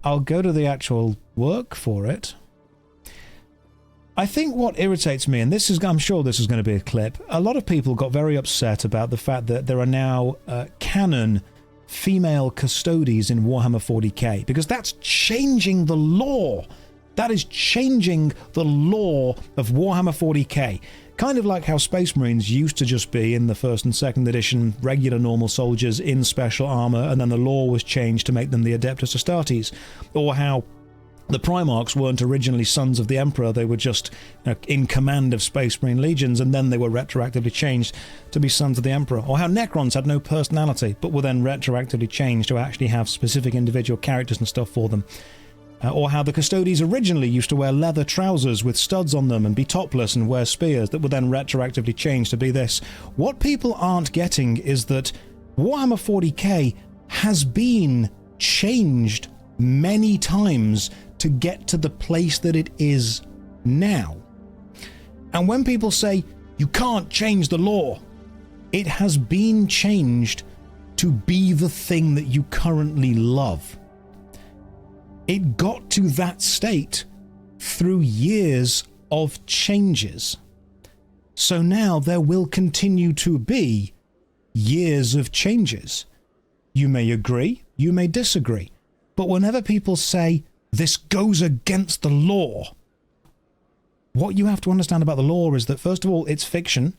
actual work for it. I think what irritates me, and this is, I'm sure this is going to be a clip, a lot of people got very upset about the fact that there are now canon female custodies in Warhammer 40k, because that's changing the lore. That is changing the lore of Warhammer 40k. Kind of like how Space Marines used to just be, in the 1st and 2nd edition, regular normal soldiers in special armor, and then the lore was changed to make them the Adeptus Astartes. Or how the Primarchs weren't originally sons of the Emperor, they were just in command of Space Marine legions, and then they were retroactively changed to be sons of the Emperor. Or how Necrons had no personality, but were then retroactively changed to actually have specific individual characters and stuff for them. Or how the Custodies originally used to wear leather trousers with studs on them and be topless and wear spears that were then retroactively changed to be this. What people aren't getting is that Warhammer 40k has been changed many times to get to the place that it is now. And when people say, you can't change the lore, it has been changed to be the thing that you currently love. It got to that state through years of changes. So now there will continue to be years of changes. You may agree, you may disagree, but whenever people say, this goes against the law, what you have to understand about the law is that, first of all, it's fiction.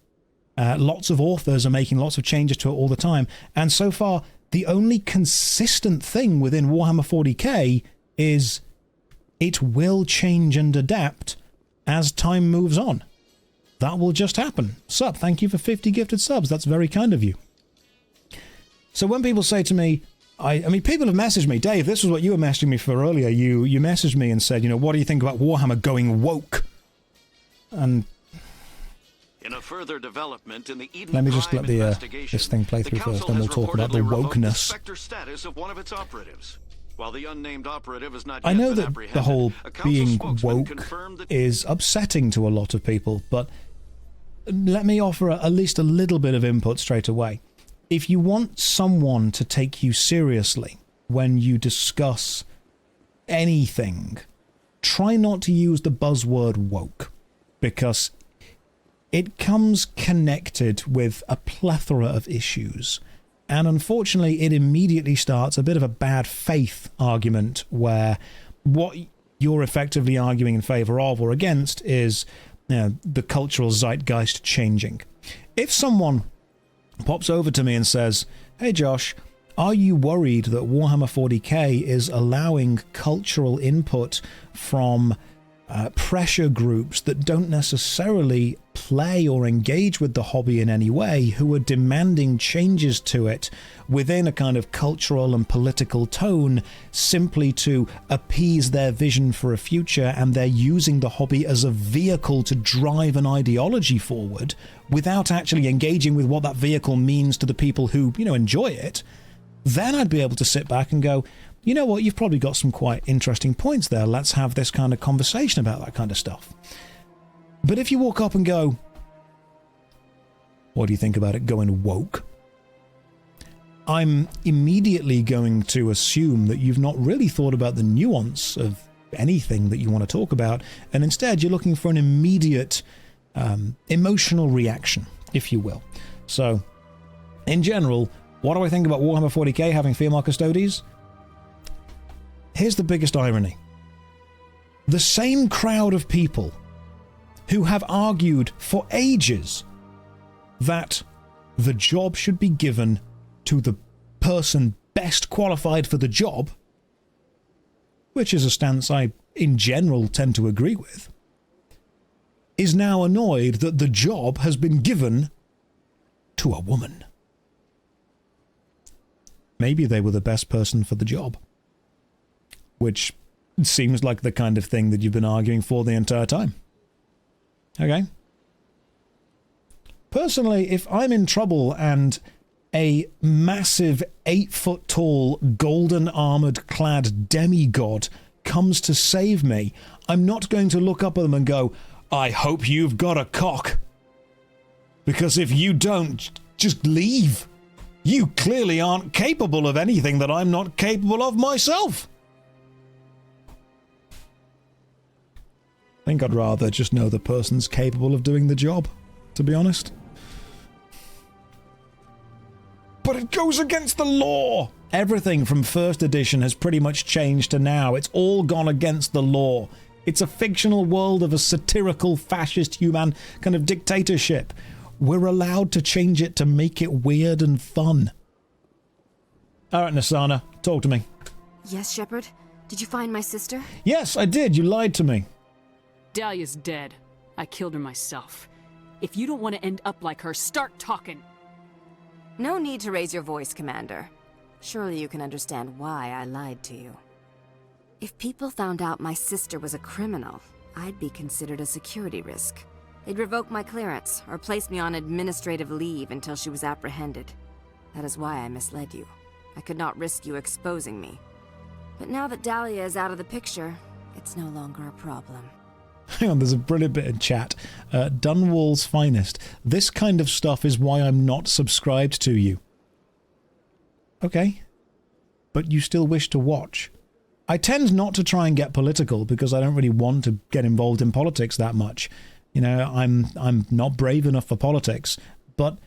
Lots of authors are making lots of changes to it all the time. And so far, the only consistent thing within Warhammer 40k is it will change and adapt as time moves on. That will just happen. Sup, thank you for 50 gifted subs. That's very kind of you. So when people say to me, I mean, people have messaged me, Dave, this was what you were messaging me for earlier. You messaged me and said, what do you think about Warhammer going woke? And in a further development in the Eden let me just let this thing play through first, then we'll talk about the wokeness. While the unnamed operative is not I know that the whole being woke is upsetting to a lot of people, but let me offer at least a little bit of input straight away. If you want someone to take you seriously when you discuss anything, try not to use the buzzword woke, because it comes connected with a plethora of issues. And unfortunately, it immediately starts a bit of a bad faith argument where what you're effectively arguing in favor of or against is, you know, the cultural zeitgeist changing. If someone pops over to me and says, "Hey Josh, are you worried that Warhammer 40k is allowing cultural input from pressure groups that don't necessarily play or engage with the hobby in any way, who are demanding changes to it within a kind of cultural and political tone simply to appease their vision for a future, and they're using the hobby as a vehicle to drive an ideology forward without actually engaging with what that vehicle means to the people who, you know, enjoy it," then I'd be able to sit back and go, you know what, you've probably got some quite interesting points there. Let's have this kind of conversation about that kind of stuff. But if you walk up and go, "What do you think about it going woke?" I'm immediately going to assume that you've not really thought about the nuance of anything that you want to talk about, and instead you're looking for an immediate emotional reaction, if you will. So, in general, what do I think about Warhammer 40k having female custodies? Here's the biggest irony. The same crowd of people who have argued for ages that the job should be given to the person best qualified for the job, which is a stance I, in general, tend to agree with, is now annoyed that the job has been given to a woman. Maybe they were the best person for the job, which seems like the kind of thing that you've been arguing for the entire time. Okay? Personally, if I'm in trouble and a massive 8-foot-tall, golden-armored-clad demigod comes to save me, I'm not going to look up at them and go, "I hope you've got a cock. Because if you don't, just leave. You clearly aren't capable of anything that I'm not capable of myself." I think I'd rather just know the person's capable of doing the job, to be honest. But it goes against the law! Everything from first edition has pretty much changed to now. It's all gone against the law. It's a fictional world of a satirical, fascist, human kind of dictatorship. We're allowed to change it to make it weird and fun. Alright, Nasana, talk to me. Yes, Shepard? Did you find my sister? Yes, I did. You lied to me. Dahlia's dead. I killed her myself. If you don't want to end up like her, start talking. No need to raise your voice, Commander. Surely you can understand why I lied to you. If people found out my sister was a criminal, I'd be considered a security risk. They'd revoke my clearance, or place me on administrative leave until she was apprehended. That is why I misled you. I could not risk you exposing me. But now that Dahlia is out of the picture, it's no longer a problem. Hang on, there's a brilliant bit in chat. Dunwall's finest. This kind of stuff is why I'm not subscribed to you. Okay. But you still wish to watch. I tend not to try and get political because I don't really want to get involved in politics that much. You know, I'm not brave enough for politics. But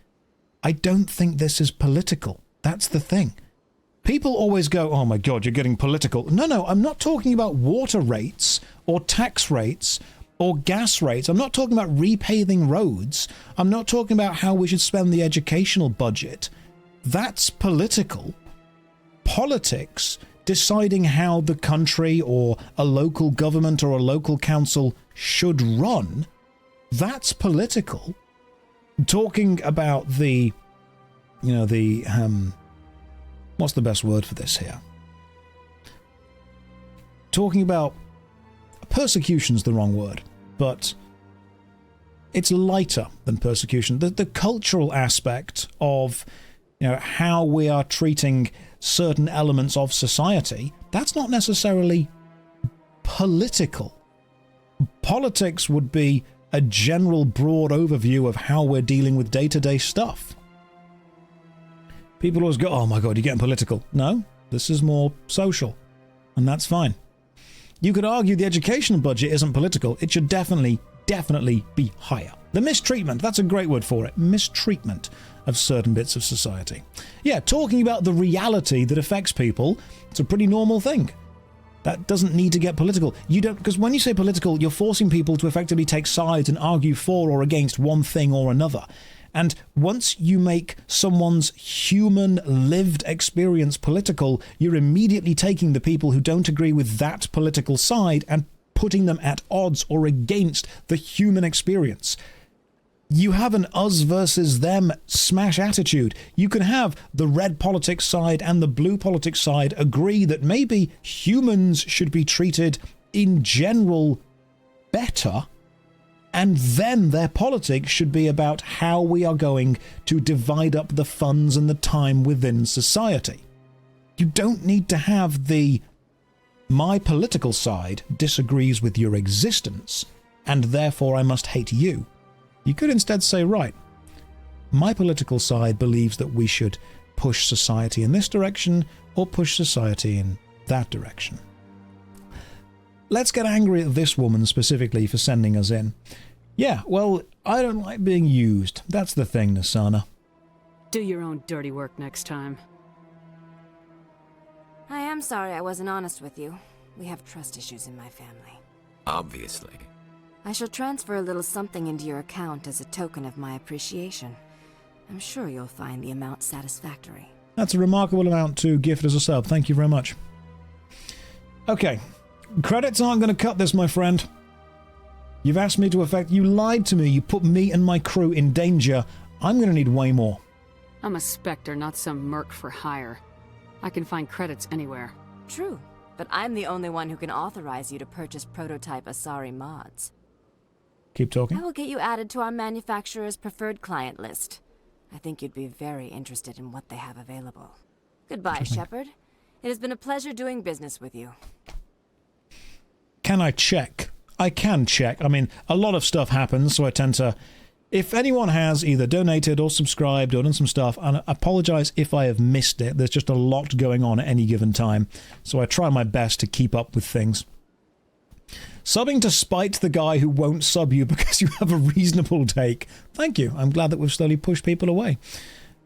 I don't think this is political. That's the thing. People always go, "Oh my God, you're getting political." No, I'm not talking about water rates or tax rates or gas rates. I'm not talking about repaving roads. I'm not talking about how we should spend the educational budget. That's political. Politics, deciding how the country or a local government or a local council should run, that's political. Talking about the, you know, the, what's the best word for this here? Talking about persecution's the wrong word, but it's lighter than persecution. The cultural aspect of, you know, how we are treating certain elements of society, that's not necessarily political. Politics would be a general broad overview of how we're dealing with day-to-day stuff. People always go, "Oh my God, you're getting political." No, this is more social, and that's fine. You could argue the educational budget isn't political. It should definitely be higher. The mistreatment, that's a great word for it. Mistreatment of certain bits of society. Yeah, talking about the reality that affects people, it's a pretty normal thing. That doesn't need to get political. You don't, because when you say political, you're forcing people to effectively take sides and argue for or against one thing or another. And once you make someone's human lived experience political, you're immediately taking the people who don't agree with that political side and putting them at odds or against the human experience. You have an us versus them smash attitude. You can have the red politics side and the blue politics side agree that maybe humans should be treated in general better, and then their politics should be about how we are going to divide up the funds and the time within society. You don't need to have the my political side disagrees with your existence, and therefore I must hate you. You could instead say, right, my political side believes that we should push society in this direction or push society in that direction. Let's get angry at this woman specifically for sending us in. Yeah, well, I don't like being used. That's the thing, Nasana. Do your own dirty work next time. I am sorry I wasn't honest with you. We have trust issues in my family. Obviously. I shall transfer a little something into your account as a token of my appreciation. I'm sure you'll find the amount satisfactory. That's a remarkable amount to gift as a sub. Thank you very much. Okay. Credits aren't going to cut this, my friend. You've asked me to effect... You lied to me. You put me and my crew in danger. I'm going to need way more. I'm a Spectre, not some merc for hire. I can find credits anywhere. True, but I'm the only one who can authorize you to purchase prototype Asari mods. Keep talking. I will get you added to our manufacturer's preferred client list. I think you'd be very interested in what they have available. Goodbye, Shepard. It has been a pleasure doing business with you. Can I check? I can check. I mean, a lot of stuff happens, so I tend to... If anyone has either donated or subscribed or done some stuff, and I apologize if I have missed it. There's just a lot going on at any given time, so I try my best to keep up with things. Subbing to spite the guy who won't sub you because you have a reasonable take. Thank you. I'm glad that we've slowly pushed people away.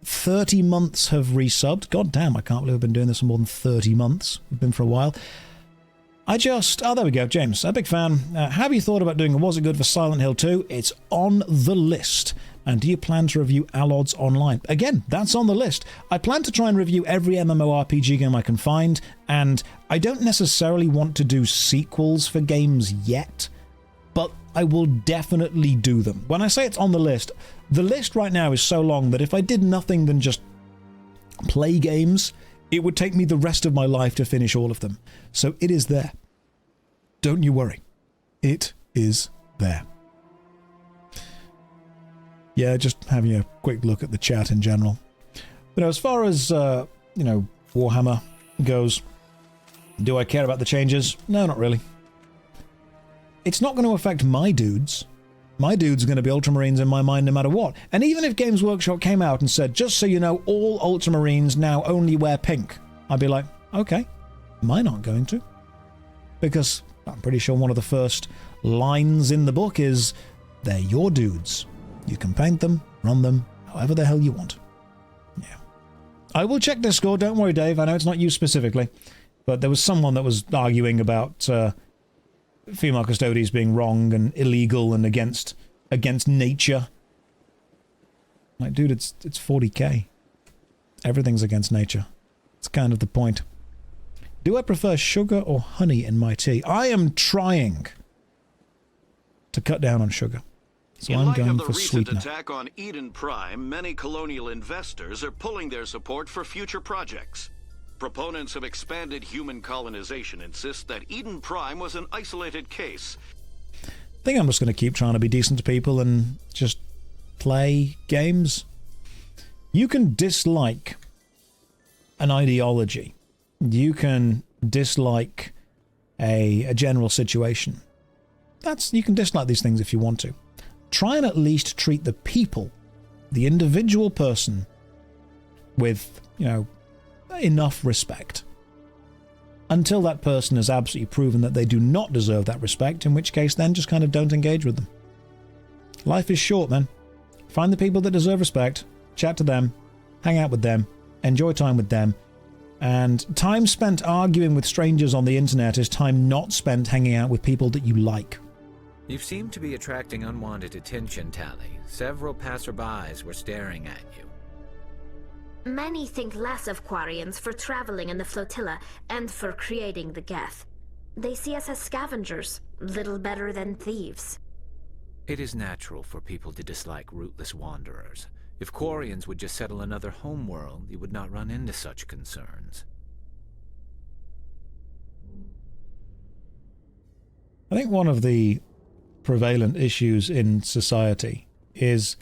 30 months have resubbed. God damn, I can't believe I've been doing this for more than 30 months. We've been for a while. Oh, there we go, James. A big fan. Have you thought about doing a Was It Good for Silent Hill 2? It's on the list. And do you plan to review Allods Online? Again, that's on the list. I plan to try and review every MMORPG game I can find, and I don't necessarily want to do sequels for games yet, but I will definitely do them. When I say it's on the list right now is so long that if I did nothing than just play games, it would take me the rest of my life to finish all of them. So it is there. Don't you worry. It is there. Yeah, just having a quick look at the chat in general. But as far as, Warhammer goes, do I care about the changes? No, not really. It's not going to affect my dudes. My dudes are going to be Ultramarines in my mind no matter what. And even if Games Workshop came out and said, just so you know, all Ultramarines now only wear pink, I'd be like, okay, mine aren't going to. Because I'm pretty sure one of the first lines in the book is, they're your dudes. You can paint them, run them, however the hell you want. Yeah. I will check Discord, don't worry, Dave. I know it's not you specifically. But there was someone that was arguing about female custodies being wrong and illegal and against nature. Like, dude, it's 40k. Everything's against nature. It's kind of the point. Do I prefer sugar or honey in my tea? I am trying to cut down on sugar. So I'm going for sweetener. In light of the recent attack on Eden Prime, many colonial investors are pulling their support for future projects. Proponents of expanded human colonization insist that Eden Prime was an isolated case. I think I'm just going to keep trying to be decent to people and just play games. You can dislike an ideology. You can dislike a general situation. You can dislike these things if you want to. Try and at least treat the people, the individual person, with, enough respect. until that person has absolutely proven that they do not deserve that respect, in which case then just kind of don't engage with them. Life is short, man. Find the people that deserve respect, chat to them, hang out with them, enjoy time with them, and time spent arguing with strangers on the internet is time not spent hanging out with people that you like. You seem to be attracting unwanted attention, Tally. Several passerbys were staring at you. Many think less of Quarians for traveling in the flotilla and for creating the Geth. They see us as scavengers, little better than thieves. It is natural for people to dislike rootless wanderers. If Quarians would just settle another homeworld, you would not run into such concerns. I think one of the prevalent issues in society is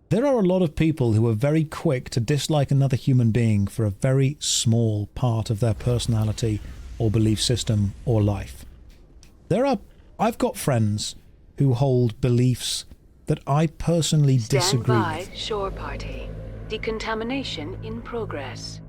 there are a lot of people who are very quick to dislike another human being for a very small part of their personality or belief system or life. I've got friends who hold beliefs that I personally disagree with. Stand by, shore party. Decontamination in progress.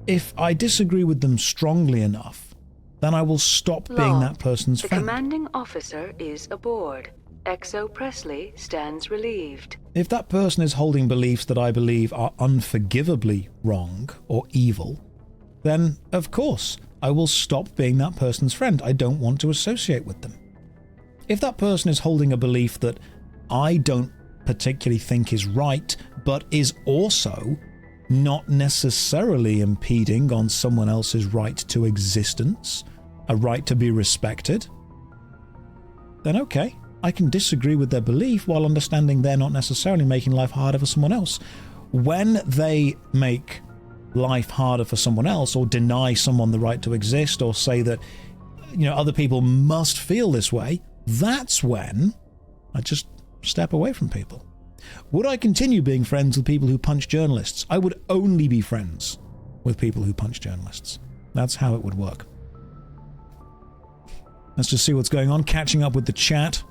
If I disagree with them strongly enough, then I will stop being that person's friend. The commanding officer is aboard. Exo Presley stands relieved. If that person is holding beliefs that I believe are unforgivably wrong or evil, then of course I will stop being that person's friend. I don't want to associate with them. If that person is holding a belief that I don't particularly think is right, but is also not necessarily impeding on someone else's right to existence, a right to be respected, then okay, I can disagree with their belief while understanding they're not necessarily making life harder for someone else. When they make life harder for someone else, or deny someone the right to exist, or say that, other people must feel this way, that's when I just step away from people. Would I continue being friends with people who punch journalists? I would only be friends with people who punch journalists. That's how it would work. Let's just see what's going on. Catching up with the chat.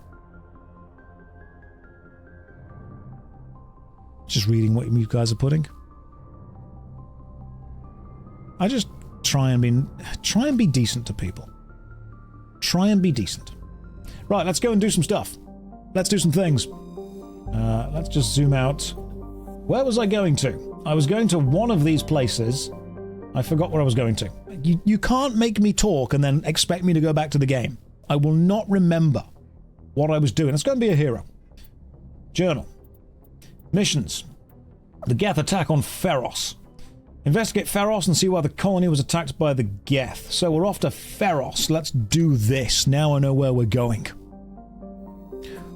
Just reading what you guys are putting. I just try and be decent to people. Try and be decent. Right, let's go and do some stuff. Let's do some things. Let's just zoom out. Where was I going to? I was going to one of these places. I forgot where I was going to. You can't make me talk and then expect me to go back to the game. I will not remember what I was doing. Let's go and be a hero. Journal. Missions. The Geth attack on Feros. Investigate Feros and see why the colony was attacked by the Geth. So we're off to Feros. Let's do this. Now I know where we're going.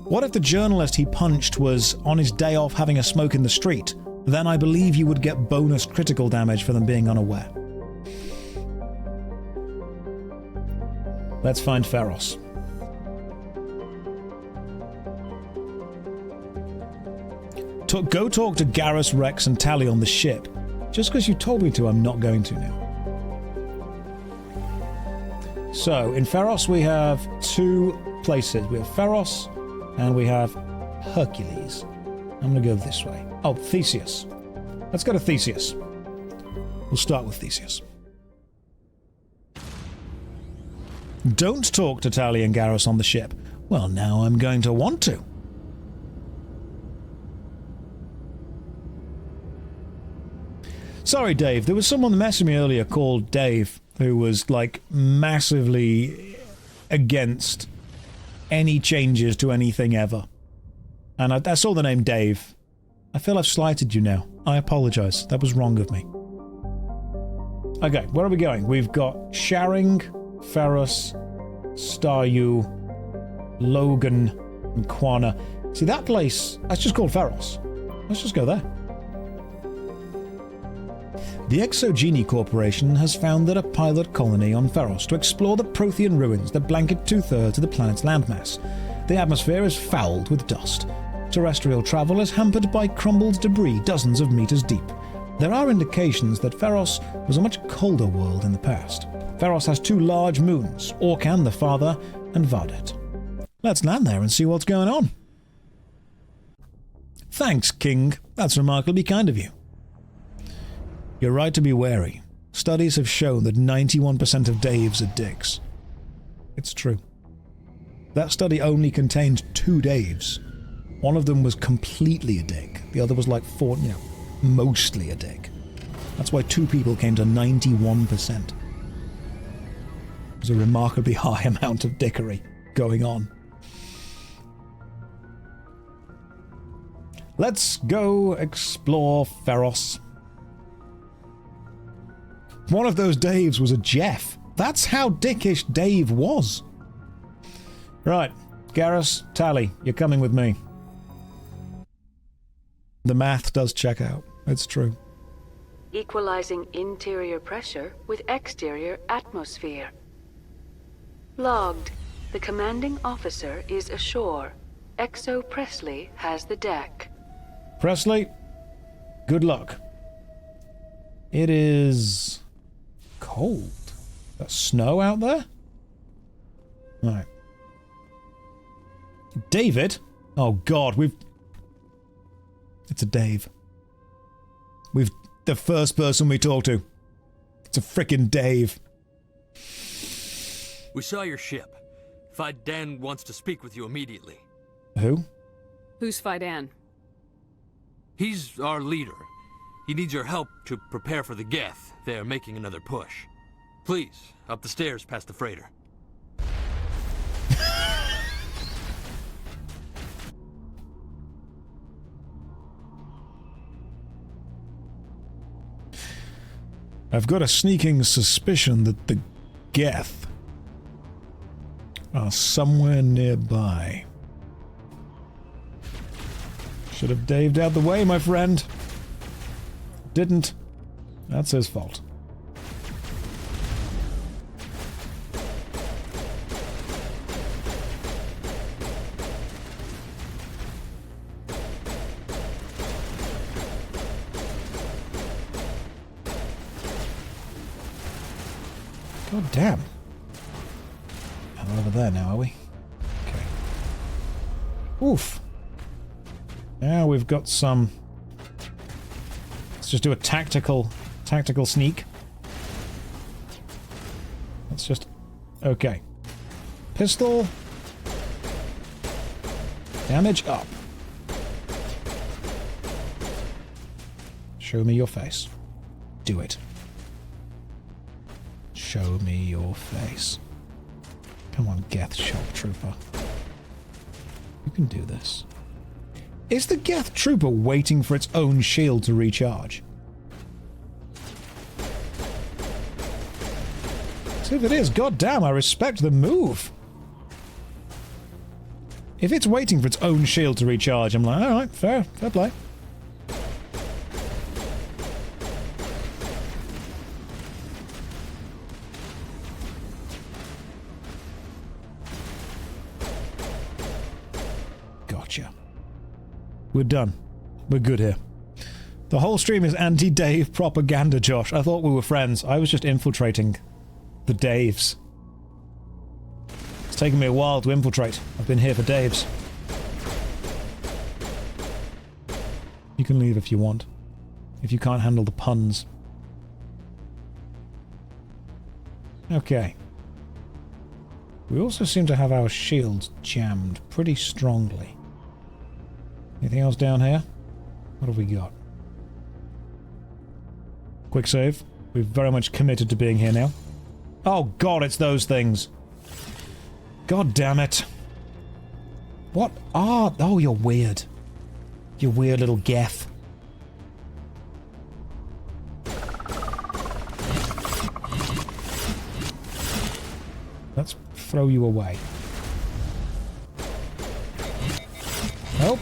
What if the journalist he punched was on his day off having a smoke in the street? Then I believe you would get bonus critical damage for them being unaware. Let's find Feros. Go talk to Garrus, Rex, and Tally on the ship. Just because you told me to, I'm not going to now. So, in Feros we have two places. We have Feros and we have Hercules. I'm going to go this way. Oh, Theseus. Let's go to Theseus. We'll start with Theseus. Don't talk to Tally and Garrus on the ship. Well, now I'm going to want to. Sorry, Dave. There was someone messaging me earlier called Dave who was, massively against any changes to anything ever. And I saw the name Dave. I feel I've slighted you now. I apologize. That was wrong of me. Okay, where are we going? We've got Sharing, Feros, Staryu, Logan, and Quana. See, that place, that's just called Feros. Let's just go there. The Exogeny Corporation has founded a pilot colony on Feros to explore the Prothean ruins that blanket 2/3 of the planet's landmass. The atmosphere is fouled with dust. Terrestrial travel is hampered by crumbled debris dozens of meters deep. There are indications that Feros was a much colder world in the past. Feros has 2 large moons, Orkan the Father and Vardet. Let's land there and see what's going on. Thanks, King. That's remarkably kind of you. You're right to be wary. Studies have shown that 91% of Daves are dicks. It's true. That study only contained 2 Daves. One of them was completely a dick. The other was like mostly a dick. That's why 2 people came to 91%. It was a remarkably high amount of dickery going on. Let's go explore Feros. One of those Daves was a Jeff. That's how dickish Dave was. Right, Garrus, Tally, you're coming with me. The math does check out. It's true. Equalizing interior pressure with exterior atmosphere. Logged. The commanding officer is ashore. Exo Presley has the deck. Presley, good luck. It is cold. There's snow out there? Right. David? Oh god, it's a Dave. The first person we talk to. It's a frickin' Dave. We saw your ship. Fidan wants to speak with you immediately. Who? Who's Fidan? He's our leader. He needs your help to prepare for the Geth. They're making another push. Please, up the stairs past the freighter. I've got a sneaking suspicion that the Geth are somewhere nearby. Should have daved out the way, my friend. Didn't. That's his fault. God damn. We're over there now, are we? Okay. Oof. Now we've got some... Let's just do a tactical sneak. Let's just... Okay. Pistol. Damage up. Show me your face. Do it. Show me your face. Come on, Geth Shock Trooper. You can do this. Is the Geth Trooper waiting for its own shield to recharge? So if it is, goddamn, I respect the move. If it's waiting for its own shield to recharge, I'm like, alright, fair play. We're done. We're good here. The whole stream is anti-Dave propaganda, Josh. I thought we were friends. I was just infiltrating the Daves. It's taken me a while to infiltrate. I've been here for Daves. You can leave if you want. If you can't handle the puns. Okay. We also seem to have our shields jammed pretty strongly. Anything else down here? What have we got? Quick save. We've very much committed to being here now. Oh god, it's those things. God damn it. What are... Oh, you're weird. You weird little Geth. Let's throw you away. Nope.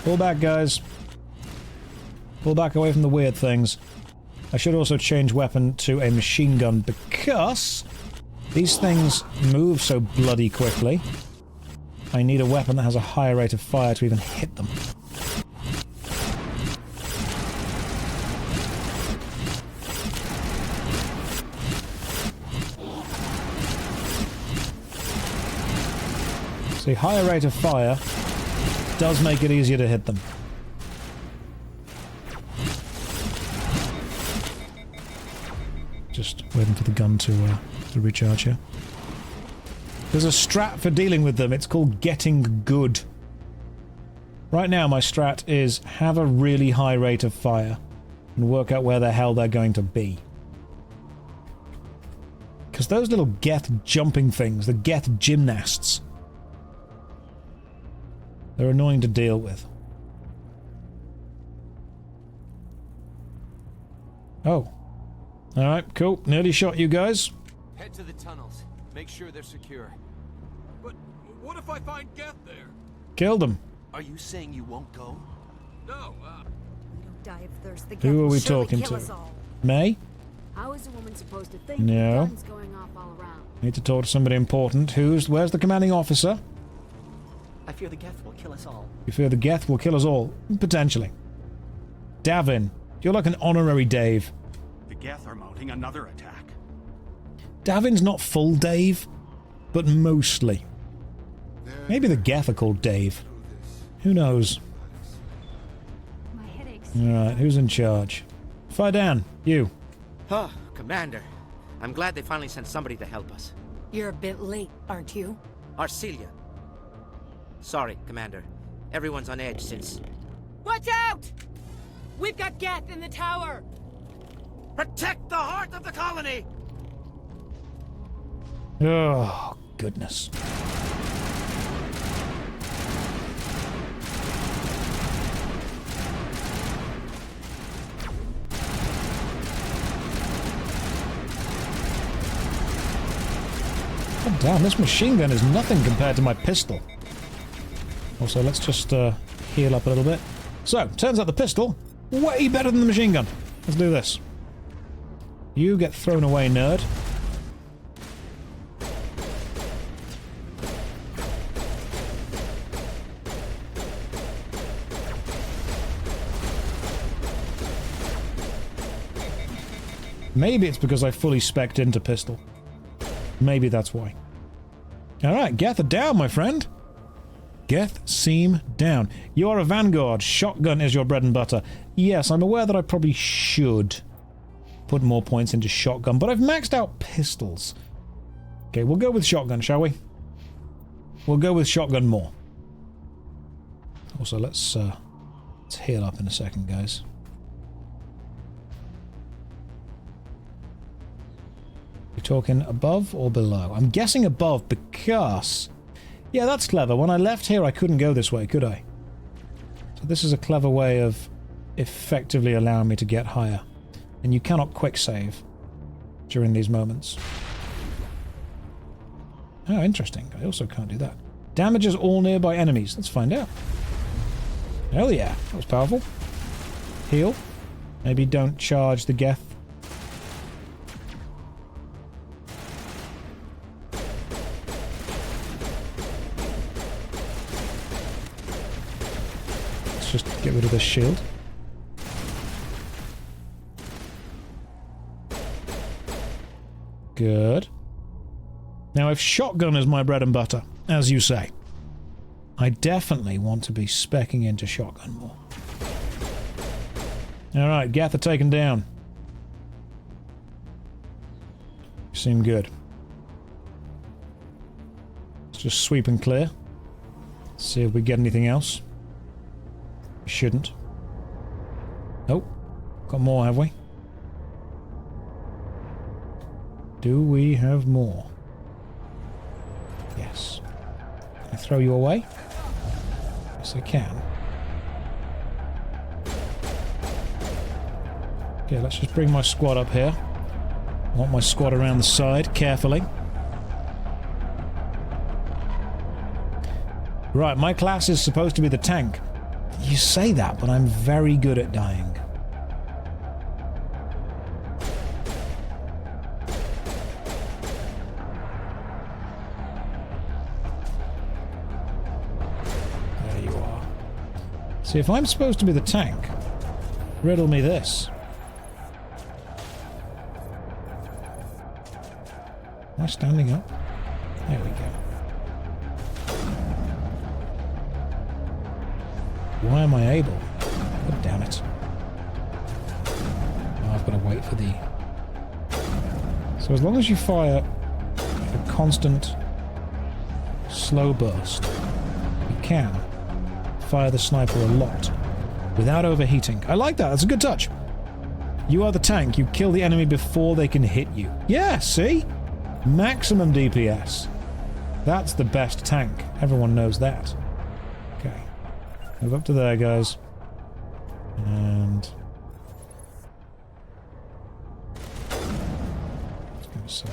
Pull back, guys. Pull back away from the weird things. I should also change weapon to a machine gun because these things move so bloody quickly. I need a weapon that has a higher rate of fire to even hit them. See, higher rate of fire does make it easier to hit them. just waiting for the gun to recharge here. There's a strat for dealing with them. It's called getting good. Right now, my strat is have a really high rate of fire and work out where the hell they're going to be. Because those little Geth jumping things, the Geth gymnasts, they're annoying to deal with. Oh. Alright, cool. Nearly shot you guys. Head to the tunnels. Make sure they're secure. But what if I find Geth there? Killed them. Are you saying you won't go? No, Don't die of thirst. The Who are we Geth will talking surely to? kill us all. May? How is a woman supposed to think? No. Guns going off all around. Need to talk to somebody important. Where's the commanding officer? I fear the Geth will kill us all. You fear the Geth will kill us all? Potentially. Davin. You're like an honorary Dave. The Geth are mounting another attack. Davin's not full Dave, but mostly. Maybe the Geth are called Dave. Who knows? Alright, who's in charge? Fidan, you. Oh, Commander. I'm glad they finally sent somebody to help us. You're a bit late, aren't you? Arcelia. Sorry, Commander. Everyone's on edge since... Watch out! We've got Geth in the tower! Protect the heart of the colony! Oh, goodness. God damn, this machine gun is nothing compared to my pistol. Also, let's just heal up a little bit. So, turns out the pistol, way better than the machine gun. Let's do this. You get thrown away, nerd. Maybe it's because I fully spec'd into pistol. Maybe that's why. Alright, Geth are down, my friend. Geth seem down. You are a vanguard. Shotgun is your bread and butter. Yes, I'm aware that I probably should put more points into shotgun, but I've maxed out pistols. Okay, we'll go with shotgun, shall we? We'll go with shotgun more. Also, let's heal up in a second, guys. You're talking above or below? I'm guessing above because... Yeah, that's clever. When I left here, I couldn't go this way, could I? So this is a clever way of effectively allowing me to get higher. And you cannot quick save during these moments. Oh, interesting. I also can't do that. Damages all nearby enemies. Let's find out. Hell yeah, that was powerful. Heal. Maybe don't charge the Geth. Just get rid of this shield. Good. Now, if shotgun is my bread and butter, as you say, I definitely want to be speccing into shotgun more. Alright, Geth are taken down. You seem good. Let's just sweep and clear. See if we get anything else. Shouldn't. Nope. Got more, have we? Do we have more? Yes. Can I throw you away? Yes, I can. Okay, let's just bring my squad up here. I want my squad around the side, carefully. Right, my class is supposed to be the tank. You say that, but I'm very good at dying. There you are. See, if I'm supposed to be the tank, riddle me this. Am I standing up? There we go. Why am I able? God damn it. Oh, I've got to wait for the So as long as you fire a constant slow burst, you can fire the sniper a lot without overheating. I like that. That's a good touch. You are the tank. You kill the enemy before they can hit you. Yeah, see? Maximum DPS. That's the best tank. Everyone knows that. Okay. Move up to there, guys. And... I was going to say...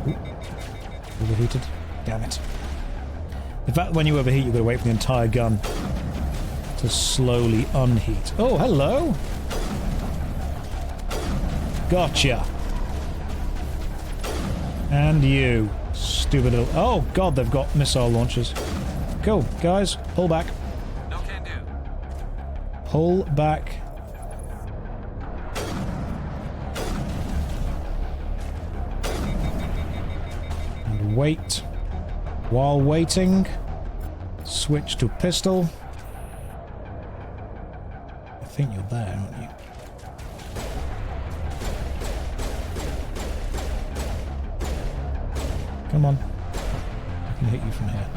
Ooh. Overheated. Damn it. In fact, when you overheat, you've got to wait for the entire gun to slowly unheat. Oh, hello! Gotcha! And you, stupid little... Oh, God, they've got missile launchers. Cool, guys, pull back. No can do. Pull back. And wait. While waiting, switch to pistol. I think you're there, aren't you? Come on. I can hit you from here.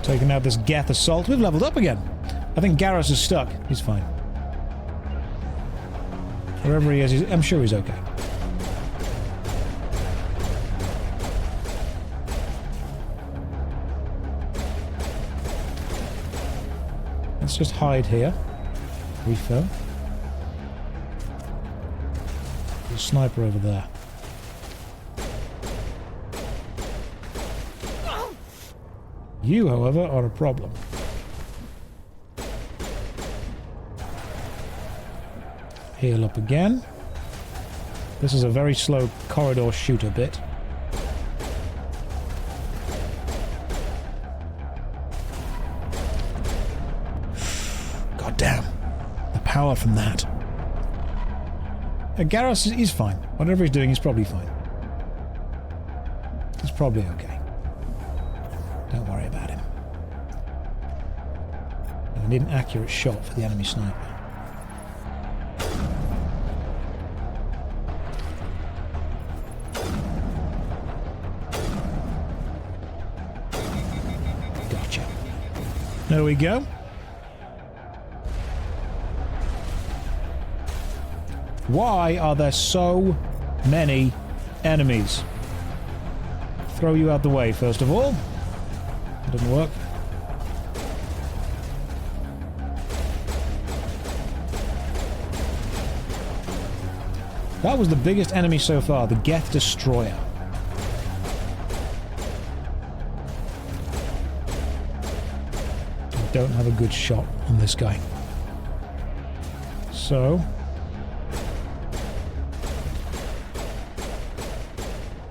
Taking out this Geth assault. We've leveled up again. I think Garrus is stuck. He's fine. Wherever he is, I'm sure he's okay. Let's just hide here. Refill. There's a sniper over there. You, however, are a problem. Heal up again. This is a very slow corridor shooter bit. God damn. The power from that. Garrus, he's fine. Whatever he's doing, he's probably fine. He's probably okay. Don't worry about him. I need an accurate shot for the enemy sniper. Gotcha. There we go. Why are there so many enemies? Throw you out the way, first of all. That didn't work. That was the biggest enemy so far, the Geth Destroyer. I don't have a good shot on this guy. So...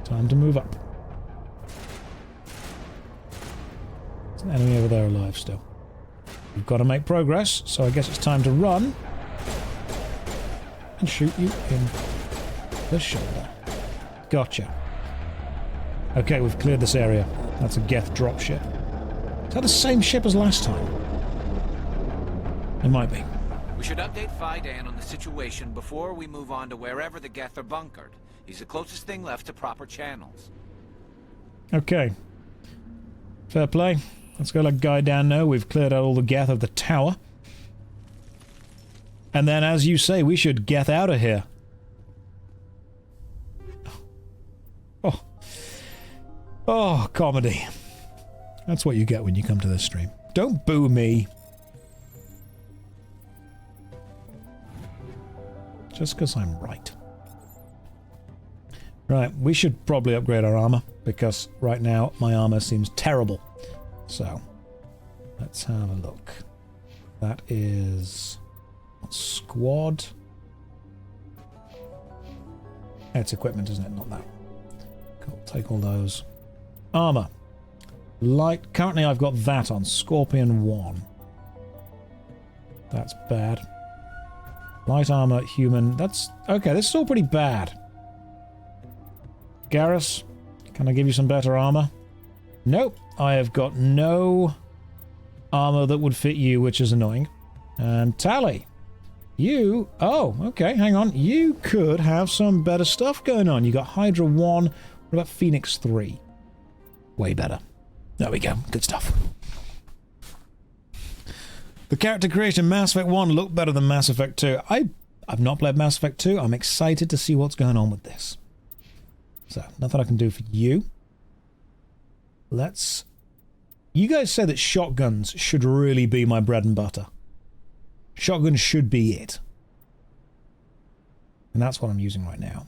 time to move up. There's an enemy over there alive still. We've got to make progress, so I guess it's time to run and shoot you in the shoulder. Gotcha. Okay, we've cleared this area. That's a Geth dropship. Is that the same ship as last time? It might be. We should update Fidan on the situation before we move on to wherever the Geth are bunkered. He's the closest thing left to proper channels. Okay. Fair play. Let's go let Guy Dan know we've cleared out all the Geth of the tower. And then, as you say, we should Geth out of here. Oh. Oh, comedy. That's what you get when you come to this stream. Don't boo me. Just because I'm right. Right, we should probably upgrade our armor, because right now my armor seems terrible. So, let's have a look. That is... squad? It's equipment, isn't it? Not that. Cool, take all those. Armor. Light. Currently I've got that on. Scorpion 1. That's bad. Light armor, human. That's... okay, this is all pretty bad. Garrus, can I give you some better armor? Nope. I have got no armor that would fit you, which is annoying. And Tally, you... Oh, okay, hang on. You could have some better stuff going on. You got Hydra 1. What about Phoenix 3? Way better. There we go. Good stuff. The character creation in Mass Effect 1 looked better than Mass Effect 2. I've not played Mass Effect 2. I'm excited to see what's going on with this. So, nothing I can do for you. Let's... You guys say that shotguns should really be my bread and butter. Shotguns should be it. And that's what I'm using right now.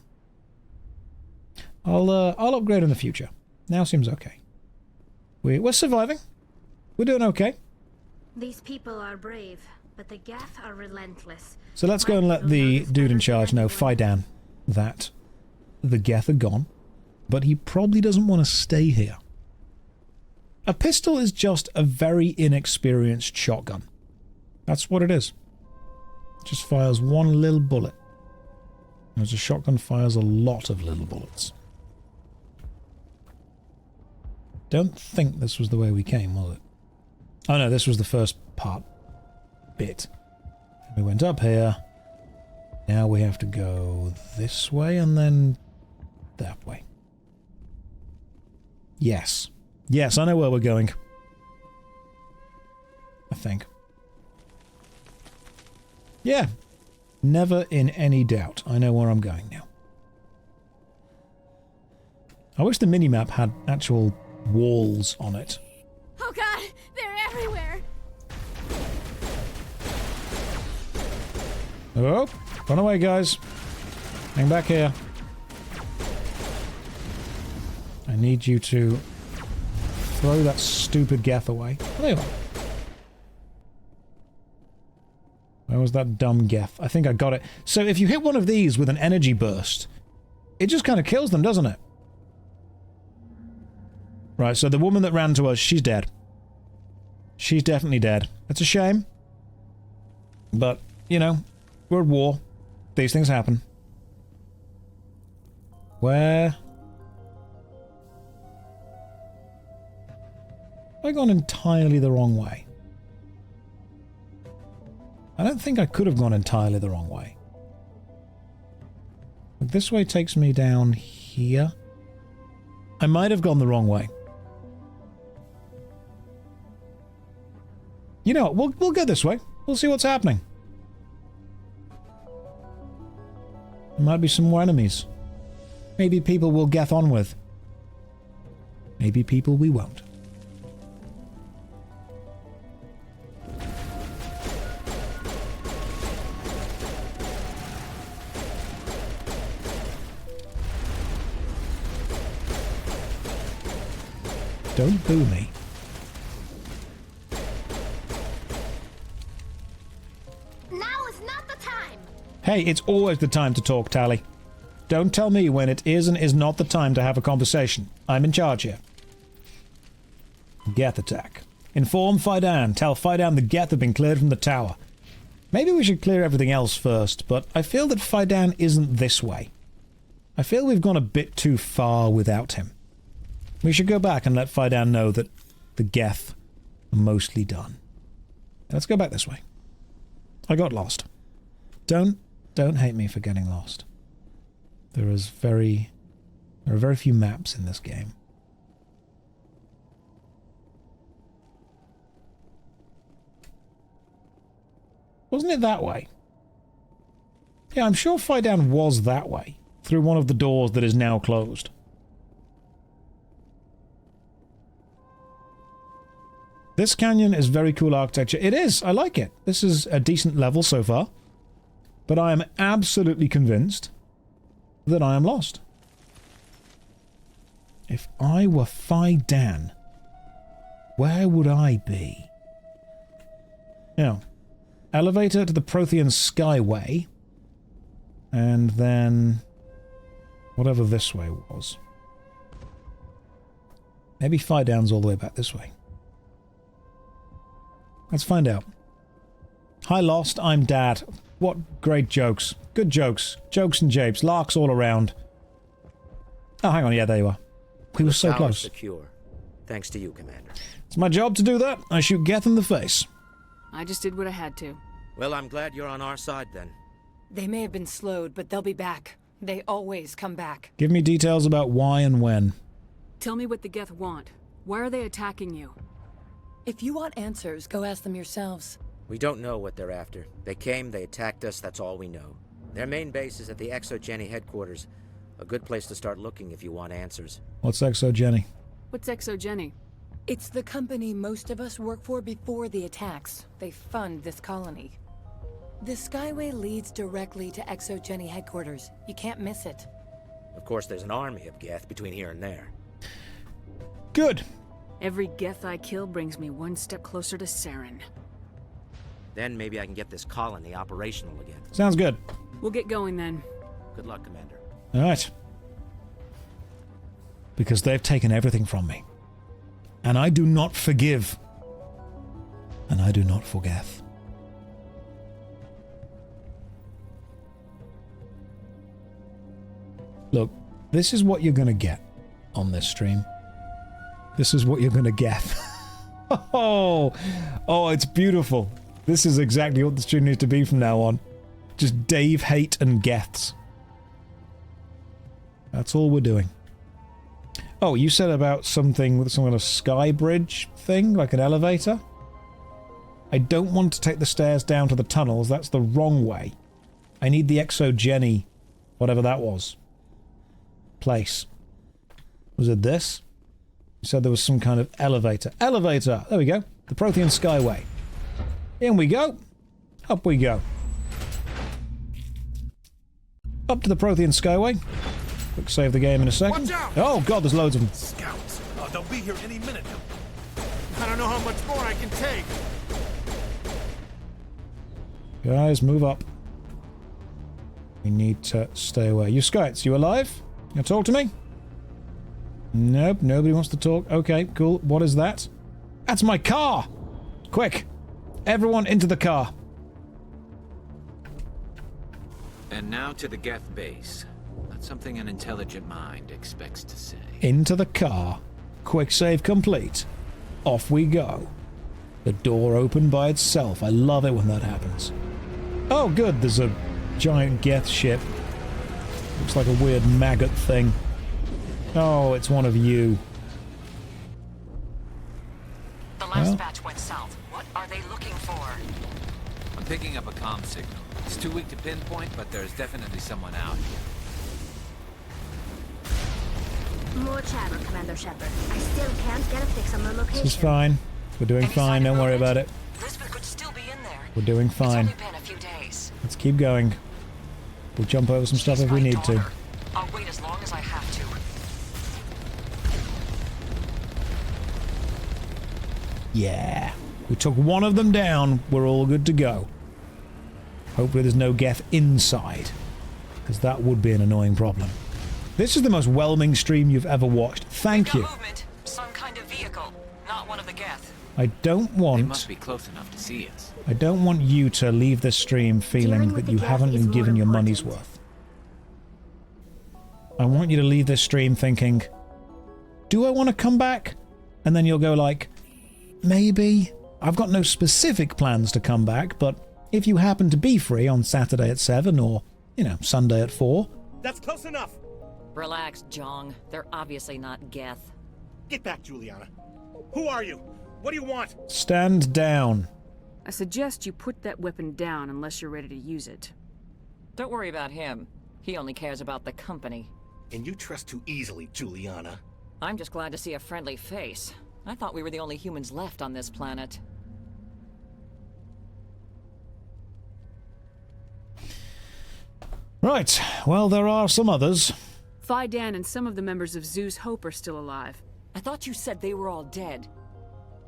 I'll upgrade in the future. Now seems okay. We're surviving. We're doing okay. These people are brave, but the Geth are relentless. So let's go and let the dude in charge know, Fidan, that the Geth are gone, but he probably doesn't want to stay here. A pistol is just a very inexperienced shotgun. That's what it is. It just fires one little bullet. Whereas a shotgun fires a lot of little bullets. Don't think this was the way we came, was it? Oh no, this was the first bit. We went up here. Now we have to go this way and then that way. Yes. Yes, I know where we're going. I think. Yeah. Never in any doubt. I know where I'm going now. I wish the minimap had actual walls on it. Oh god, they're everywhere. Oh, run away, guys. Hang back here. I need you to throw that stupid Geth away. Oh, there you are. Where was that dumb Geth? I think I got it. So if you hit one of these with an energy burst, it just kind of kills them, doesn't it? Right, so the woman that ran to us, she's dead. She's definitely dead. It's a shame. But, you know, we're at war. These things happen. Where? Have I gone entirely the wrong way? I don't think I could have gone entirely the wrong way. But this way takes me down here. I might have gone the wrong way. You know what, we'll go this way. We'll see what's happening. There might be some more enemies. Maybe people we'll get on with. Maybe people we won't. Don't boo me. Now is not the time. Hey, it's always the time to talk, Tally. Don't tell me when it is and is not the time to have a conversation. I'm in charge here. Geth attack. Inform Fidan. Tell Fidan the Geth have been cleared from the tower. Maybe we should clear everything else first, but I feel that Fidan isn't this way. I feel we've gone a bit too far without him. We should go back and let Fidan know that the Geth are mostly done. Let's go back this way. I got lost. Don't hate me for getting lost. There are very few maps in this game. Wasn't it that way? Yeah, I'm sure Fidan was that way, through one of the doors that is now closed. This canyon is very cool architecture. It is, I like it. This is a decent level so far. But I am absolutely convinced that I am lost. If I were Fidan, where would I be? Now, elevator to the Prothean Skyway. And then whatever this way was. Maybe Fidan's all the way back this way. Let's find out. Hi, Lost. I'm Dad. What great jokes. Good jokes. Jokes and japes. Larks all around. Oh, hang on. Yeah, there you are. We were so close. Secure. Thanks to you, Commander. It's my job to do that. I shoot Geth in the face. I just did what I had to. Well, I'm glad you're on our side, then. They may have been slowed, but they'll be back. They always come back. Give me details about why and when. Tell me what the Geth want. Why are they attacking you? If you want answers, go ask them yourselves. We don't know what they're after. They came, they attacked us, that's all we know. Their main base is at the ExoGeni headquarters. A good place to start looking if you want answers. What's ExoGeni? What's ExoGeni? It's the company most of us work for before the attacks. They fund this colony. The Skyway leads directly to ExoGeni headquarters. You can't miss it. Of course, there's an army of Geth between here and there. Good. Every Geth I kill brings me one step closer to Saren. Then maybe I can get this colony operational again. Sounds good. We'll get going then. Good luck, Commander. All right. Because they've taken everything from me. And I do not forgive. And I do not forget. Look, this is what you're going to get on this stream. This is what you're going to get. Oh, it's beautiful. This is exactly what the stream needs to be from now on. Just Dave hate and Geths. That's all we're doing. Oh, you said about something with some kind of sky bridge thing, like an elevator? I don't want to take the stairs down to the tunnels. That's the wrong way. I need the ExoGeni, whatever that was. Place. Was it this? You said there was some kind of elevator. Elevator! There we go. The Prothean Skyway. In we go. Up we go. Up to the Prothean Skyway. Quick save the game in a second. Watch out! Oh god, there's loads of them. Scouts. Oh, they'll be here any minute. I don't know how much more I can take. Guys, move up. We need to stay away. You Scouts, you alive? You talk to me? Nope, nobody wants to talk. Okay, cool. What is that? That's my car! Quick! Everyone into the car. And now to the Geth base. Not something an intelligent mind expects to say. Into the car. Quick save complete. Off we go. The door opened by itself. I love it when that happens. Oh good, there's a giant Geth ship. Looks like a weird maggot thing. Oh, it's one of you. The last batch went south. What are they looking for? I'm picking up a comm signal. It's too weak to pinpoint, but there's definitely someone out here. More chatter, Commander Shepard. I still can't get a fix on the location. This is fine. We're doing fine, don't worry about it. Lisbeth could still be in there. We're doing fine. It's only been a few days. Let's keep going. We'll jump over some stuff if we need to. I'll wait as long as I have to. Yeah. We took one of them down. We're all good to go. Hopefully there's no Geth inside, because that would be an annoying problem. This is the most whelming stream you've ever watched. Thank you. Movement. Some kind of vehicle. Not one of the Geth. I don't want... They must be close enough to see us. I don't want you to leave this stream feeling that you haven't been given your money's worth. I want you to leave this stream thinking, do I want to come back? And then you'll go like, maybe. I've got no specific plans to come back, but if you happen to be free on Saturday at 7 or, you know, Sunday at 4. That's close enough. Relax, Jong. They're obviously not Geth. Get back, Juliana. Who are you? What do you want? Stand down. I suggest you put that weapon down unless you're ready to use it. Don't worry about him. He only cares about the company. And you trust too easily, Juliana. I'm just glad to see a friendly face. I thought we were the only humans left on this planet. Right, well, there are some others. Fidan and some of the members of Zoo's Hope are still alive. I thought you said they were all dead.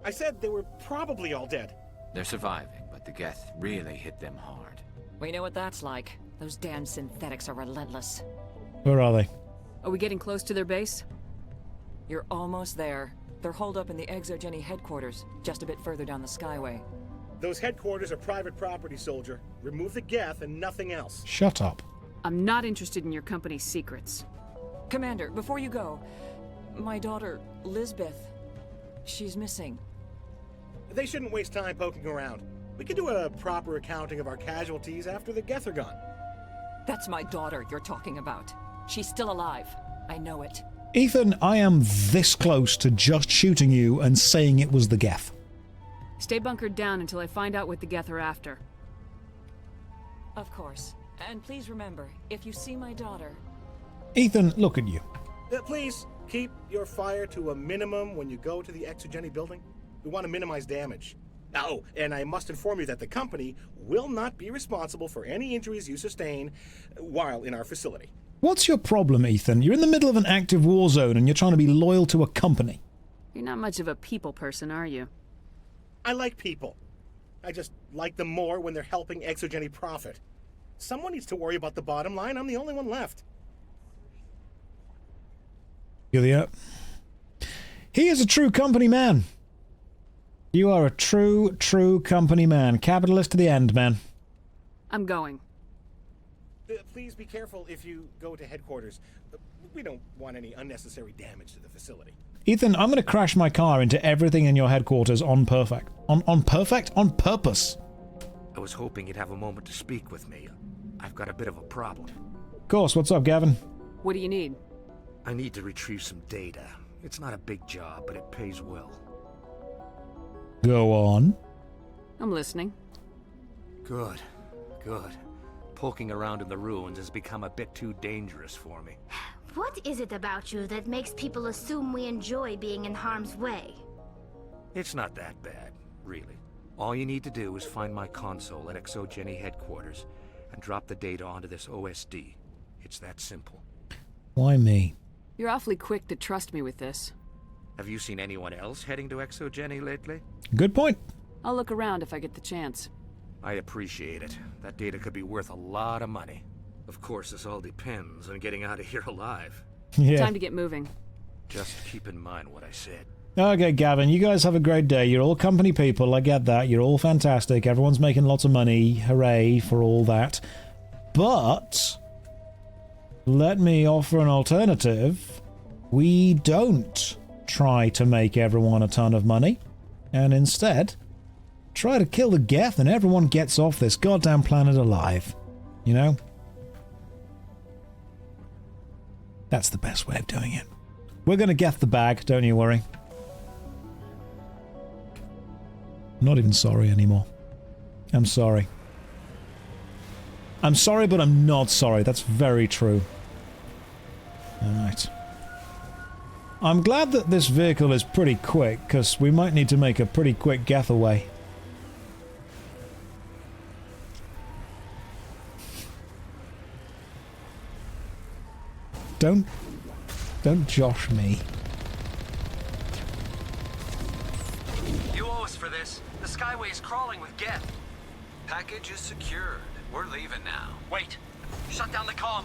I said they were probably all dead. They're surviving, but the Geth really hit them hard. We know what that's like. Those damn synthetics are relentless. Where are they? Are we getting close to their base? You're almost there. They're holed up in the ExoGeni headquarters, just a bit further down the Skyway. Those headquarters are private property, soldier. Remove the Geth and nothing else. Shut up. I'm not interested in your company's secrets. Commander, before you go, my daughter, Lisbeth, She's missing. They shouldn't waste time poking around. We can do a proper accounting of our casualties after the Geth are gone. That's my daughter you're talking about. She's still alive. I know it. Ethan, I am this close to just shooting you and saying it was the Geth. Stay bunkered down until I find out what the Geth are after. Of course. And please remember, if you see my daughter... Ethan, look at you. Please, keep your fire to a minimum when you go to the Exogeny building. We want to minimize damage. Oh, and I must inform you that the company will not be responsible for any injuries you sustain while in our facility. What's your problem, Ethan? You're in the middle of an active war zone and you're trying to be loyal to a company. You're not much of a people person, are you? I like people. I just like them more when they're helping Exogeny profit. Someone needs to worry about the bottom line. I'm the only one left. Julia. He is a true company man. You are a true company man. Capitalist to the end, man. I'm going. Please be careful if you go to headquarters. We don't want any unnecessary damage to the facility. Ethan, I'm going to crash my car into everything in your headquarters on perfect. On perfect? On purpose. I was hoping you'd have a moment to speak with me. I've got a bit of a problem. Of course, what's up, Gavin? What do you need? I need to retrieve some data. It's not a big job, but it pays well. Go on. I'm listening. Good. Poking around in the ruins has become a bit too dangerous for me. What is it about you that makes people assume we enjoy being in harm's way? It's not that bad, really. All you need to do is find my console at Exogeny headquarters and drop the data onto this OSD. It's that simple. Why me? You're awfully quick to trust me with this. Have you seen anyone else heading to Exogeny lately? Good point. I'll look around if I get the chance. I appreciate it. That data could be worth a lot of money. Of course, this all depends on getting out of here alive. Yeah. Time to get moving. Just keep in mind what I said. Okay, Gavin, you guys have a great day. You're all company people, I get that. You're all fantastic. Everyone's making lots of money. Hooray for all that. But let me offer an alternative. We don't try to make everyone a ton of money, and instead try to kill the Geth and everyone gets off this goddamn planet alive. You know? That's the best way of doing it. We're gonna Geth the bag, don't you worry. I'm not even sorry anymore. I'm sorry. I'm sorry, but I'm not sorry. That's very true. Alright. I'm glad that this vehicle is pretty quick, because we might need to make a pretty quick getaway. Don't Josh me. You owe us for this. The Skyway is crawling with Geth. Package is secured. We're leaving now. Wait. Shut down the comm.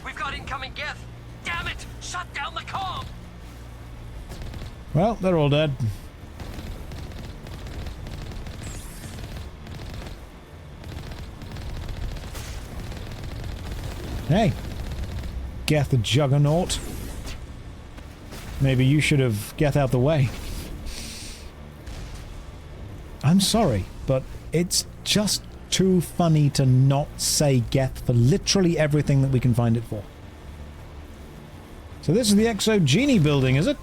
We've got incoming Geth. Damn it! Shut down the comm! Well, they're all dead. Hey. Geth the Juggernaut. Maybe you should have get out the way. I'm sorry, but it's just too funny to not say Geth for literally everything that we can find it for. So this is the Exogeny building, is it?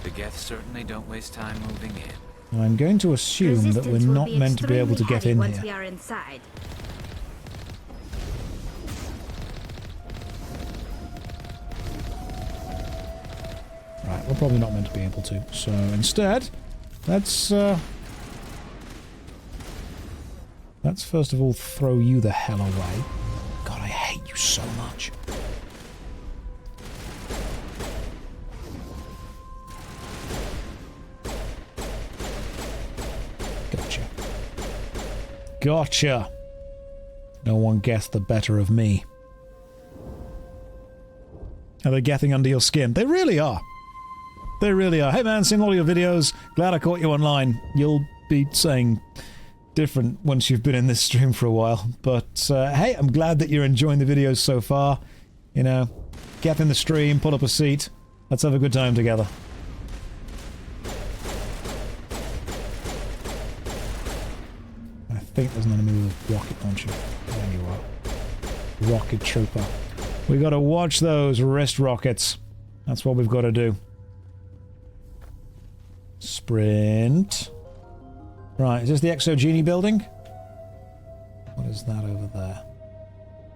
The Geth certainly don't waste time moving in. I'm going to assume that we're not meant to be able to get in once here. we are inside. Right, we're probably not meant to be able to. So instead, let's first of all throw you the hell away. God, I hate you so much. Gotcha. No one gets the better of me. Are they getting under your skin? They really are. They really are. Hey man, seen all your videos. Glad I caught you online. You'll be saying different once you've been in this stream for a while. But hey, I'm glad that you're enjoying the videos so far. You know, get in the stream, pull up a seat. Let's have a good time together. think there's an enemy with a rocket launcher. There you are. Rocket trooper. We gotta watch those wrist rockets. That's what we've got to do. Sprint. Right, is this the Exogeny building? What is that over there?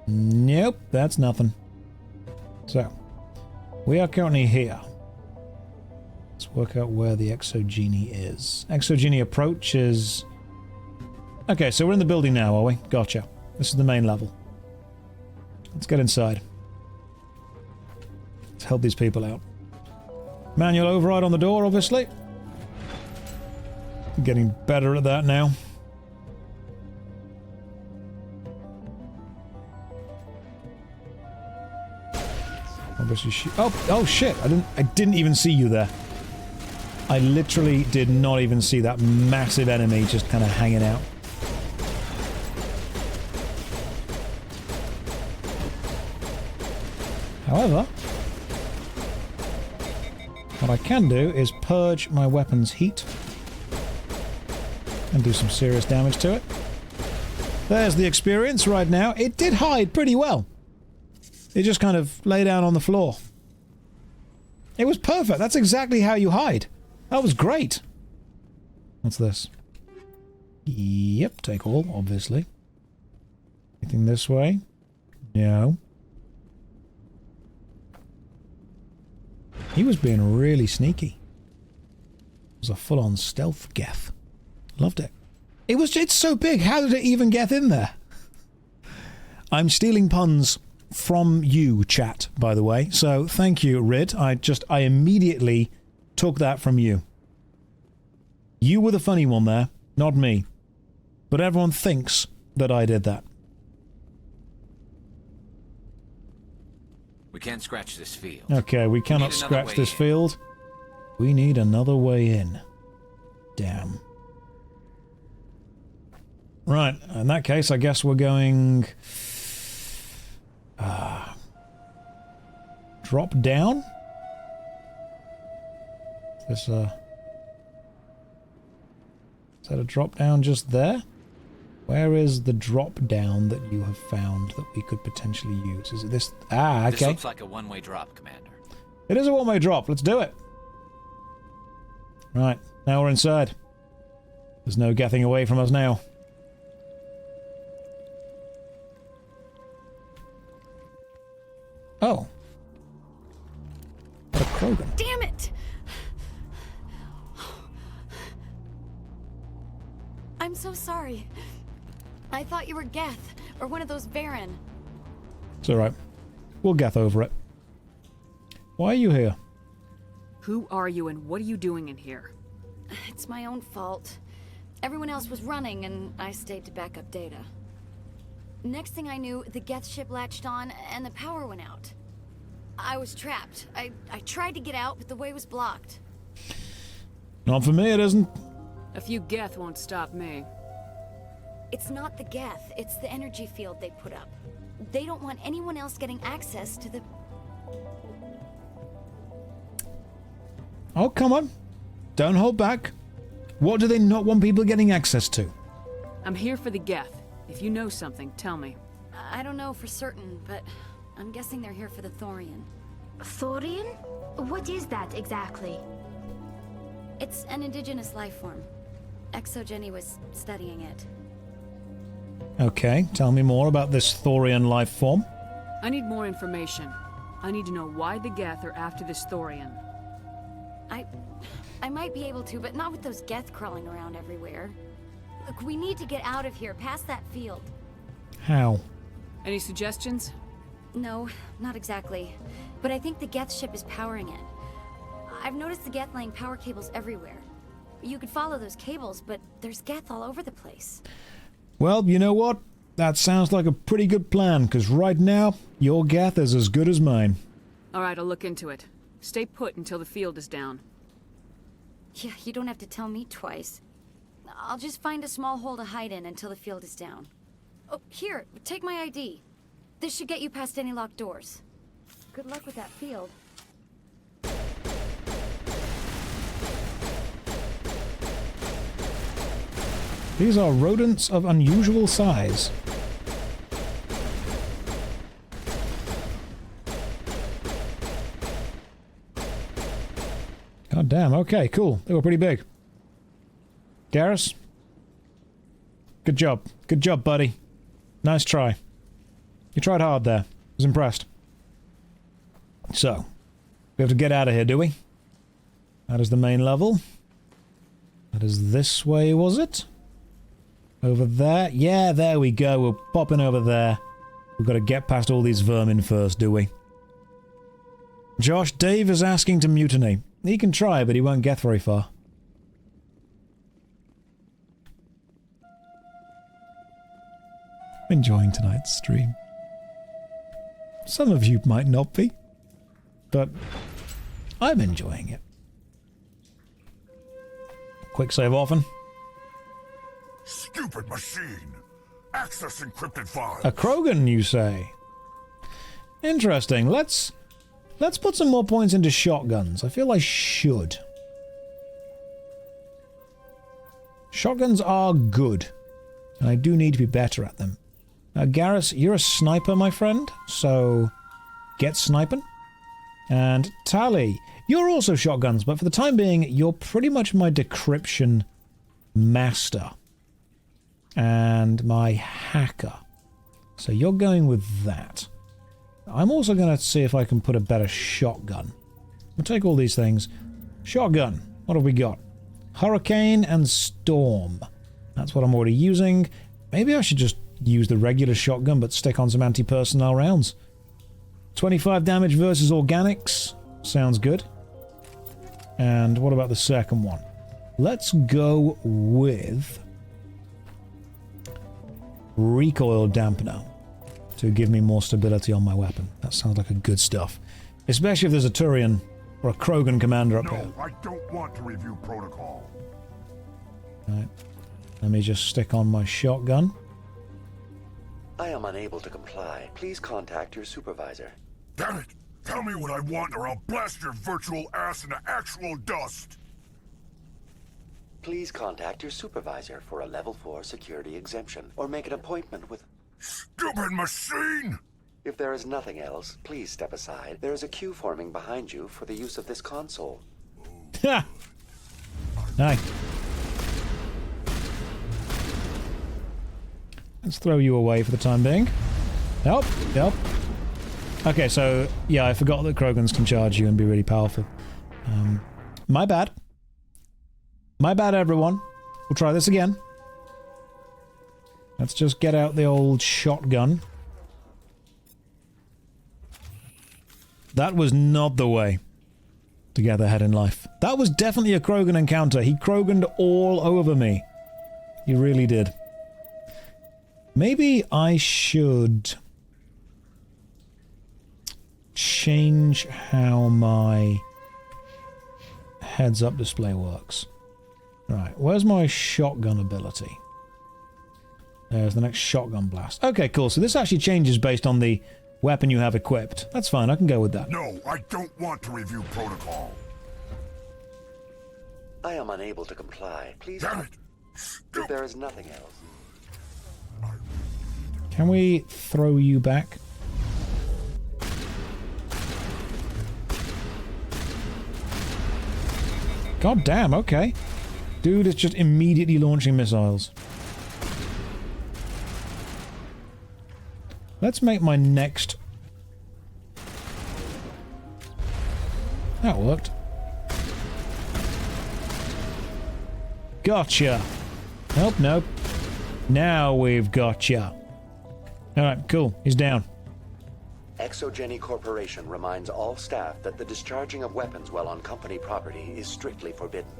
Nope, that's nothing. So, we are currently here. Let's work out where the Exogeny is. Exogeny approach is... Okay, so we're in the building now, are we? Gotcha. This is the main level. Let's get inside. Let's help these people out. Manual override on the door, obviously. I'm getting better at that now. Obviously oh shit! I didn't even see you there. I literally did not even see that massive enemy just kind of hanging out. However, what I can do is purge my weapon's heat and do some serious damage to it. There's the experience right now. It did hide pretty well. It just kind of lay down on the floor. It was perfect. That's exactly how you hide. That was great. What's this? Yep, take all, obviously. Anything this way? No. He was being really sneaky. It was a full-on stealth geth. Loved it. It's so big, how did it even get in there? I'm stealing puns from you, chat, by the way. So, thank you, Rid. I immediately took that from you. You were the funny one there, not me. But everyone thinks that I did that. We can't scratch this field. Okay, we cannot scratch this field. We need another way in. Damn. Right, in that case, I guess we're going... drop down? Is that a drop down just there? Where is the drop down that you have found that we could potentially use? Is it this? Ah, okay. This looks like a one-way drop, Commander. It is a one-way drop. Let's do it. Right, now we're inside. There's no getting away from us now. Oh. What a Krogan. Damn it! I'm so sorry. I thought you were Geth, or one of those Baron. It's alright. We'll Geth over it. Why are you here? Who are you and what are you doing in here? It's my own fault. Everyone else was running, and I stayed to back up data. Next thing I knew, the Geth ship latched on, and the power went out. I was trapped. I tried to get out, but the way was blocked. Not for me, it isn't. A few Geth won't stop me. It's not the Geth, it's the energy field they put up. They don't want anyone else getting access to the... Oh, come on. Don't hold back. What do they not want people getting access to? I'm here for the Geth. If you know something, tell me. I don't know for certain, but I'm guessing they're here for the Thorian. Thorian? What is that exactly? It's an indigenous life form. Exogeny was studying it. Okay, tell me more about this Thorian life form. I need more information. I need to know why the Geth are after this Thorian. I might be able to, but not with those Geth crawling around everywhere. Look, we need to get out of here, past that field. How? Any suggestions? No, not exactly. But I think the Geth ship is powering it. I've noticed the Geth laying power cables everywhere. You could follow those cables, but there's Geth all over the place. Well, you know what? That sounds like a pretty good plan, because right now, your Geth is as good as mine. Alright, I'll look into it. Stay put until the field is down. Yeah, you don't have to tell me twice. I'll just find a small hole to hide in until the field is down. Oh, here, take my ID. This should get you past any locked doors. Good luck with that field. These are rodents of unusual size. God damn, okay, cool. They were pretty big. Garrus? Good job. Good job, buddy. Nice try. You tried hard there. I was impressed. So, we have to get out of here, do we? That is the main level. That is this way, was it? Over there? Yeah, there we go. We're popping over there. We've got to get past all these vermin first, do we? Josh, Dave is asking to mutiny. He can try, but he won't get very far. I'm enjoying tonight's stream. Some of you might not be, but I'm enjoying it. Quick save often. Stupid machine! Access encrypted files! A Krogan, you say? Interesting. Let's put some more points into shotguns. I feel I should. Shotguns are good, and I do need to be better at them. Garrus, you're a sniper, my friend, so get sniping. And Tally, you're also shotguns, but for the time being, you're pretty much my decryption master. And my hacker. So you're going with that. I'm also going to see if I can put a better shotgun. We'll take all these things. Shotgun. What have we got? Hurricane and Storm. That's what I'm already using. Maybe I should just use the regular shotgun but stick on some anti-personnel rounds. 25 damage versus organics. Sounds good. And what about the second one? Let's go with recoil dampener to give me more stability on my weapon. That sounds like a good stuff. Especially if there's a Thorian or a Krogan commander up here. No, I don't want to review protocol. Right. Let me just stick on my shotgun. I am unable to comply. Please contact your supervisor. Damn it! Tell me what I want or I'll blast your virtual ass into actual dust! Please contact your supervisor for a level 4 security exemption, or make an appointment with... Stupid machine! If there is nothing else, please step aside. There is a queue forming behind you for the use of this console. Ha! Nice. Let's throw you away for the time being. Help! Help! Okay, so, yeah, I forgot that Krogans can charge you and be really powerful. My bad. My bad, everyone. We'll try this again. Let's just get out the old shotgun. That was not the way to get ahead in life. That was definitely a Krogan encounter. He Kroganed all over me. He really did. Maybe I should change how my heads-up display works. Right, where's my shotgun ability? There's the next shotgun blast. Okay, cool. So this actually changes based on the weapon you have equipped. That's fine, I can go with that. No, I don't want to review protocol. I am unable to comply. Please... Damn it! If there is nothing else. Can we throw you back? God damn, okay. Dude is just immediately launching missiles. Let's make my next... That worked. Gotcha. Nope, nope. Now we've gotcha. Alright, cool. He's down. Exogeny Corporation reminds all staff that the discharging of weapons while on company property is strictly forbidden.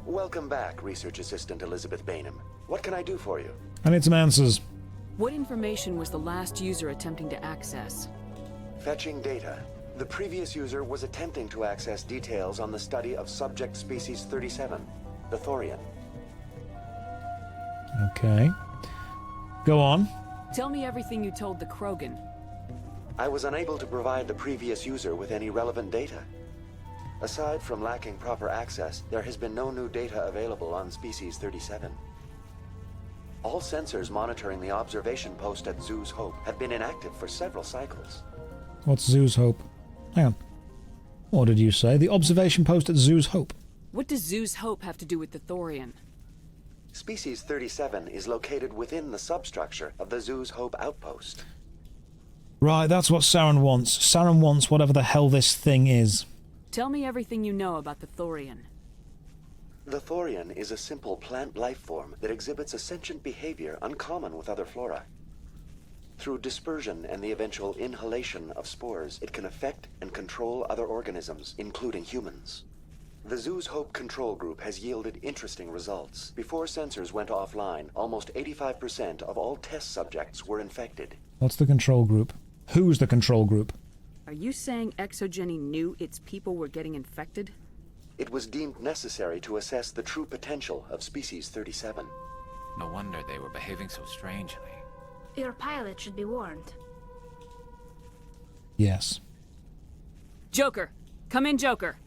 Welcome back, Research Assistant Elizabeth Bainham. What can I do for you? I need some answers. What information was the last user attempting to access? Fetching data. The previous user was attempting to access details on the study of subject species 37, the Thorian. Okay. Go on. Tell me everything you told the Krogan. I was unable to provide the previous user with any relevant data. Aside from lacking proper access, there has been no new data available on species 37. All sensors monitoring the observation post at Zoo's Hope have been inactive for several cycles. What's Zoo's Hope? Hang on. What did you say? The observation post at Zoo's Hope? What does Zoo's Hope have to do with the Thorian? Species 37 is located within the substructure of the Zoo's Hope outpost. Right, that's what Saren wants. Saren wants whatever the hell this thing is. Tell me everything you know about the Thorian. The Thorian is a simple plant life form that exhibits a sentient behavior uncommon with other flora. Through dispersion and the eventual inhalation of spores, it can affect and control other organisms, including humans. The Zoo's Hope control group has yielded interesting results. Before sensors went offline, almost 85% of all test subjects were infected. What's the control group? Who's the control group? Are you saying ExoGeni knew its people were getting infected? It was deemed necessary to assess the true potential of Species 37. No wonder they were behaving so strangely. Your pilot should be warned. Yes. Joker! Come in, Joker!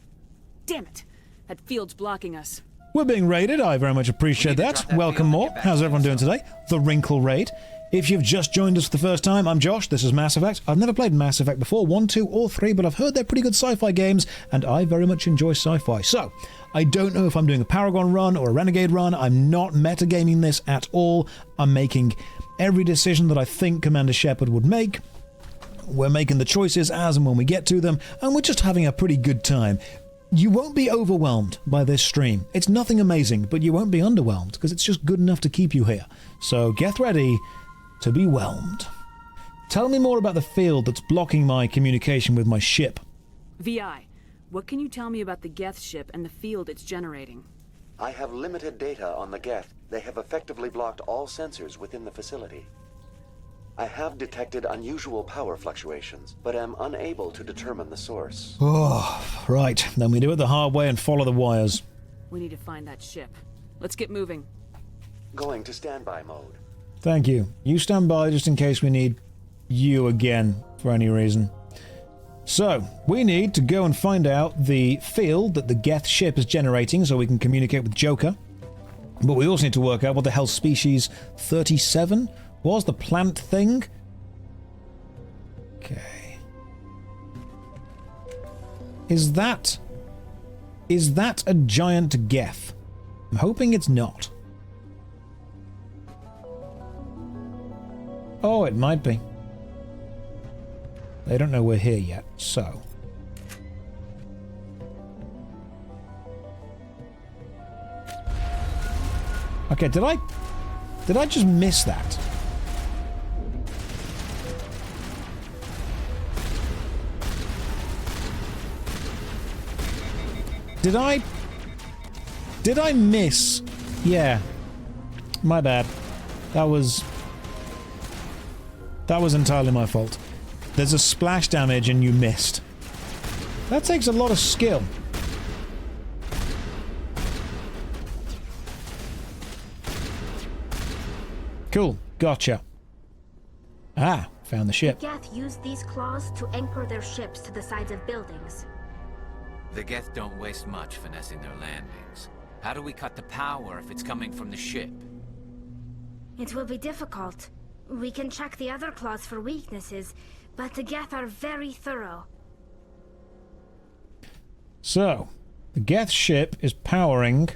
Damn it! That field's blocking us. We're being raided. I very much appreciate that. Welcome more. How's everyone doing today? The Wrinkle Raid. If you've just joined us for the first time, I'm Josh. This is Mass Effect. I've never played Mass Effect before, 1, 2, or 3, but I've heard they're pretty good sci-fi games, and I very much enjoy sci-fi. So, I don't know if I'm doing a Paragon run or a Renegade run. I'm not metagaming this at all. I'm making every decision that I think Commander Shepard would make. We're making the choices as and when we get to them, and we're just having a pretty good time. You won't be overwhelmed by this stream. It's nothing amazing, but you won't be underwhelmed, because it's just good enough to keep you here. So get ready to be whelmed. Tell me more about the field that's blocking my communication with my ship. VI, what can you tell me about the Geth ship and the field it's generating? I have limited data on the Geth. They have effectively blocked all sensors within the facility. I have detected unusual power fluctuations, but am unable to determine the source. Oh, right. Then we do it the hard way and follow the wires. We need to find that ship. Let's get moving. Going to standby mode. Thank you. You stand by just in case we need you again for any reason. So, we need to go and find out the field that the Geth ship is generating so we can communicate with Joker. But we also need to work out what the hell species 37 was, the plant thing. Okay. Is that a giant Geth? I'm hoping it's not. Oh, it might be. They don't know we're here yet, so... Okay, did I just miss that? Did I miss? Yeah. My bad. That was entirely my fault. There's a splash damage and you missed. That takes a lot of skill. Cool. Gotcha. Ah, found the ship. The Geth use these claws to anchor their ships to the sides of buildings. The Geth don't waste much finessing their landings. How do we cut the power if it's coming from the ship? It will be difficult. We can check the other claws for weaknesses, but the Geth are very thorough. So, the Geth ship is powering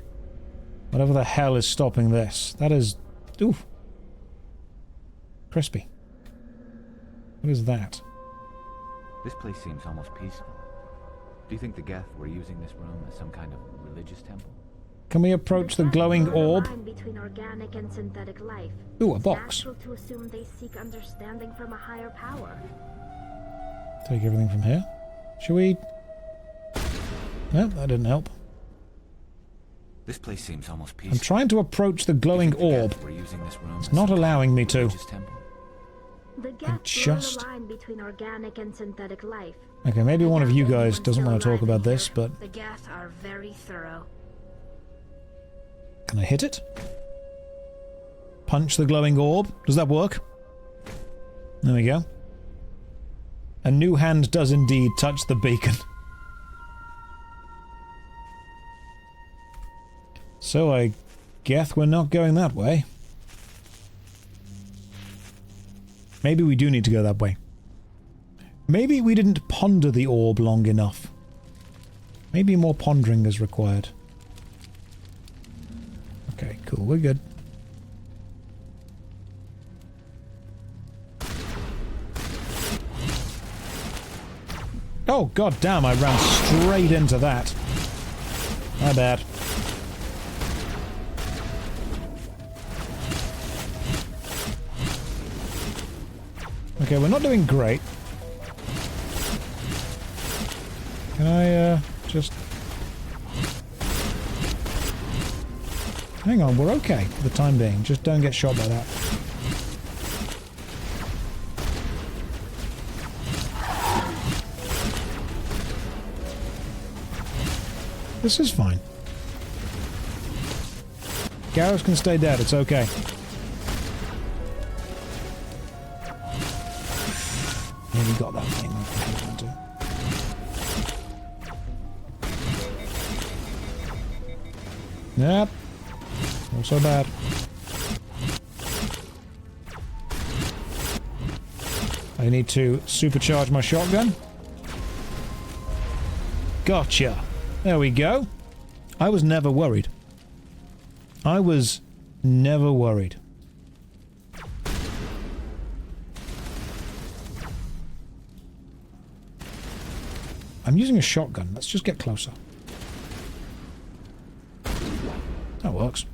whatever the hell is stopping this. That is... oof. Crispy. What is that? This place seems almost peaceful. Do you think the Geth were using this room as some kind of religious temple? Can we approach the glowing orb? Between organic and synthetic life. Ooh, a box. Natural to assume they seek understanding from a higher power. Take everything from here. Shall we... No, that didn't help. This place seems almost peaceful. I'm trying to approach the glowing orb. It's not allowing me to. The Geth blur the line between organic and synthetic life. Okay, maybe one of you guys doesn't want to talk about this, but... The Geth are very thorough. Can I hit it? Punch the glowing orb? Does that work? There we go. A new hand does indeed touch the beacon. So I guess we're not going that way. Maybe we do need to go that way. Maybe we didn't ponder the orb long enough. Maybe more pondering is required. Okay, cool, we're good. Oh, god damn, I ran straight into that. My bad. Okay, we're not doing great. Can I, just... Hang on, we're okay for the time being. Just don't get shot by that. This is fine. Garrus can stay dead, it's okay. Nearly got that thing. Yep. Not so bad. I need to supercharge my shotgun. Gotcha. There we go. I was never worried. I was never worried. I'm using a shotgun. Let's just get closer. That works.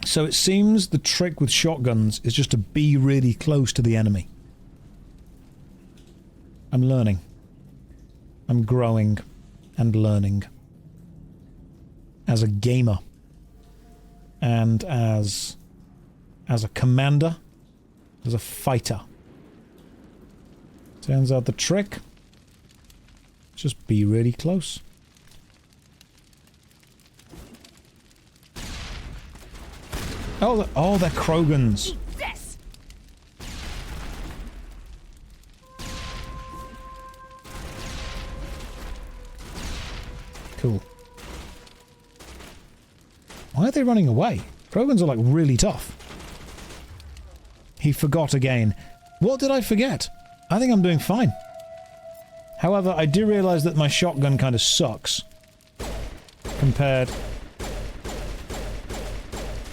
So it seems the trick with shotguns is just to be really close to the enemy. I'm learning. I'm growing and learning. As a gamer. And as a commander. As a fighter. Turns out the trick... just be really close. Oh, they're Krogans. This. Cool. Why are they running away? Krogans are like really tough. He forgot again. What did I forget? I think I'm doing fine. However, I do realize that my shotgun kind of sucks. Compared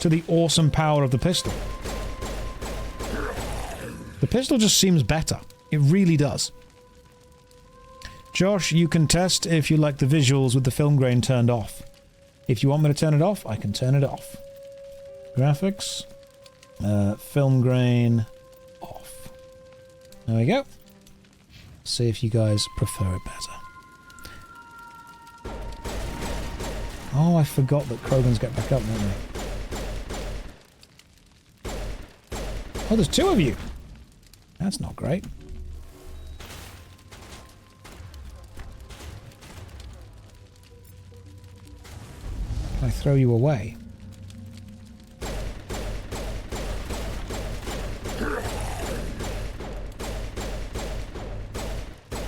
to the awesome power of the pistol. The pistol just seems better. It really does. Josh, you can test if you like the visuals with the film grain turned off. If you want me to turn it off, I can turn it off. Graphics. Film grain off. There we go. See if you guys prefer it better. Oh, I forgot that Krogans get back up, don't they? Oh, there's two of you! That's not great. Can I throw you away?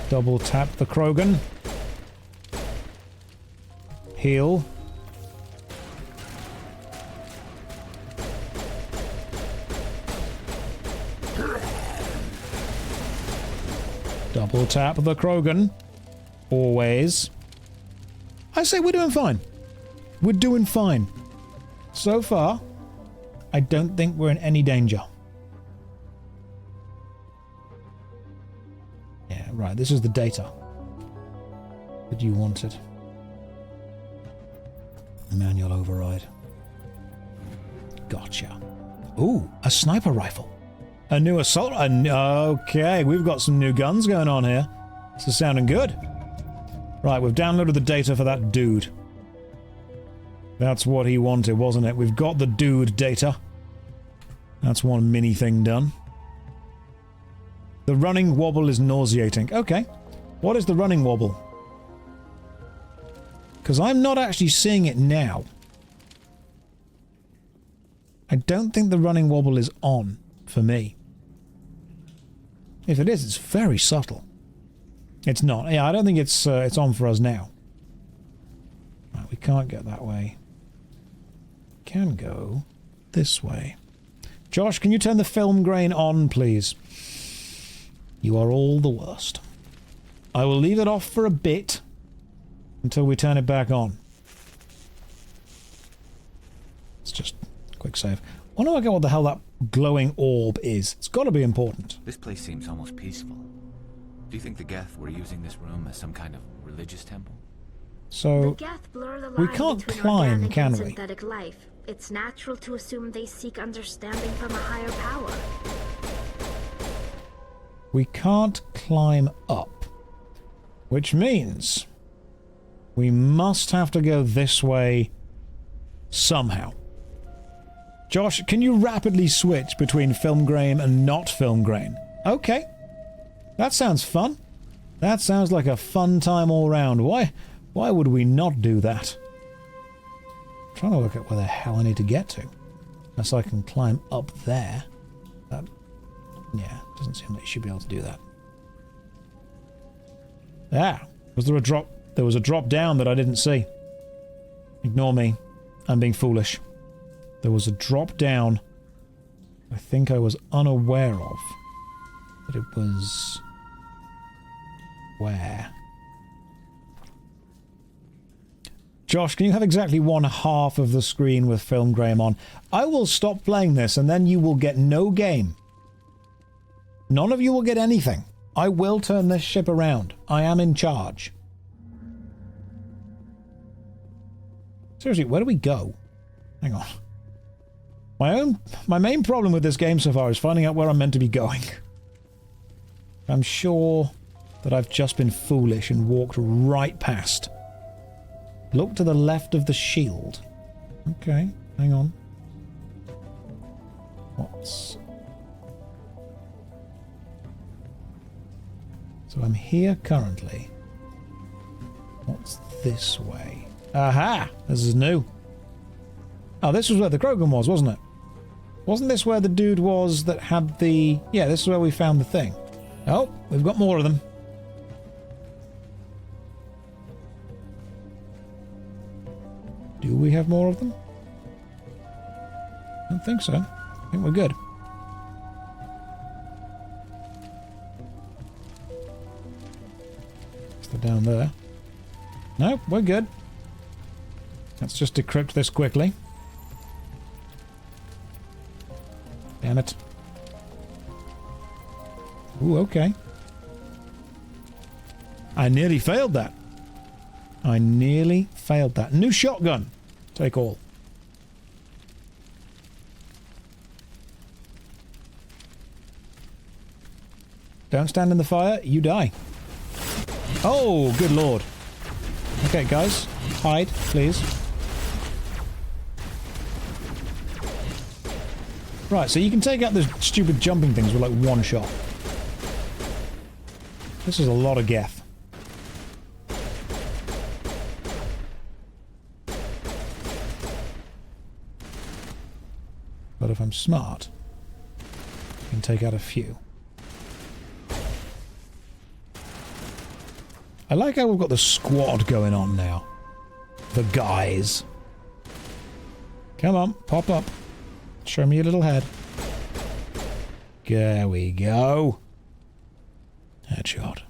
Double tap the Krogan. Heal. Double tap the Krogan. Always. I say we're doing fine. We're doing fine. So far, I don't think we're in any danger. Yeah, right, this is the data that you wanted. Manual override. Gotcha. Ooh, a sniper rifle. A new assault... okay, we've got some new guns going on here. This is sounding good. Right, we've downloaded the data for that dude. That's what he wanted, wasn't it? We've got the dude data. That's one mini thing done. The running wobble is nauseating. Okay. What is the running wobble? Because I'm not actually seeing it now. I don't think the running wobble is on for me. If it is, it's very subtle. It's not. Yeah, I don't think it's on for us now. Right, we can't get that way. Can go this way. Josh, can you turn the film grain on, please? You are all the worst. I will leave it off for a bit until we turn it back on. It's just a quick save. I want to work out what the hell that glowing orb is. It's got to be important. This place seems almost peaceful. Do you think the Geth were using this room as some kind of religious temple? So, The Geth blur the we line can't between climb, organic can and we? synthetic life. It's natural to assume they seek understanding from a higher power. We can't climb up. Which means we must have to go this way somehow. Josh, can you rapidly switch between film grain and not film grain? Okay. That sounds fun. That sounds like a fun time all round. Why would we not do that? I'm trying to work out where the hell I need to get to. Unless I can climb up there. That, yeah, doesn't seem like you should be able to do that. Ah, was there a drop? There was a drop down that I didn't see. Ignore me. I'm being foolish. There was a drop down I think I was unaware of. But it was... where? Josh, can you have exactly 1/2 of the screen with film grain on? I will stop playing this and then you will get no game. None of you will get anything. I will turn this ship around. I am in charge. Seriously, where do we go? Hang on. My main problem with this game so far is finding out where I'm meant to be going. I'm sure that I've just been foolish and walked right past. Look to the left of the shield. Okay, hang on. What's... So I'm here currently. What's this way? Aha! This is new. Oh, this was where the Krogan was, wasn't it? Wasn't this where the dude was that had the... Yeah, this is where we found the thing. Oh, we've got more of them. Do we have more of them? I don't think so. I think we're good. Is that down there? No, we're good. Let's just decrypt this quickly. Damn it. Ooh, okay. I nearly failed that. I nearly failed that. New shotgun. Take all. Don't stand in the fire, you die. Oh, good lord. Okay, guys. Hide, please. Right, so you can take out the stupid jumping things with like one shot. This is a lot of Geth. But if I'm smart, I can take out a few. I like how we've got the squad going on now. The guys. Come on, pop up. Show me your little head. There we go. Headshot.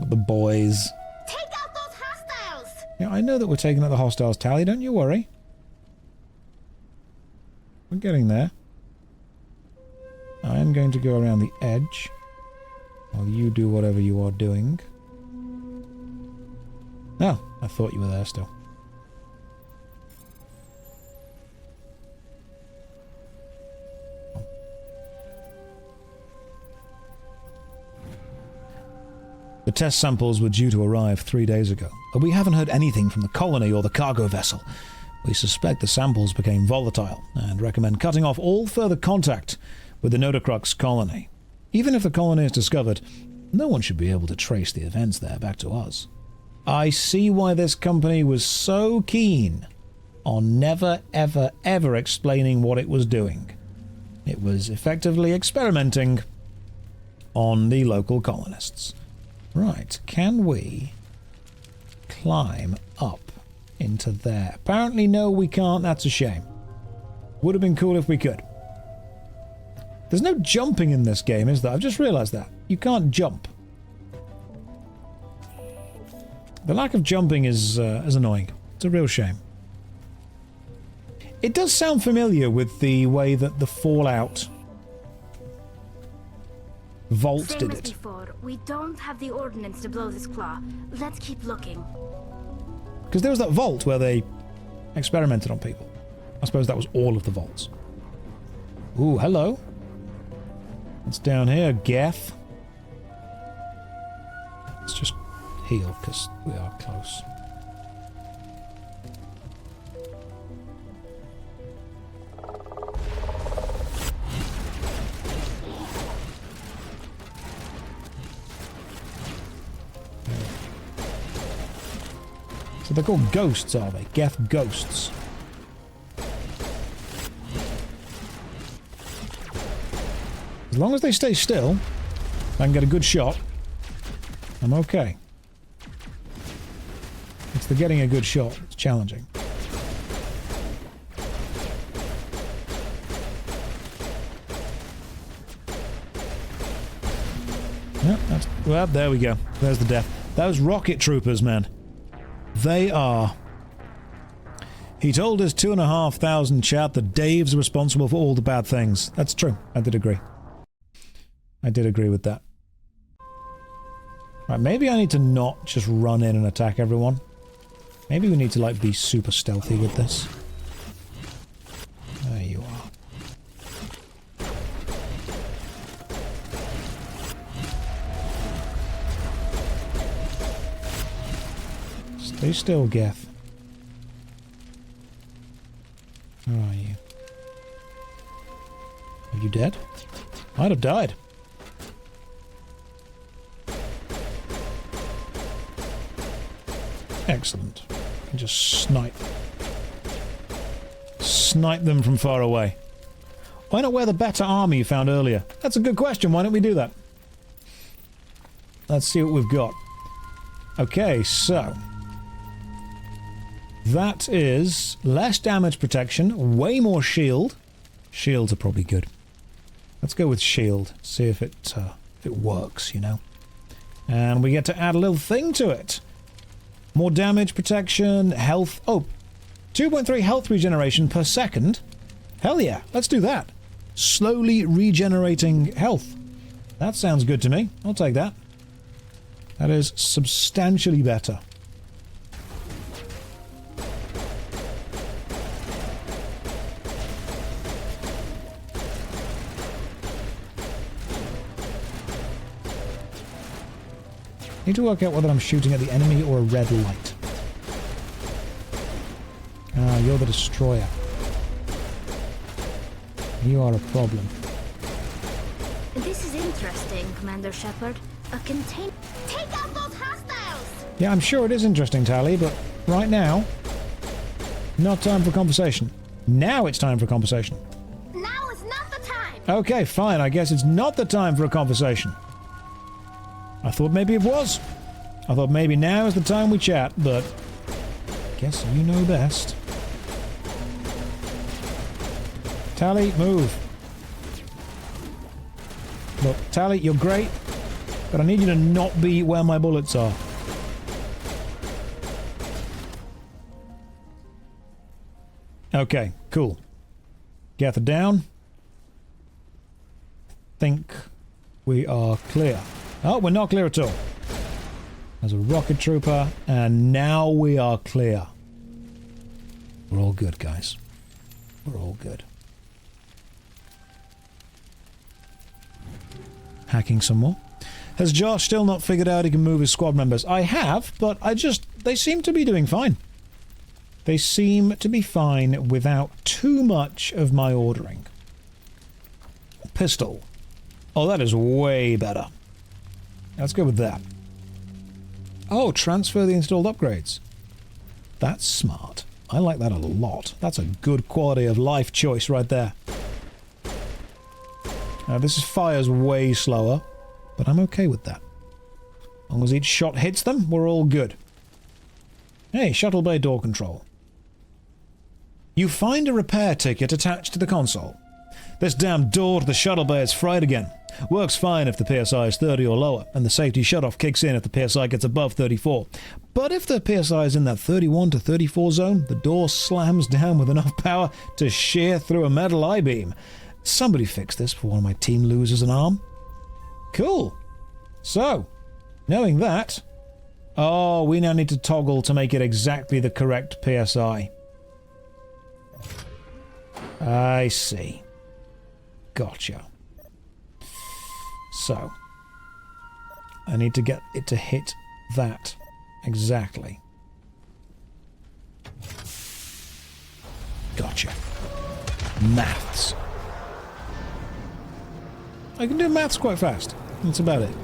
The boys. Take out those hostiles! Yeah, I know that we're taking out the hostiles, Tally. Don't you worry. We're getting there. I am going to go around the edge while you do whatever you are doing. No, I thought you were there still. The test samples were due to arrive 3 days ago, but we haven't heard anything from the colony or the cargo vessel. We suspect the samples became volatile and recommend cutting off all further contact with the Nodocrux colony. Even if the colony is discovered, no one should be able to trace the events there back to us. I see why this company was so keen on never, ever, ever explaining what it was doing. It was effectively experimenting on the local colonists. Right, can we climb up into there? Apparently no, we can't. That's a shame. Would have been cool if we could. There's no jumping in this game, is there? I've just realised that. You can't jump. The lack of jumping is annoying. It's a real shame. It does sound familiar with the way that the Fallout Vault Same did as it. before, we don't have the ordnance to blow this claw. Let's keep looking. Because there was that vault where they experimented on people. I suppose that was all of the vaults. Ooh, hello. What's down here, Geth? Let's just heal, because we are close. So they're called ghosts, are they? Geth ghosts. As long as they stay still, I can get a good shot, I'm okay. It's the getting a good shot that's challenging. Yeah, that's, well, there we go. There's the death. Those rocket troopers, man. They are. He told his 2,500 chat that Dave's responsible for all the bad things. That's true. I did agree. I did agree with that. Right, maybe I need to not just run in and attack everyone. Maybe we need to, like, be super stealthy with this. There you are. Stay still, Geth. Where are you? Are you dead? I'd have died. Excellent. I can just snipe. Snipe them from far away. Why not wear the better armor you found earlier? That's a good question. Why don't we do that? Let's see what we've got. Okay, so... that is less damage protection, way more shield. Shields are probably good. Let's go with shield. See if it works, you know. And we get to add a little thing to it. More damage protection, health. Oh, 2.3 health regeneration per second. Hell yeah, let's do that. Slowly regenerating health. That sounds good to me. I'll take that. That is substantially better. Need to work out whether I'm shooting at the enemy or a red light. Ah, you're the destroyer. You are a problem. This is interesting, Commander Shepard. A contain... Take out those hostiles! Yeah, I'm sure it is interesting, Tally, but right now, not time for conversation. Now it's time for conversation. Now is not the time! Okay, fine. I guess it's not the time for a conversation. I thought maybe it was. I thought maybe now is the time we chat, but... guess you know best. Tally, move. Look, Tally, you're great, but I need you to not be where my bullets are. Okay, cool. Gather down. Think we are clear. Oh, we're not clear at all. There's a rocket trooper, and now we are clear. We're all good, guys. We're all good. Hacking some more. Has Josh still not figured out he can move his squad members? I have, but they seem to be doing fine. They seem to be fine without too much of my ordering. Pistol. Oh, that is way better. Let's go with that. Oh, transfer the installed upgrades. That's smart. I like that a lot. That's a good quality of life choice right there. This fires way slower, but I'm okay with that. As long as each shot hits them, we're all good. Hey, shuttle bay door control. You find a repair ticket attached to the console. This damn door to the shuttle bay is fried again. Works fine if the PSI is 30 or lower, and the safety shutoff kicks in if the PSI gets above 34. But if the PSI is in that 31 to 34 zone, the door slams down with enough power to shear through a metal I-beam. Somebody fix this before one of my team loses an arm. Cool. So, knowing that... Oh, we now need to toggle to make it exactly the correct PSI. I see. Gotcha. So, I need to get it to hit that exactly. Gotcha. Maths. I can do maths quite fast. That's about it.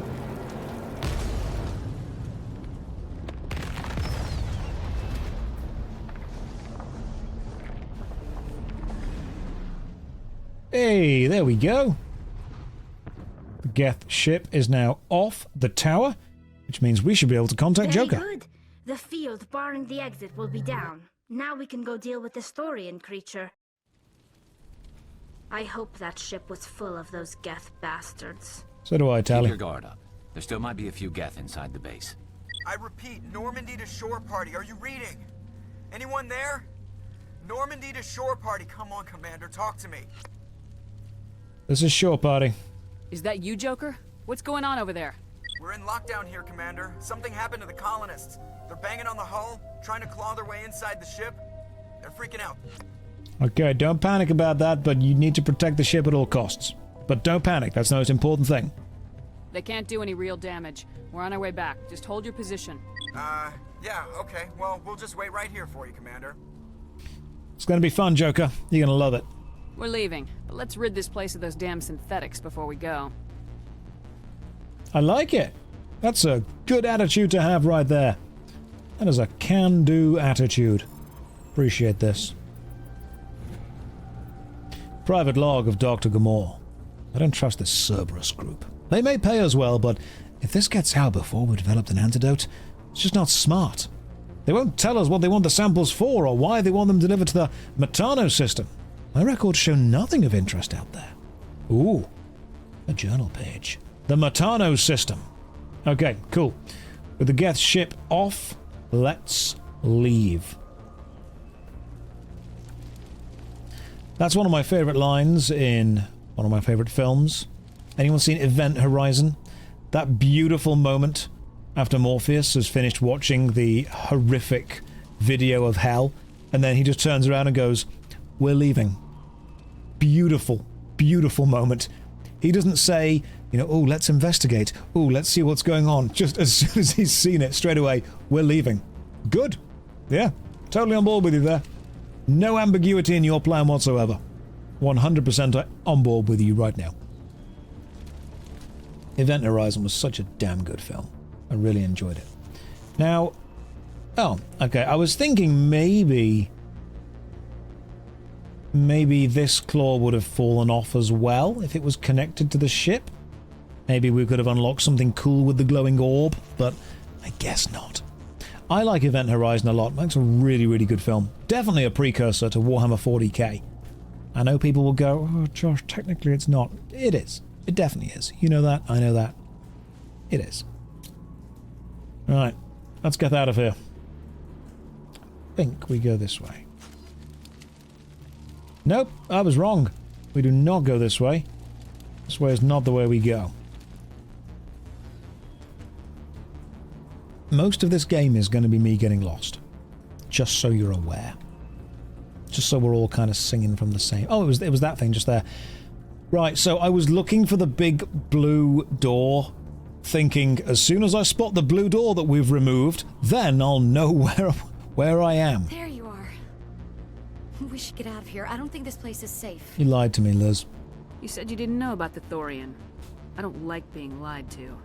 Hey, there we go. The Geth ship is now off the tower, which means we should be able to contact Very Joker. good. The field barring the exit will be down. Now we can go deal with this Thorian creature. I hope that ship was full of those Geth bastards. So do I, Tally. Keep your guard up. There still might be a few Geth inside the base. I repeat, Normandy to shore party. Are you reading? Anyone there? Normandy to shore party. Come on, Commander. Talk to me. This is shore party. Is that you, Joker? What's going on over there? We're in lockdown here, Commander. Something happened to the colonists. They're banging on the hull, trying to claw their way inside the ship. They're freaking out. Okay, don't panic about that, but you need to protect the ship at all costs. But don't panic, that's the most important thing. They can't do any real damage. We're on our way back. Just hold your position. Yeah, okay. Well, we'll just wait right here for you, Commander. It's gonna be fun, Joker. You're gonna love it. We're leaving, but let's rid this place of those damn synthetics before we go. I like it. That's a good attitude to have right there. That is a can-do attitude. Appreciate this. Private log of Dr. Gamor. I don't trust this Cerberus group. They may pay us well, but if this gets out before we've developed an antidote, it's just not smart. They won't tell us what they want the samples for or why they want them delivered to the Metano system. My records show nothing of interest out there. Ooh, a journal page. The Metano system. Okay, cool. With the Geth ship off, let's leave. That's one of my favorite lines in one of my favorite films. Anyone seen Event Horizon? That beautiful moment after Morpheus has finished watching the horrific video of hell, and then he just turns around and goes, "We're leaving." Beautiful, beautiful moment. He doesn't say, you know, "Oh, let's investigate. Oh, let's see what's going on." Just as soon as he's seen it, straight away, "We're leaving." Good. Yeah, totally on board with you there. No ambiguity in your plan whatsoever. 100% on board with you right now. Event Horizon was such a damn good film. I really enjoyed it. Now, oh, okay, I was thinking maybe this claw would have fallen off as well if it was connected to the ship. Maybe we could have unlocked something cool with the glowing orb, but I guess not. I like Event Horizon a lot. It's a really, really good film. Definitely a precursor to Warhammer 40k. I know people will go, "Oh, Josh, technically it's not." It is. It definitely is. You know that. I know that. It is. Alright, let's get out of here. I think we go this way. Nope, I was wrong. We do not go this way. This way is not the way we go. Most of this game is going to be me getting lost. Just so you're aware. Just so we're all kind of singing from the same... Oh, it was that thing just there. Right, so I was looking for the big blue door, thinking as soon as I spot the blue door that we've removed, then I'll know where I am. There you are. We should get out of here. I don't think this place is safe. You lied to me, Liz. You said you didn't know about the Thorian. I don't like being lied to.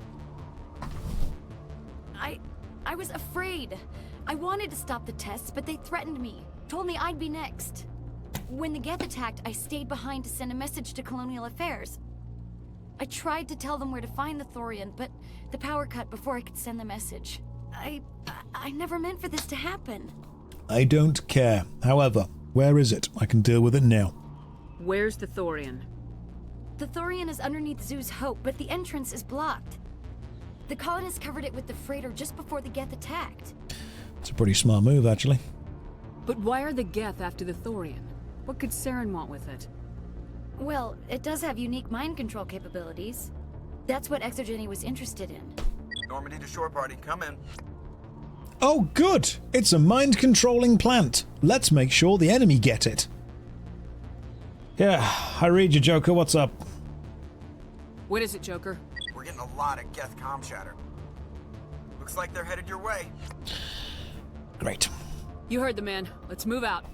I was afraid. I wanted to stop the tests, but they threatened me. Told me I'd be next. When the Geth attacked, I stayed behind to send a message to Colonial Affairs. I tried to tell them where to find the Thorian, but the power cut before I could send the message. I never meant for this to happen. I don't care. However, Where is it? I can deal with it now. Where's the Thorian? The Thorian is underneath Zoo's Hope, but the entrance is blocked. The colonists covered it with the freighter just before the Geth attacked. It's a pretty smart move, actually. But why are the Geth after the Thorian? What could Saren want with it? Well, it does have unique mind control capabilities. That's what Exogeny was interested in. Normandy to shore party, come in. Oh, good! It's a mind-controlling plant. Let's make sure the enemy get it. Yeah, I read you, Joker. What's up? What is it, Joker? We're getting a lot of Geth comm chatter. Looks like they're headed your way. Great. You heard the man. Let's move out.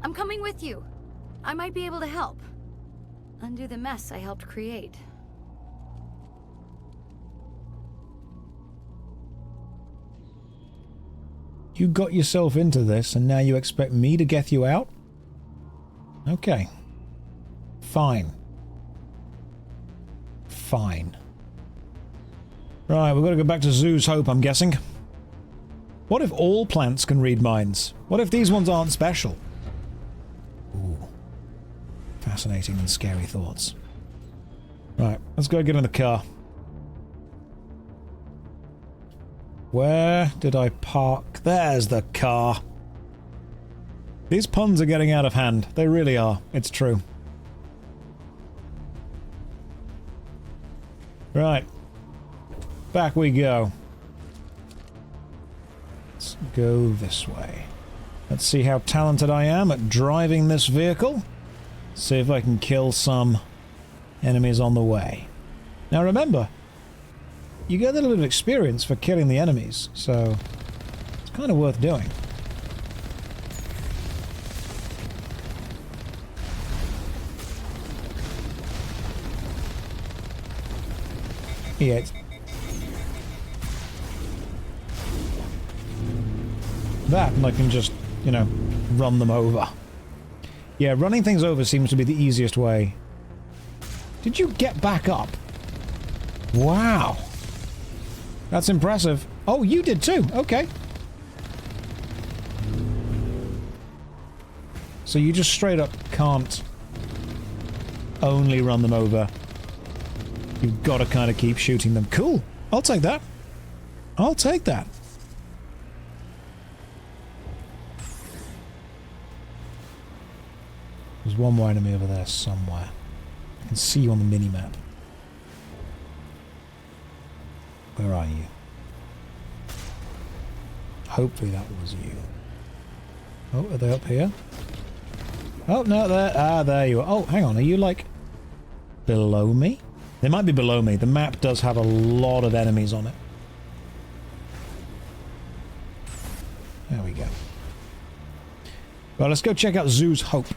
I'm coming with you. I might be able to help. Undo the mess I helped create. You got yourself into this, and now you expect me to get you out? Okay. Fine. Fine. Right, we've got to go back to Zoo's Hope, I'm guessing. What if all plants can read minds? What if these ones aren't special? Ooh. Fascinating and scary thoughts. Right, let's go get in the car. Where did I park? There's the car. These puns are getting out of hand. They really are. It's true. Right. Back we go. Let's go this way. Let's see how talented I am at driving this vehicle. See if I can kill some enemies on the way. Now remember, you get a little bit of experience for killing the enemies, so it's kind of worth doing. Yeah, it's that, and I can just, you know, run them over. Yeah, running things over seems to be the easiest way. Did you get back up? Wow. That's impressive. Oh, you did too. Okay. So you just straight up can't only run them over. You've got to kind of keep shooting them. Cool. I'll take that. I'll take that. There's one more enemy over there somewhere. I can see you on the mini-map. Where are you? Hopefully that was you. Oh, are they up here? Oh, no, there. Ah, there you are. Oh, hang on. Are you, like, below me? They might be below me. The map does have a lot of enemies on it. There we go. Well, let's go check out Zoo's Hope.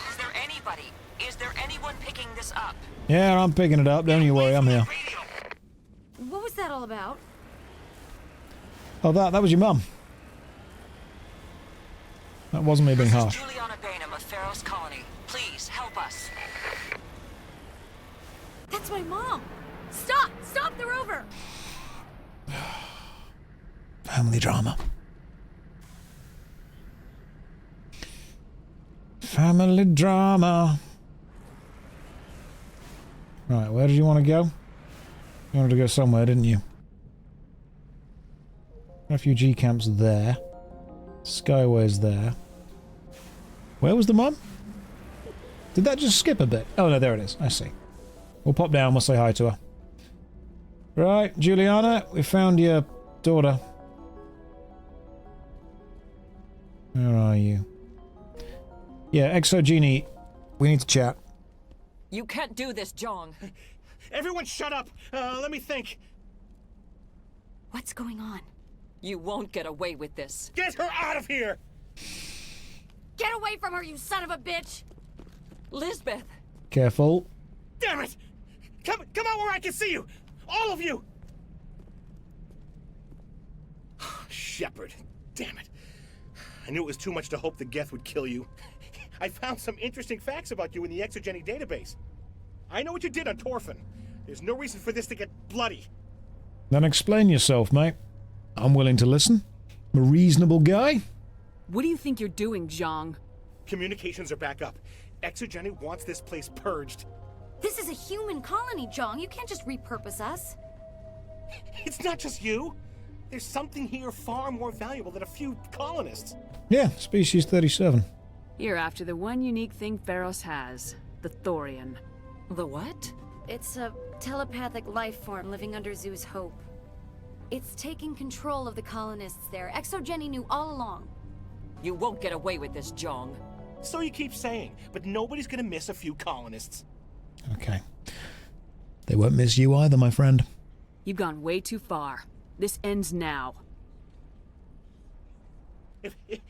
Is there anybody? Is there anyone picking this up? Yeah, I'm picking it up. Don't you worry, I'm here. What was that all about? Oh, that was your mum. That wasn't me being harsh. Juliana Bainham of Feros Colony. Please, help us. That's my mom! Stop! Stop the rover! Family drama. Family drama. Right, where did you want to go? You wanted to go somewhere, didn't you? Refugee camp's there. Skyway's there. Where was the mum? Did that just skip a bit? Oh no, there it is. I see. We'll pop down, we'll say hi to her. Right, Juliana, we found your daughter. Where are you? Yeah, Exogeny, we need to chat. You can't do this, Jong. Everyone shut up! Let me think. What's going on? You won't get away with this. Get her out of here! Get away from her, you son of a bitch! Lisbeth! Careful. Damn it! Come out where I can see you! All of you! Shepard. Damn it. I knew it was too much to hope the Geth would kill you. I found some interesting facts about you in the Exogeny database. I know what you did on Torfin. There's no reason for this to get bloody. Then explain yourself, mate. I'm willing to listen. I'm a reasonable guy. What do you think you're doing, Zhang? Communications are back up. ExoGeni wants this place purged. This is a human colony, Zhang. You can't just repurpose us. It's not just you. There's something here far more valuable than a few colonists. Yeah, species 37. You're after the one unique thing Feros has, the Thorian. The what? It's a telepathic life form living under Zoo's hope. It's taking control of the colonists there. ExoGeni knew all along. You won't get away with this, Zhang. So you keep saying, but nobody's gonna miss a few colonists. Okay. They won't miss you either, my friend. You've gone way too far. This ends now.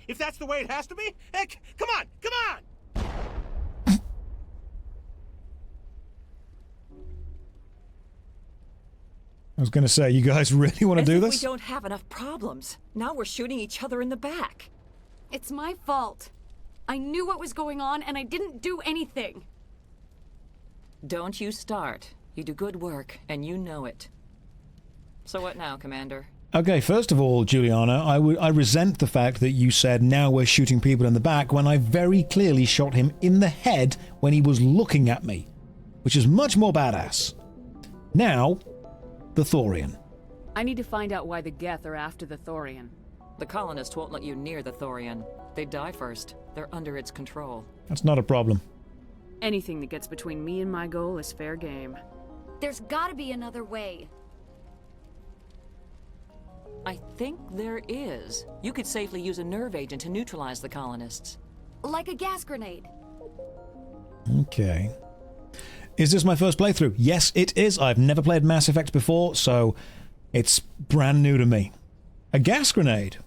If that's the way it has to be, heck, come on, come on! I was going to say, you guys really want to do this? We don't have enough problems. Now we're shooting each other in the back. It's my fault. I knew what was going on, and I didn't do anything. Don't you start. You do good work, and you know it. So what now, Commander? Okay, first of all, Juliana, I resent the fact that you said now we're shooting people in the back when I very clearly shot him in the head when he was looking at me, which is much more badass. Now, the Thorian. I need to find out why the Geth are after the Thorian. The colonists won't let you near the Thorian. They die first. They're under its control. That's not a problem. Anything that gets between me and my goal is fair game. There's gotta be another way. I think there is. You could safely use a nerve agent to neutralize the colonists. Like a gas grenade. Okay. Is this my first playthrough? Yes, it is. I've never played Mass Effect before, so it's brand new to me. A gas grenade?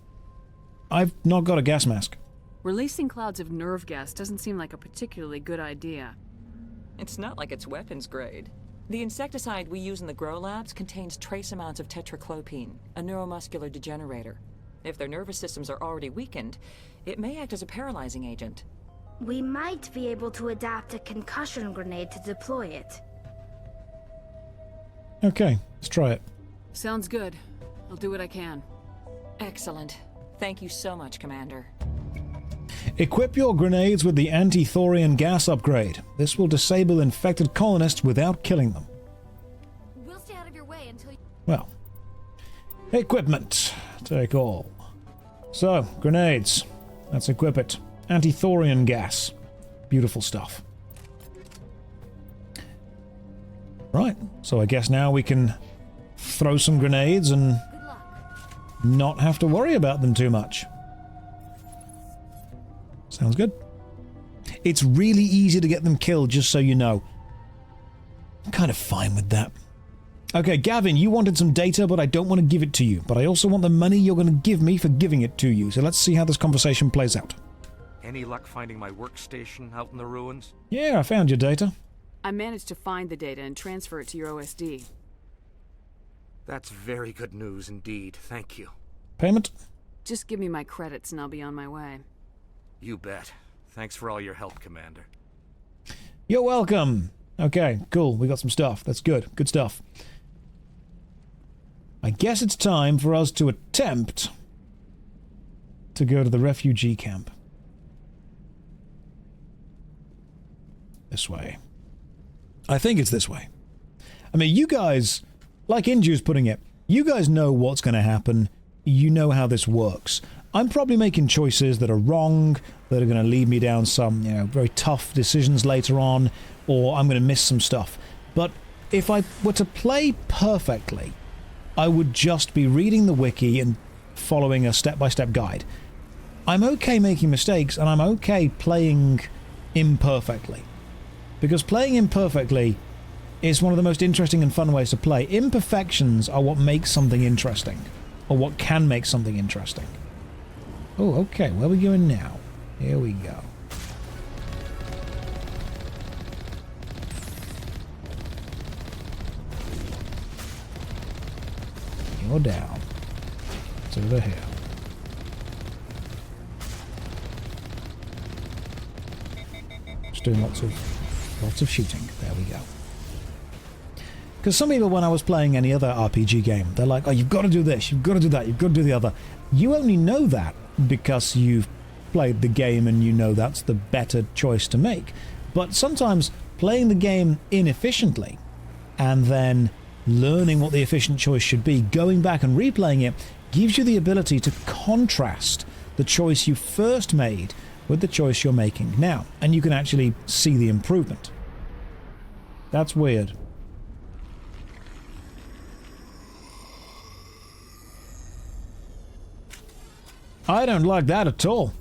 I've not got a gas mask. Releasing clouds of nerve gas doesn't seem like a particularly good idea. It's not like it's weapons grade. The insecticide we use in the grow labs contains trace amounts of tetraclopine, a neuromuscular degenerator. If their nervous systems are already weakened, it may act as a paralyzing agent. We might be able to adapt a concussion grenade to deploy it. Okay, let's try it. Sounds good. I'll do what I can. Excellent. Thank you so much, Commander. Equip your grenades with the anti-Thorian gas upgrade. This will disable infected colonists without killing them. We'll stay out of your way until you... Well, equipment. Take all. So, grenades. Let's equip it. Anti-Thorian gas. Beautiful stuff. Right, so I guess now we can throw some grenades and not have to worry about them too much. Sounds good. It's really easy to get them killed, just so you know. I'm kind of fine with that. Okay, Gavin, you wanted some data, but I don't want to give it to you. But I also want the money you're going to give me for giving it to you. So let's see how this conversation plays out. Any luck finding my workstation out in the ruins? Yeah, I found your data. I managed to find the data and transfer it to your OSD. That's very good news indeed. Thank you. Payment? Just give me my credits and I'll be on my way. You bet. Thanks for all your help, Commander. You're welcome. Okay, cool. We got some stuff. That's good. Good stuff. I guess it's time for us to attempt to go to the refugee camp. This way. I think it's this way. I mean, you guys, like Inju's putting it, you guys know what's going to happen. You know how this works. I'm probably making choices that are wrong, that are going to lead me down some, very tough decisions later on, or I'm going to miss some stuff. But if I were to play perfectly, I would just be reading the wiki and following a step-by-step guide. I'm okay making mistakes, and I'm okay playing imperfectly. Because playing imperfectly is one of the most interesting and fun ways to play. Imperfections are what makes something interesting, or what can make something interesting. Oh, okay, where are we going now? Here we go. You're down. It's over here. Just doing lots of shooting. There we go. Because some people, when I was playing any other RPG game, they're like, oh, you've got to do this, you've got to do that, you've got to do the other. You only know that because you've played the game and you know that's the better choice to make. But sometimes playing the game inefficiently and then learning what the efficient choice should be, going back and replaying it, gives you the ability to contrast the choice you first made with the choice you're making now, and you can actually see the improvement. That's weird. I don't like that at all.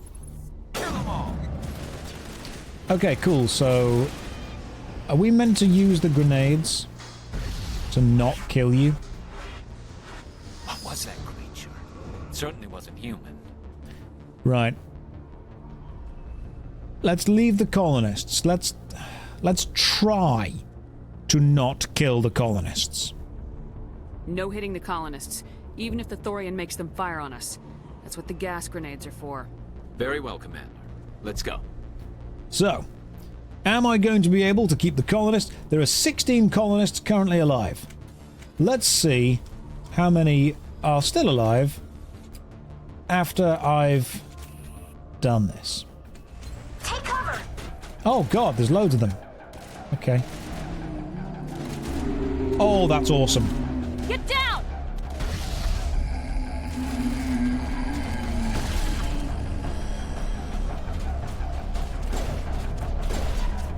Okay, cool. So, are we meant to use the grenades to not kill you? What was that creature? It certainly wasn't human. Right. Let's leave the colonists. Let's try to not kill the colonists. No hitting the colonists, even if the Thorian makes them fire on us. That's what the gas grenades are for. Very well, Commander. Let's go. So, am I going to be able to keep the colonists? There are 16 colonists currently alive. Let's see how many are still alive after I've done this. Take cover! Oh god, there's loads of them. Okay. Oh, that's awesome. Get down!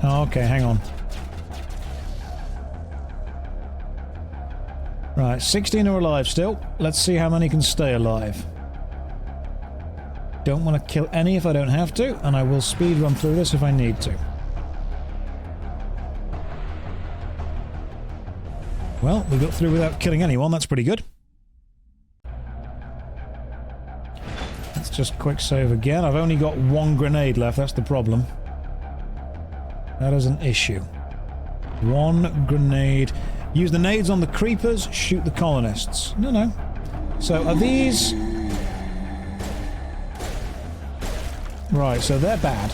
Oh, okay, hang on. Right, 16 are alive still. Let's see how many can stay alive. Don't want to kill any if I don't have to, and I will speed run through this if I need to. Well, we got through without killing anyone, that's pretty good. Let's just quick save again. I've only got one grenade left, that's the problem. That is an issue. One grenade. Use the nades on the creepers, shoot the colonists. No. So are these... Right, so they're bad.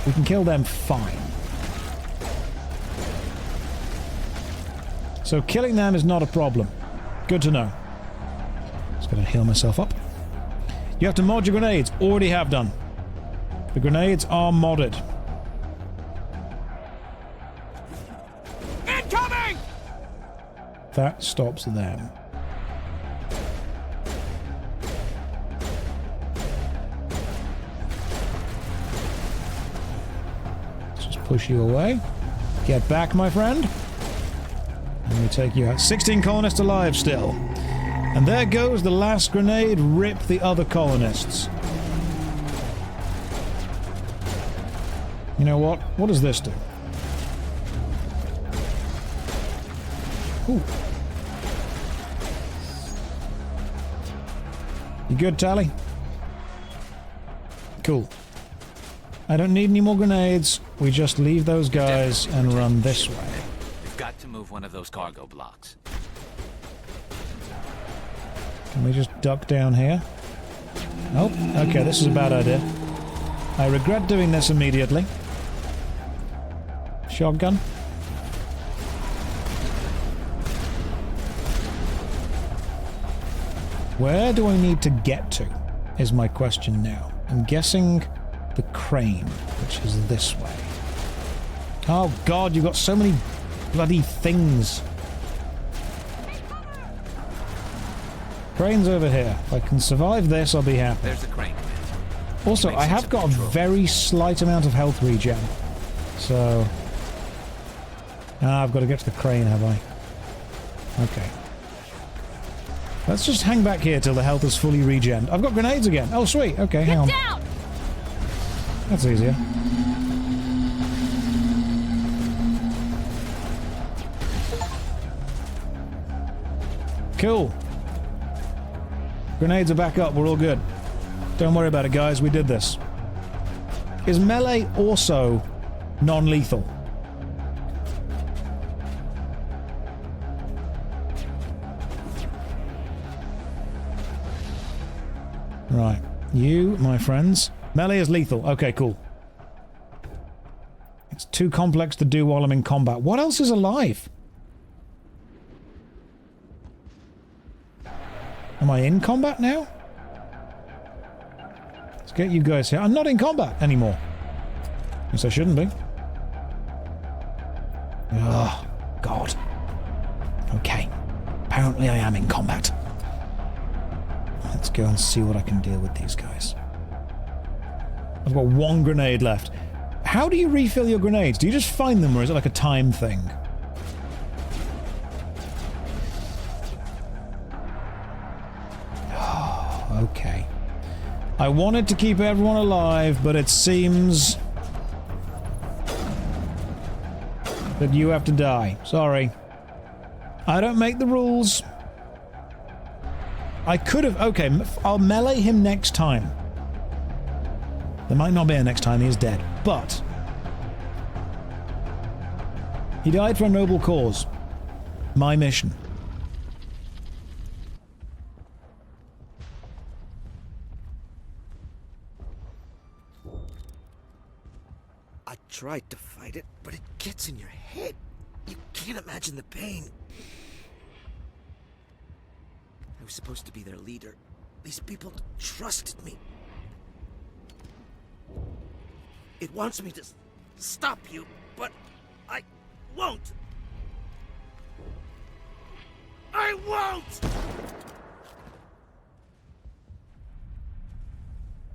We can kill them fine. So killing them is not a problem. Good to know. Just gotta heal myself up. You have to mod your grenades. Already have done. The grenades are modded. Incoming! That stops them. Let's just push you away. Get back, my friend. And we take you out. 16 colonists alive still. And there goes the last grenade. Rip the other colonists. You know what? What does this do? Ooh. You good, Tally? Cool. I don't need any more grenades. We just leave those guys and run this way. We've got to move one of those cargo blocks. Can we just duck down here? Nope. Okay, this is a bad idea. I regret doing this immediately. Shotgun. Where do I need to get to, is my question now. I'm guessing the crane, which is this way. Oh god, you've got so many bloody things. Crane's over here. If I can survive this, I'll be happy. There's the crane. Also, I have got a very slight amount of health regen. So... I've got to get to the crane, have I? Okay. Let's just hang back here till the health is fully regened. I've got grenades again. Oh, sweet. Okay, hang on. Down! That's easier. Cool. Grenades are back up. We're all good. Don't worry about it, guys. We did this. Is melee also non-lethal? Right. You, my friends. Melee is lethal. Okay, cool. It's too complex to do while I'm in combat. What else is alive? Am I in combat now? Let's get you guys here. I'm not in combat anymore. Yes, I shouldn't be. Oh, God. Okay. Apparently I am in combat. Let's go and see what I can deal with these guys. I've got one grenade left. How do you refill your grenades? Do you just find them, or is it like a time thing? Oh, okay. I wanted to keep everyone alive, but it seems that you have to die. Sorry. I don't make the rules. I could have... Okay, I'll melee him next time. There might not be a next time, he is dead. But he died for a noble cause. My mission. I tried to fight it, but it gets in your head. You can't imagine the pain. I was supposed to be their leader. These people trusted me. It wants me to stop you, but I won't. I won't!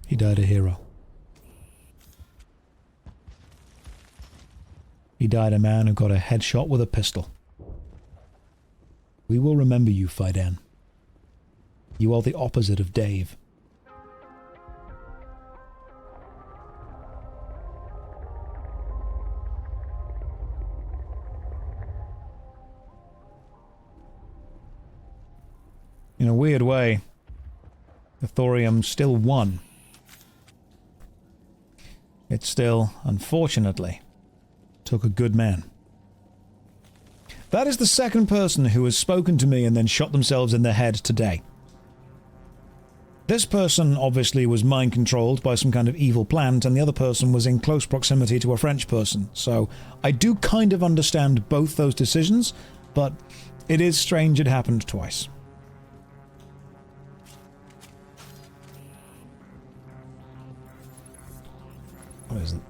He died a hero. He died a man who got a headshot with a pistol. We will remember you, Fiden. You are the opposite of Dave. In a weird way, the Thorium still won. It still, unfortunately, took a good man. That is the second person who has spoken to me and then shot themselves in the head today. This person obviously was mind-controlled by some kind of evil plant, and the other person was in close proximity to a French person. So I do kind of understand both those decisions, but it is strange it happened twice. What is it?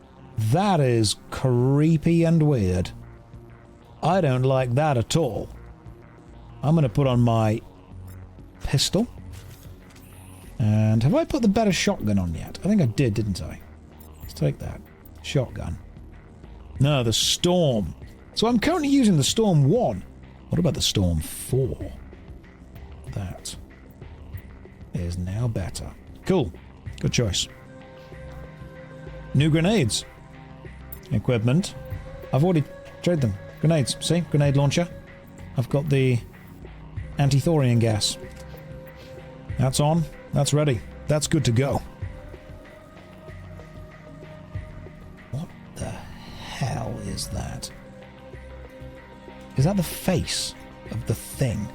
That is creepy and weird. I don't like that at all. I'm going to put on my pistol. And have I put the better shotgun on yet? I think I did, didn't I? Let's take that. Shotgun. No, the Storm. So I'm currently using the Storm 1. What about the Storm 4? That is now better. Cool. Good choice. New grenades. Equipment. I've already traded them. Grenades. See? Grenade launcher. I've got the anti-Thorian gas. That's on. That's ready. That's good to go. What the hell is that? Is that the face of the thing?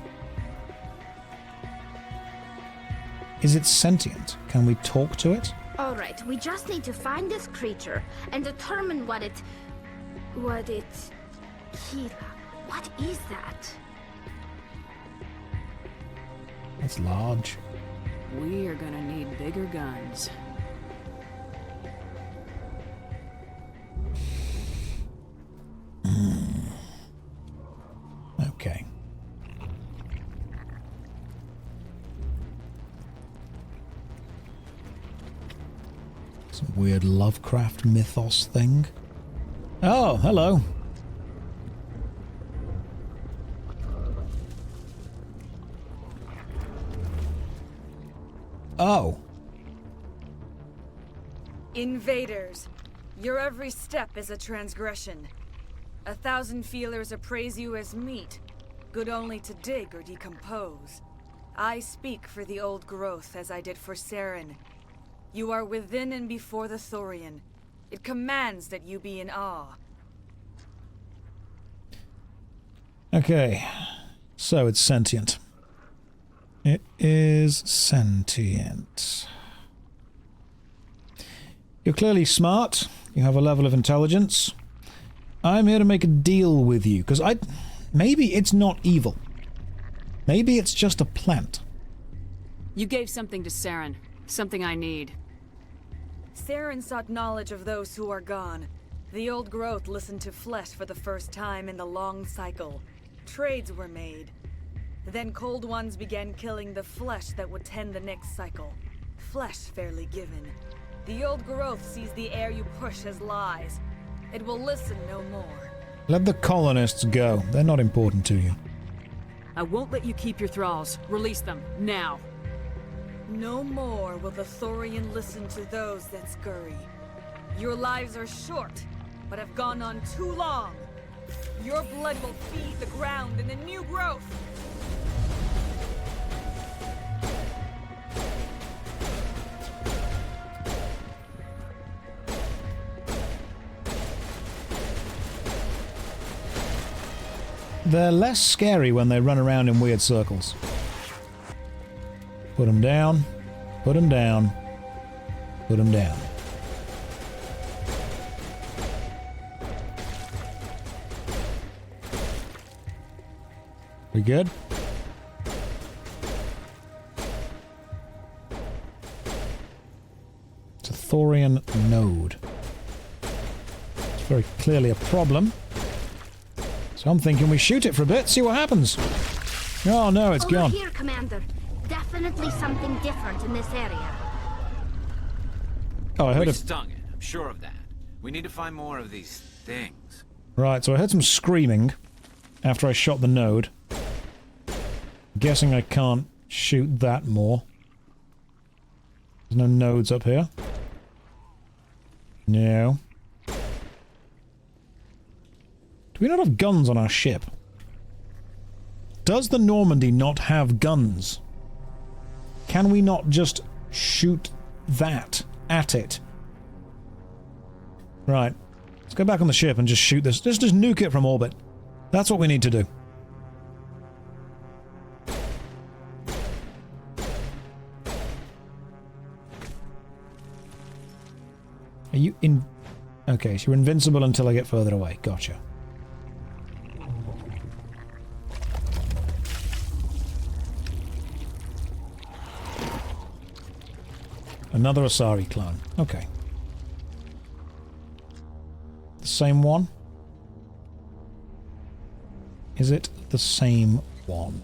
Is it sentient? Can we talk to it? Alright, we just need to find this creature and determine what it... Kira, what is that? It's large. We are gonna need bigger guns. Okay. Some weird Lovecraft mythos thing. Oh, hello. Oh. Invaders, your every step is a transgression. 1,000 feelers appraise you as meat, good only to dig or decompose. I speak for the old growth as I did for Saren. You are within and before the Thorian. It commands that you be in awe. Okay. So it's sentient. It is sentient. You're clearly smart. You have a level of intelligence. I'm here to make a deal with you, because maybe it's not evil. Maybe it's just a plant. You gave something to Saren. Something I need. Saren sought knowledge of those who are gone. The old growth listened to flesh for the first time in the long cycle. Trades were made. Then cold ones began killing the flesh that would tend the next cycle. Flesh fairly given. The old growth sees the air you push as lies. It will listen no more. Let the colonists go. They're not important to you. I won't let you keep your thralls. Release them, now. No more will the Thorian listen to those that scurry. Your lives are short, but have gone on too long. Your blood will feed the ground in the new growth. They're less scary when they run around in weird circles. Put them down. Put them down. Put them down. We good? It's a Thorian node. It's very clearly a problem. So I'm thinking we shoot it for a bit, see what happens. Oh no, it's gone. Over here, Commander. Definitely something different in this area. Oh, I heard We a... stung it, I'm sure of that. We need to find more of these things. Right, so I heard some screaming after I shot the node. Guessing I can't shoot that more. There's no nodes up here. No. Do we not have guns on our ship? Does the Normandy not have guns? Can we not just shoot that at it? Right. Let's go back on the ship and just shoot this. Just nuke it from orbit. That's what we need to do. Are you in... Okay, so you're invincible until I get further away. Gotcha. Another Asari clone. Okay. The same one? Is it the same one?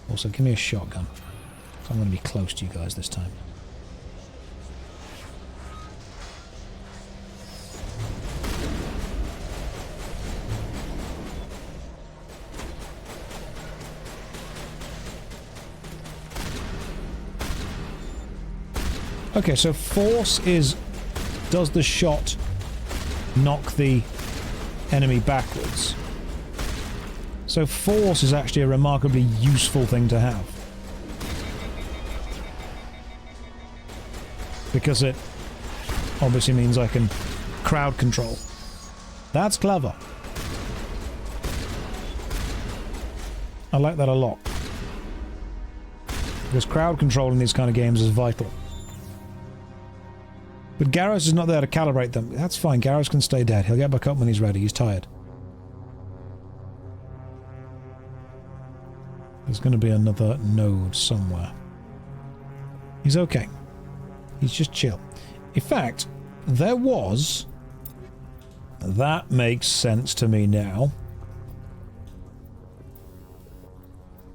Also, give me a shotgun. I'm going to be close to you guys this time. Okay, so force is... Does the shot knock the enemy backwards? So force is actually a remarkably useful thing to have. Because it obviously means I can crowd control. That's clever. I like that a lot. Because crowd control in these kind of games is vital. But Garros is not there to calibrate them. That's fine, Garros can stay dead. He'll get back up when he's ready. He's tired. There's going to be another node somewhere. He's okay. He's just chill. In fact, there was... That makes sense to me now.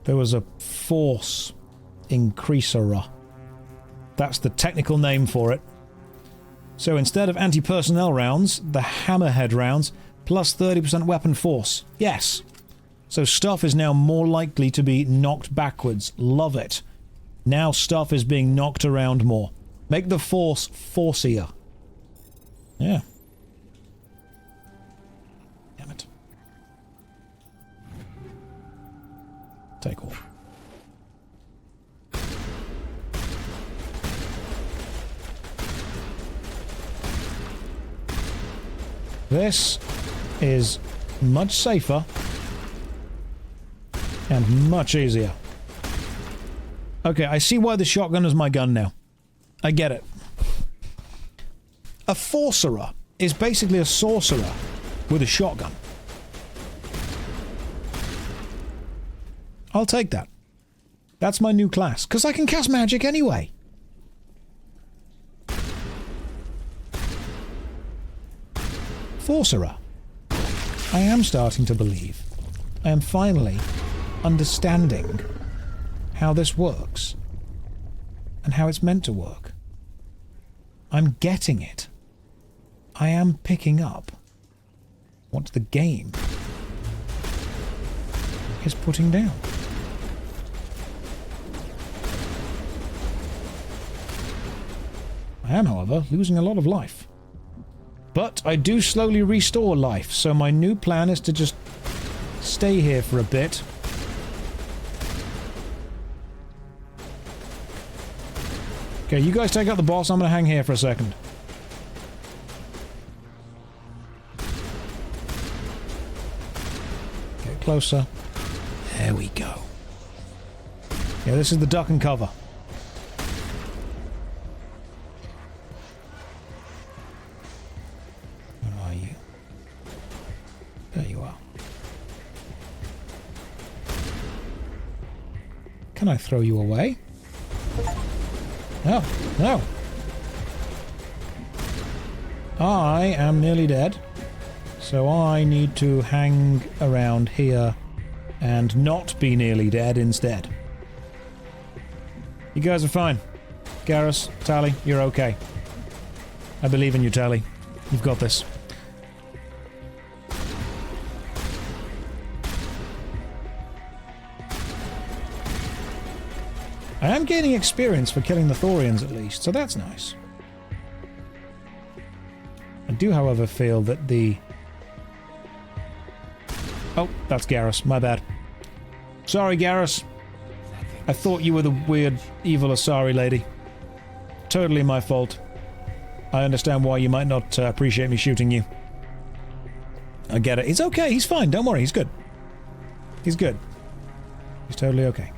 There was a force increaser. That's the technical name for it. So instead of anti-personnel rounds, the hammerhead rounds, plus 30% weapon force. Yes. So stuff is now more likely to be knocked backwards. Love it. Now stuff is being knocked around more. Make the force forcier. Yeah. Damn it. Take off. This is much safer and much easier. Okay, I see why the shotgun is my gun now. I get it. A Forcerer is basically a sorcerer with a shotgun. I'll take that. That's my new class, because I can cast magic anyway. Enforcerer. I am starting to believe. I am finally understanding how this works. And how it's meant to work. I'm getting it. I am picking up what the game is putting down. I am, however, losing a lot of life. But I do slowly restore life, so my new plan is to just stay here for a bit. Okay, you guys take out the boss, I'm gonna hang here for a second. Get closer. There we go. Yeah, this is the duck and cover. Where are you? There you are. Can I throw you away? No, no. I am nearly dead, so I need to hang around here and not be nearly dead instead. You guys are fine. Garrus, Tally, you're okay. I believe in you, Tally. You've got this. I am gaining experience for killing the Thorians at least, so that's nice. I do, however, feel that the... Oh, that's Garrus. My bad. Sorry, Garrus. I thought you were the weird, evil Asari lady. Totally my fault. I understand why you might not appreciate me shooting you. I get it. He's okay. He's fine. Don't worry. He's good. He's good. He's totally okay.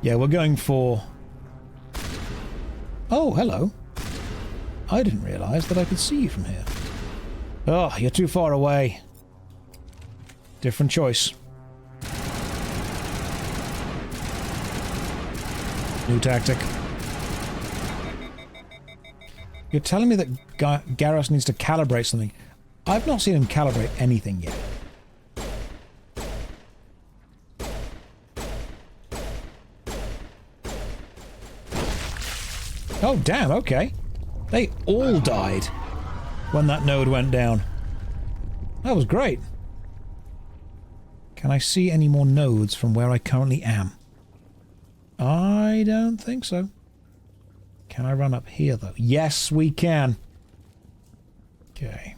Yeah, we're going for... Oh, hello. I didn't realize that I could see you from here. Oh, you're too far away. Different choice. New tactic. You're telling me that Garrus needs to calibrate something. I've not seen him calibrate anything yet. Oh, damn, okay. They all died when that node went down. That was great. Can I see any more nodes from where I currently am? I don't think so. Can I run up here, though? Yes, we can. Okay.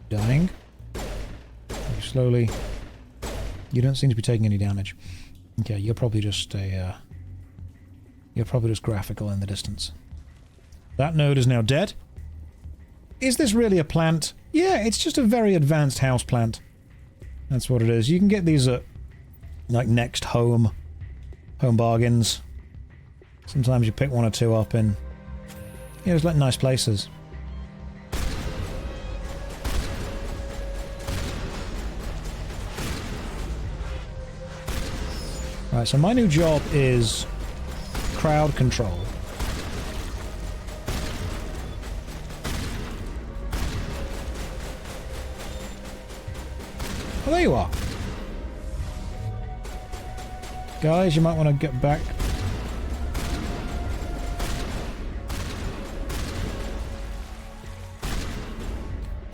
Dying. You slowly... You don't seem to be taking any damage. Okay, you're probably just a... You're probably just graphical in the distance. That node is now dead. Is this really a plant? Yeah, it's just a very advanced house plant. That's what it is. You can get these at, like, Next Home bargains. Sometimes you pick one or two up in... Yeah, it's like nice places. Right, so my new job is crowd control. Oh, there you are. Guys, you might want to get back.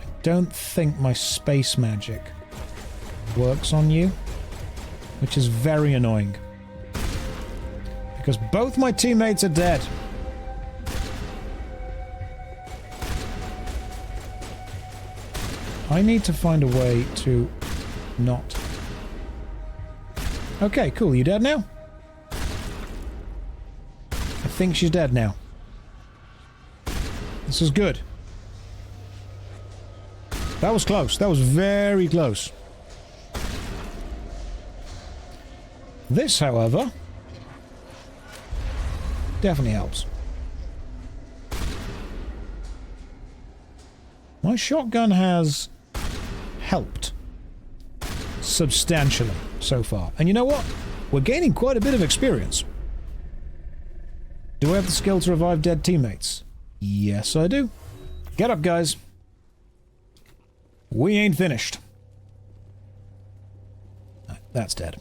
I don't think my space magic works on you, which is very annoying. Because both my teammates are dead. I need to find a way to not... Okay, cool. You dead now? I think she's dead now. This is good. That was close. That was very close. This, however, definitely helps. My shotgun has helped substantially so far. And you know what? We're gaining quite a bit of experience. Do I have the skill to revive dead teammates? Yes, I do. Get up, guys. We ain't finished. That's dead.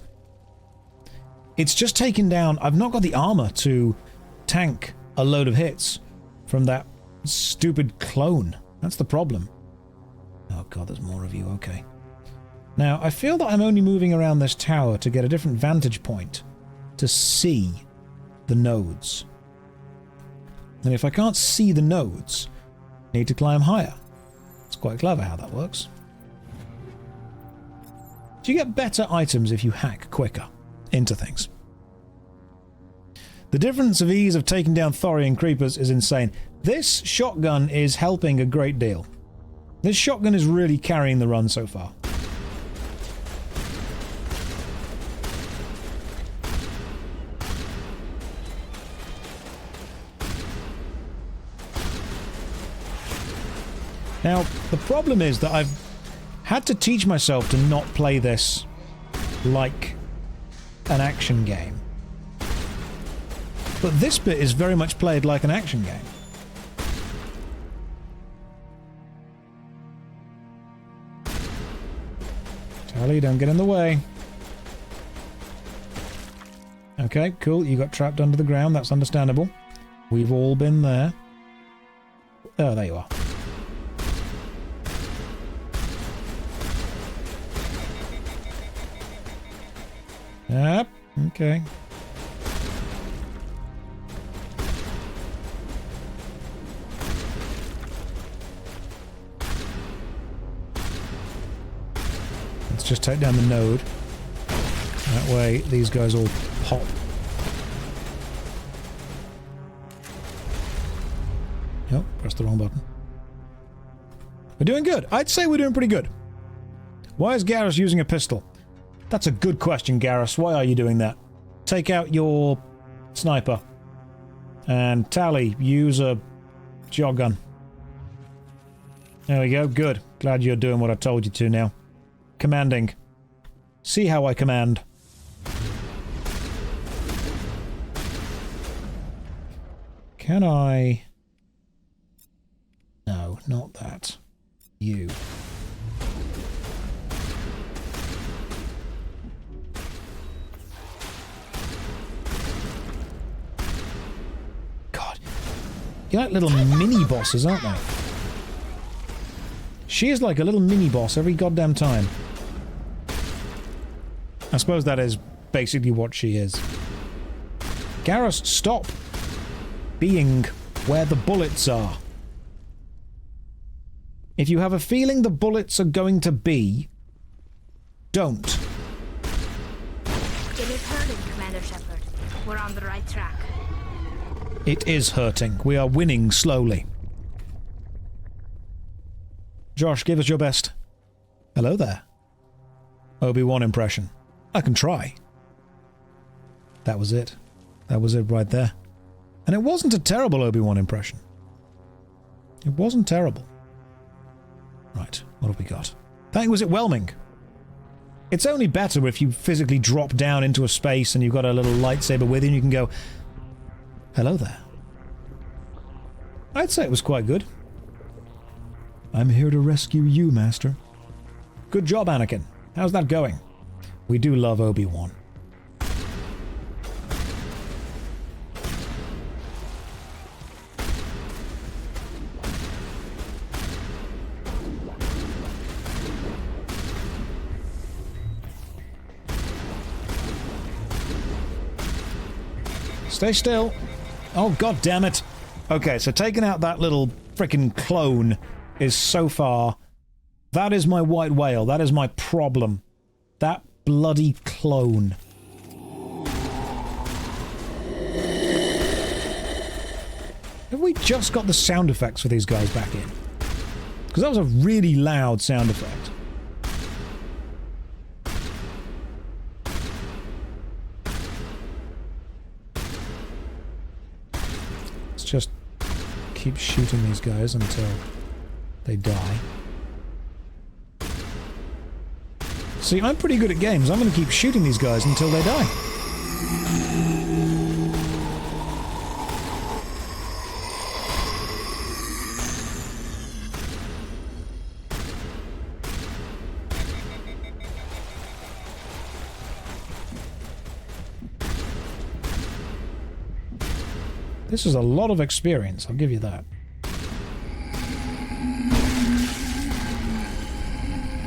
It's just taken down... I've not got the armor to tank a load of hits from that stupid clone. That's the problem. Oh god, there's more of you. Okay. Now, I feel that I'm only moving around this tower to get a different vantage point to see the nodes. And if I can't see the nodes, I need to climb higher. It's quite clever how that works. Do you get better items if you hack quicker into things? The difference of ease of taking down Thorian creepers is insane. This shotgun is helping a great deal. This shotgun is really carrying the run so far. Now, the problem is that I've had to teach myself to not play this like an action game. But this bit is very much played like an action game. Tally, don't get in the way. Okay, cool. You got trapped under the ground. That's understandable. We've all been there. Oh, there you are. Yep, okay. Let's just take down the node. That way these guys all pop. Nope, pressed the wrong button. We're doing good. I'd say we're doing pretty good. Why is Garrus using a pistol? That's a good question, Garrus. Why are you doing that? Take out your sniper. And Tally, use a shotgun. There we go. Good. Glad you're doing what I told you to now. Commanding. See how I command. Can I... No, not that. You. You're like little mini-bosses, aren't they? She is like a little mini-boss every goddamn time. I suppose that is basically what she is. Garrus, stop being where the bullets are. If you have a feeling the bullets are going to be, don't. It is hurting, Commander Shepard. We're on the right track. It is hurting. We are winning slowly. Josh, give us your best. Hello there. Obi-Wan impression. I can try. That was it. That was it right there. And it wasn't a terrible Obi-Wan impression. It wasn't terrible. Right, what have we got? That was it whelming. It's only better if you physically drop down into a space and you've got a little lightsaber with you and you can go, hello there. I'd say it was quite good. I'm here to rescue you, Master. Good job, Anakin. How's that going? We do love Obi-Wan. Stay still. Oh, god damn it. Okay, so taking out that little frickin' clone is so far... That is my white whale. That is my problem. That bloody clone. Have we just got the sound effects for these guys back in? Because that was a really loud sound effect. Let's just keep shooting these guys until they die. See, I'm pretty good at games. I'm going to keep shooting these guys until they die. This is a lot of experience, I'll give you that.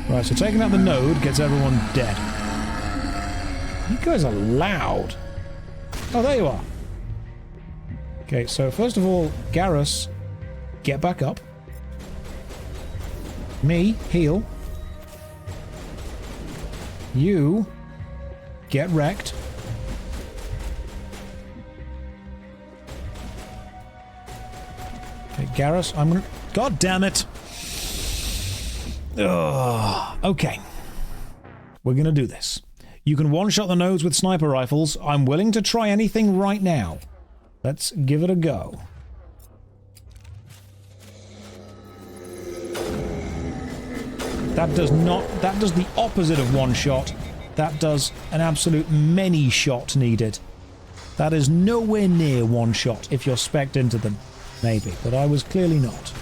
Right, so taking out the node gets everyone dead. You guys are loud. Oh, there you are. Okay, so first of all, Garrus, get back up. Me, heal. You, get wrecked. Okay, Garrus, I'm gonna... God damn it! Ugh. Okay. We're gonna do this. You can one-shot the nodes with sniper rifles. I'm willing to try anything right now. Let's give it a go. That does not... That does the opposite of one-shot. That does an absolute many-shot needed. That is nowhere near one-shot if you're spec'd into them. Maybe, but I was clearly not.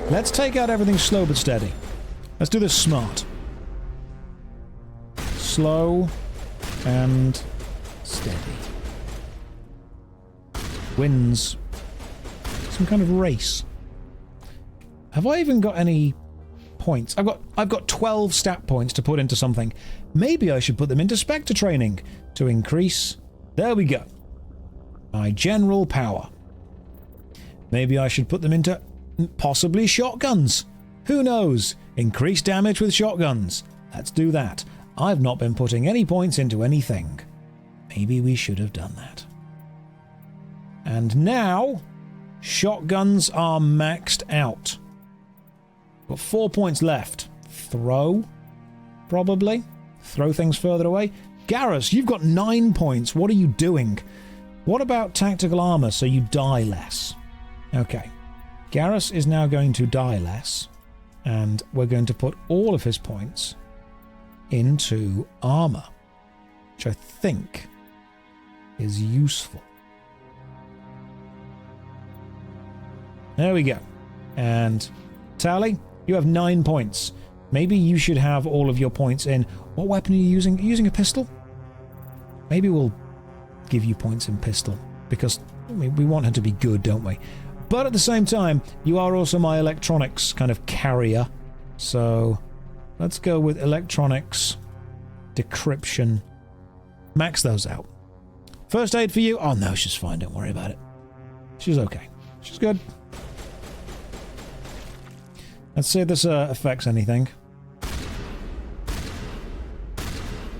Let's take out everything slow but steady. Let's do this smart. Slow and steady. Wins. Some kind of race. Have I even got any points? I've got 12 stat points to put into something. Maybe I should put them into Spectre training to increase... There we go. My general power. Maybe I should put them into possibly shotguns. Who knows? Increase damage with shotguns. Let's do that. I've not been putting any points into anything. Maybe we should have done that. And now, shotguns are maxed out. Got 4 points left. Throw, probably. Throw things further away. Garrus, you've got 9 points. What are you doing? What about tactical armor so you die less? Okay. Garrus is now going to die less. And we're going to put all of his points into armor. Which I think is useful. There we go. And Tally, you have 9 points. Maybe you should have all of your points in... What weapon are you using? Are you using a pistol? Maybe we'll give you points in pistol. Because we want her to be good, don't we? But at the same time, you are also my electronics kind of carrier. So let's go with electronics, decryption. Max those out. First aid for you? Oh no, she's fine. Don't worry about it. She's okay. She's good. Let's see if this affects anything.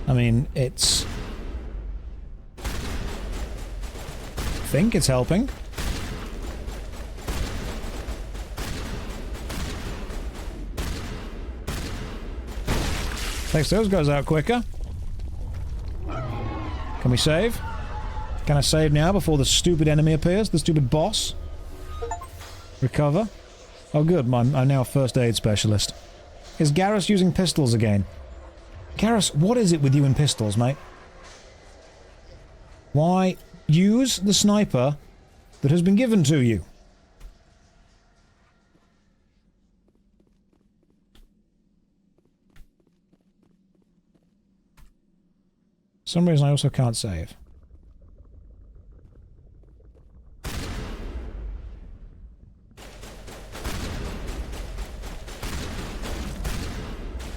I mean, it's... I think it's helping. Takes those guys out quicker. Can we save? Can I save now before the stupid enemy appears? The stupid boss? Recover? Oh good, I'm now a first aid specialist. Is Garrus using pistols again? Garrus, what is it with you and pistols, mate? Why use the sniper that has been given to you? For some reason I also can't save.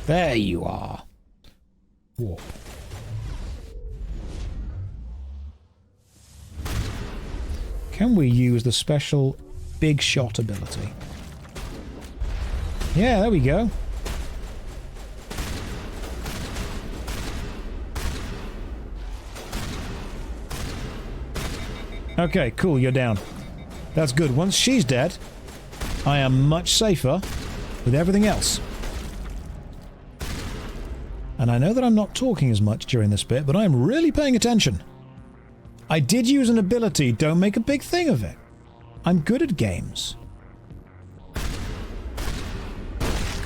There you are. Warp. Can we use the special big shot ability? Yeah, there we go. Okay, cool, you're down. That's good. Once she's dead, I am much safer with everything else. And I know that I'm not talking as much during this bit, but I am really paying attention. I did use an ability, don't make a big thing of it. I'm good at games.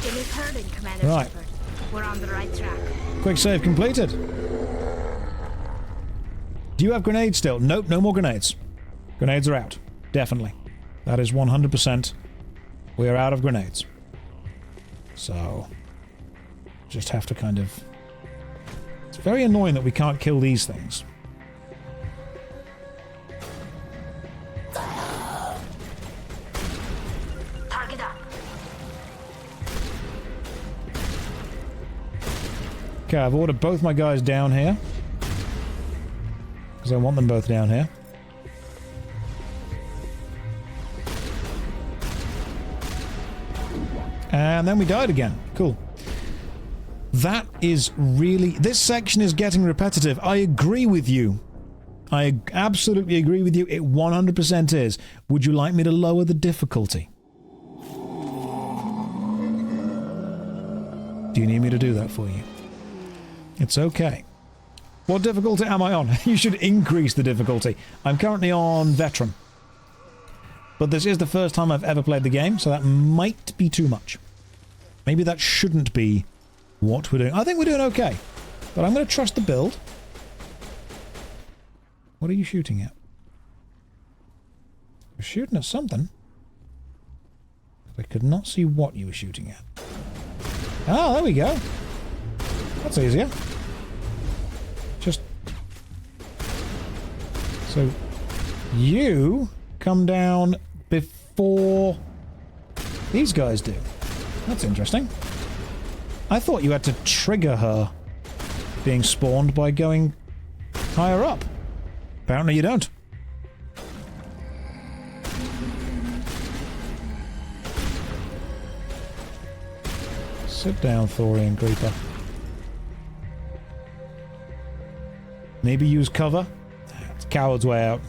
It is hurting, Commander Right. Shepard. We're on the right track. Quick save completed. Do you have grenades still? Nope, no more grenades. Grenades are out. Definitely. That is 100%. We are out of grenades. So, just have to kind of... It's very annoying that we can't kill these things. Target up. Okay, I've ordered both my guys down here. Because I want them both down here. And then we died again. Cool. That is really... This section is getting repetitive. I agree with you. I absolutely agree with you. It 100% is. Would you like me to lower the difficulty? Do you need me to do that for you? It's okay. What difficulty am I on? You should increase the difficulty. I'm currently on Veteran. But this is the first time I've ever played the game, so that might be too much. Maybe that shouldn't be what we're doing. I think we're doing okay. But I'm going to trust the build. What are you shooting at? You're shooting at something. I could not see what you were shooting at. Oh, there we go. That's easier. Just... So, you come down before these guys do. That's interesting. I thought you had to trigger her being spawned by going higher up. Apparently you don't. Sit down, Thorian Creeper. Maybe use cover? It's coward's way out.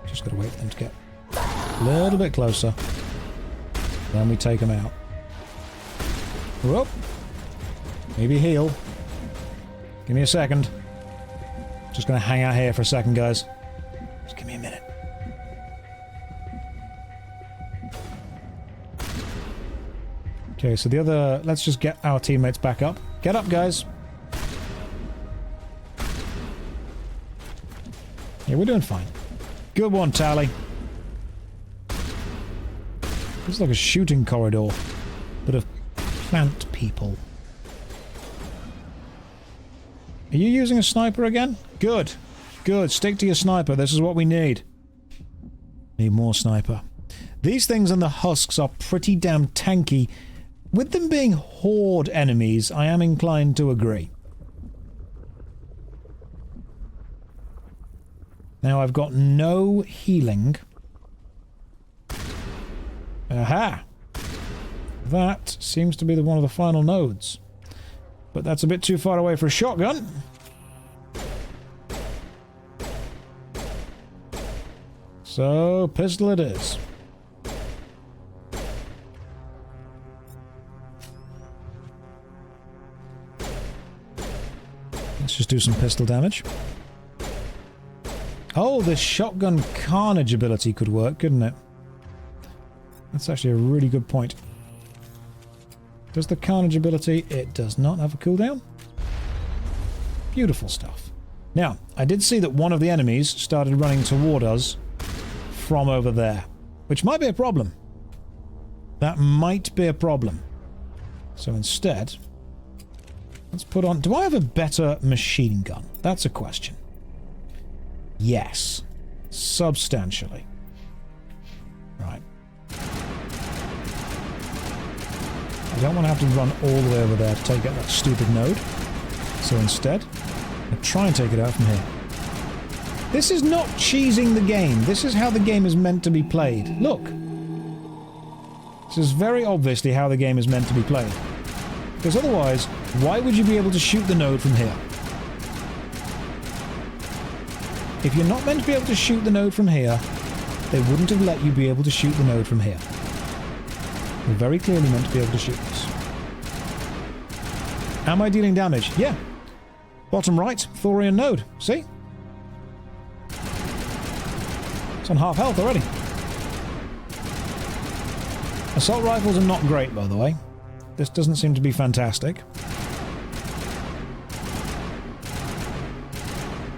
Just gotta wait for them to get a little bit closer. Then we take them out. Whoop! Maybe heal. Give me a second. Just gonna hang out here for a second, guys. Just give me a minute. Okay, so the other... Let's just get our teammates back up. Get up, guys. Yeah, we're doing fine. Good one, Tally. This is like a shooting corridor, but of plant people. Are you using a sniper again? Good. Good. Stick to your sniper. This is what we need. Need more sniper. These things and the husks are pretty damn tanky. With them being horde enemies, I am inclined to agree. Now I've got no healing. Aha! That seems to be one of the final nodes. But that's a bit too far away for a shotgun. So, pistol it is. Let's just do some pistol damage. Oh, the shotgun carnage ability could work, couldn't it? That's actually a really good point. Does the carnage ability... It does not have a cooldown? Beautiful stuff. Now, I did see that one of the enemies started running toward us from over there, which might be a problem. That might be a problem. So instead, let's put on... Do I have a better machine gun? That's a question. Yes. Substantially. Right. I don't want to have to run all the way over there to take out that stupid node. So instead, I'll try and take it out from here. This is not cheesing the game. This is how the game is meant to be played. Look. This is very obviously how the game is meant to be played. Because otherwise, why would you be able to shoot the node from here? If you're not meant to be able to shoot the node from here, they wouldn't have let you be able to shoot the node from here. You're very clearly meant to be able to shoot this. Am I dealing damage? Yeah. Bottom right, Thorian node. See? It's on half health already. Assault rifles are not great, by the way. This doesn't seem to be fantastic.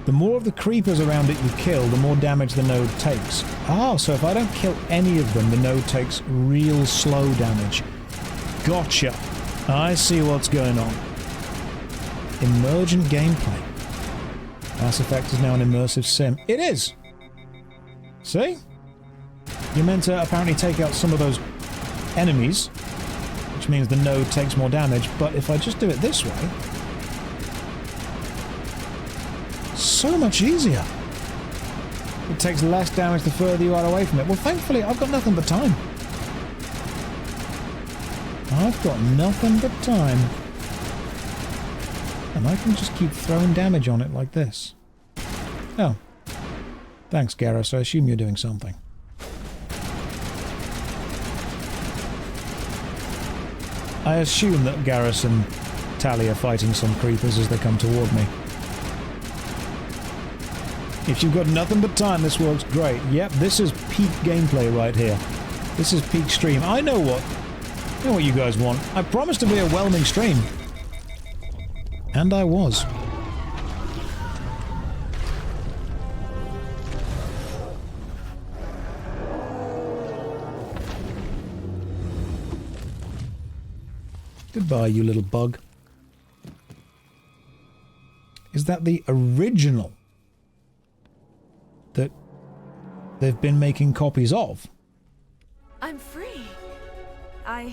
The more of the creepers around it you kill, the more damage the node takes. Ah, so if I don't kill any of them, the node takes real slow damage. Gotcha. I see what's going on. Emergent gameplay. Mass Effect is now an immersive sim. It is! See? You're meant to apparently take out some of those enemies, which means the node takes more damage, but if I just do it this way... so much easier. It takes less damage the further you are away from it. Well, thankfully, I've got nothing but time. I've got nothing but time. And I can just keep throwing damage on it like this. Oh. Thanks, Garrus. I assume you're doing something. I assume that Garrus and Tali are fighting some creepers as they come toward me. If you've got nothing but time, this works great. Yep, this is peak gameplay right here. This is peak stream. I know what you guys want. I promised to be a whelming stream. And I was. Goodbye, you little bug. Is that the original that they've been making copies of? I'm free. I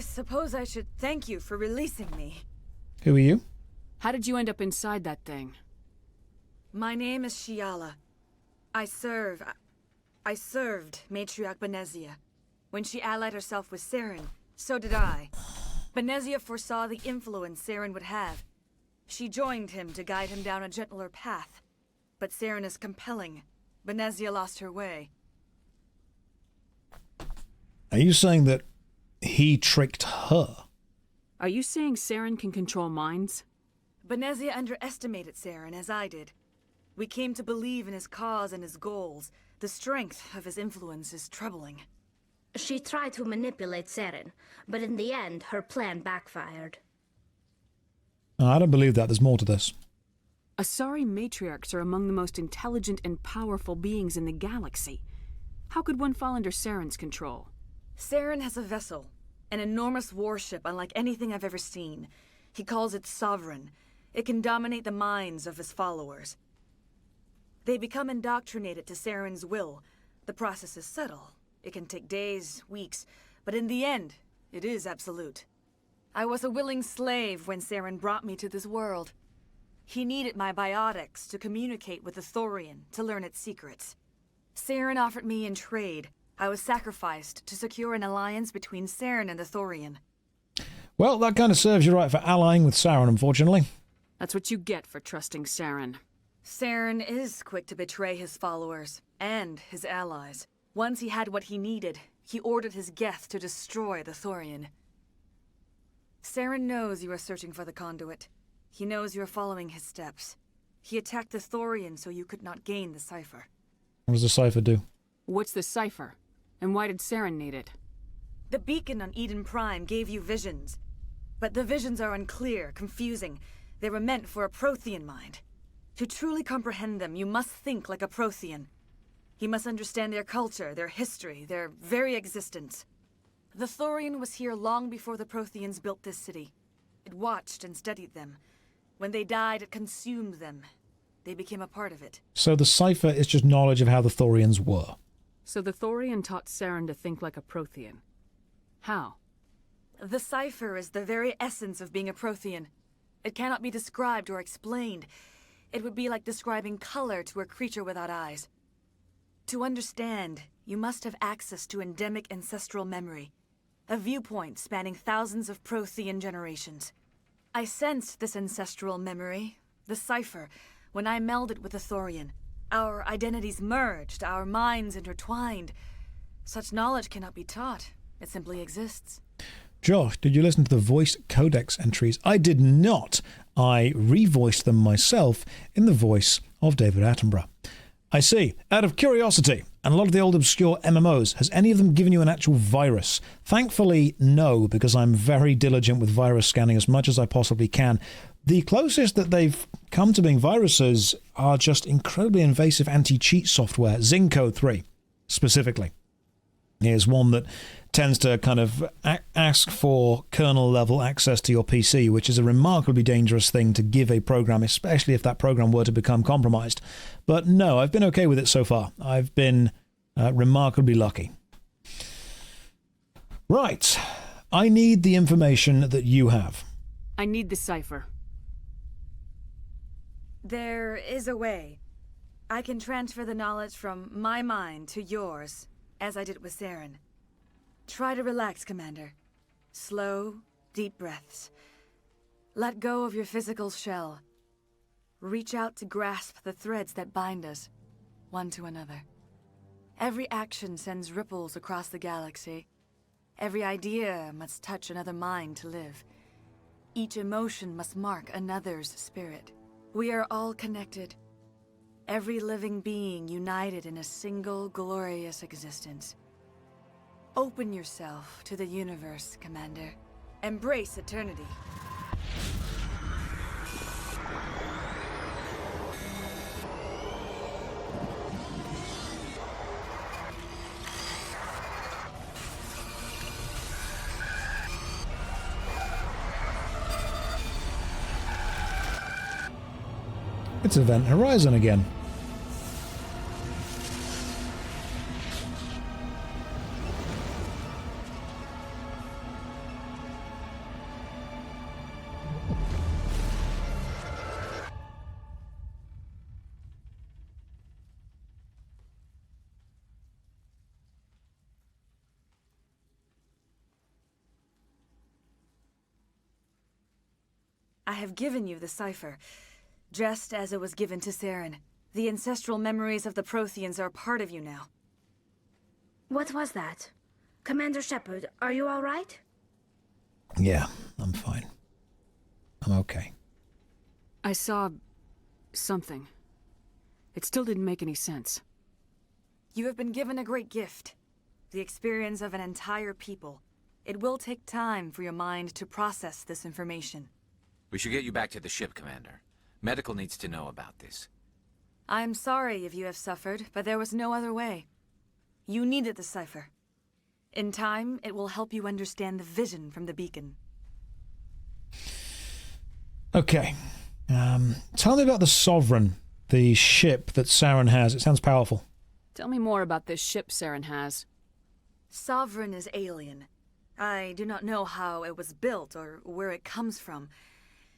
suppose I should thank you for releasing me. Who are you? How did you end up inside that thing? My name is Shiala. I served Matriarch Benezia. When she allied herself with Saren, so did I. Benezia foresaw the influence Saren would have. She joined him to guide him down a gentler path. But Saren is compelling. Benezia lost her way. Are you saying that he tricked her? Are you saying Saren can control minds? Benezia underestimated Saren, as I did. We came to believe in his cause and his goals. The strength of his influence is troubling. She tried to manipulate Saren, but in the end, her plan backfired. I don't believe that. There's more to this. Asari matriarchs are among the most intelligent and powerful beings in the galaxy. How could one fall under Saren's control? Saren has a vessel, an enormous warship unlike anything I've ever seen. He calls it Sovereign. It can dominate the minds of his followers. They become indoctrinated to Saren's will. The process is subtle. It can take days, weeks, but in the end, it is absolute. I was a willing slave when Saren brought me to this world. He needed my biotics to communicate with the Thorian, to learn its secrets. Saren offered me in trade. I was sacrificed to secure an alliance between Saren and the Thorian. Well, that kind of serves you right for allying with Saren, unfortunately. That's what you get for trusting Saren. Saren is quick to betray his followers, and his allies. Once he had what he needed, he ordered his Geth to destroy the Thorian. Saren knows you are searching for the conduit. He knows you are following his steps. He attacked the Thorian so you could not gain the cipher. What does the cipher do? What's the cipher? And why did Saren need it? The beacon on Eden Prime gave you visions. But the visions are unclear, confusing. They were meant for a Prothean mind. To truly comprehend them, you must think like a Prothean. You must understand their culture, their history, their very existence. The Thorian was here long before the Protheans built this city. It watched and studied them. When they died, it consumed them. They became a part of it. So the cipher is just knowledge of how the Thorians were. So the Thorian taught Saren to think like a Prothean. How? The cipher is the very essence of being a Prothean. It cannot be described or explained. It would be like describing color to a creature without eyes. To understand, you must have access to endemic ancestral memory. A viewpoint spanning thousands of Prothean generations. I sensed this ancestral memory, the cipher, when I melded with the Thorian. Our identities merged, our minds intertwined. Such knowledge cannot be taught. It simply exists. Josh, did you listen to the voice codex entries? I did not. I revoiced them myself in the voice of David Attenborough. I see. Out of curiosity, and a lot of the old obscure MMOs, has any of them given you an actual virus? Thankfully, no, because I'm very diligent with virus scanning as much as I possibly can. The closest that they've come to being viruses are just incredibly invasive anti-cheat software. Zinco 3, specifically, is one that tends to kind of ask for kernel-level access to your PC, which is a remarkably dangerous thing to give a program, especially if that program were to become compromised. But no, I've been okay with it so far. I've been remarkably lucky. Right. I need the information that you have. I need the cipher. There is a way. I can transfer the knowledge from my mind to yours, as I did with Saren. Try to relax, Commander. Slow, deep breaths. Let go of your physical shell. Reach out to grasp the threads that bind us, one to another. Every action sends ripples across the galaxy. Every idea must touch another mind to live. Each emotion must mark another's spirit. We are all connected. Every living being united in a single glorious existence. Open yourself to the universe, Commander. Embrace eternity. It's Event Horizon again. I have given you the cipher, just as it was given to Saren. The ancestral memories of the Protheans are part of you now. What was that? Commander Shepard, are you all right? Yeah, I'm fine. I'm okay. I saw something. It still didn't make any sense. You have been given a great gift. The experience of an entire people. It will take time for your mind to process this information. We should get you back to the ship, Commander. Medical needs to know about this. I am sorry if you have suffered, but there was no other way. You needed the cipher. In time, it will help you understand the vision from the beacon. Okay. Tell me about the Sovereign, the ship that Saren has. It sounds powerful. Tell me more about this ship Saren has. Sovereign is alien. I do not know how it was built or where it comes from.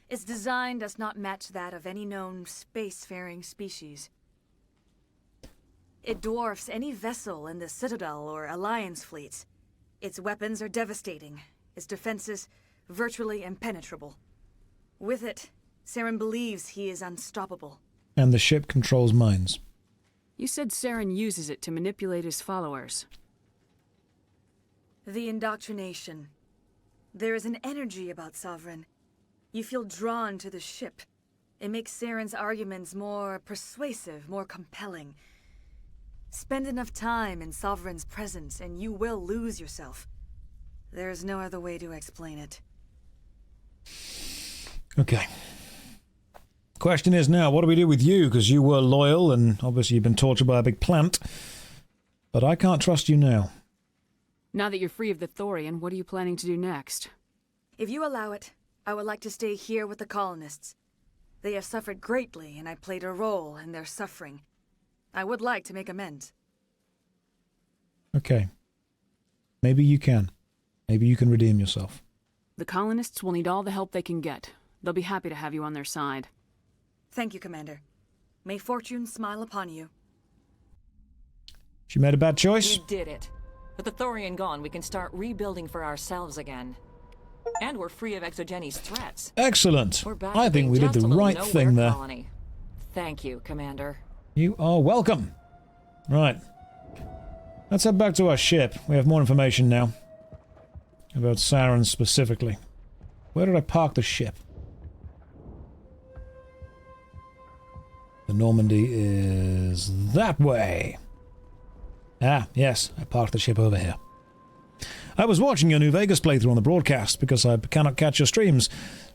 Its design does not match that of any known spacefaring species. It dwarfs any vessel in the Citadel or Alliance fleets. Its weapons are devastating, its defenses virtually impenetrable. With it, Saren believes he is unstoppable. And the ship controls minds. You said Saren uses it to manipulate his followers. The indoctrination. There is an energy about Sovereign. You feel drawn to the ship. It makes Saren's arguments more persuasive, more compelling. Spend enough time in Sovereign's presence and you will lose yourself. There is no other way to explain it. Okay. Question is now, what do we do with you? Because you were loyal and obviously you've been tortured by a big plant. But I can't trust you now. Now that you're free of the Thorian, what are you planning to do next? If you allow it, I would like to stay here with the colonists. They have suffered greatly, and I played a role in their suffering. I would like to make amends. Okay. Maybe you can. Maybe you can redeem yourself. The colonists will need all the help they can get. They'll be happy to have you on their side. Thank you, Commander. May fortune smile upon you. She made a bad choice? You did it. With the Thorian gone, we can start rebuilding for ourselves again. And we're free of Exogenes' threats. Excellent. We're back I to think being we did just the a little right nowhere thing there. colony. Thank you, Commander. You are welcome. Right. Let's head back to our ship. We have more information now. About Saren specifically. Where did I park the ship? The Normandy is that way. Ah, yes, I parked the ship over here. I was watching your New Vegas playthrough on the broadcast because I cannot catch your streams.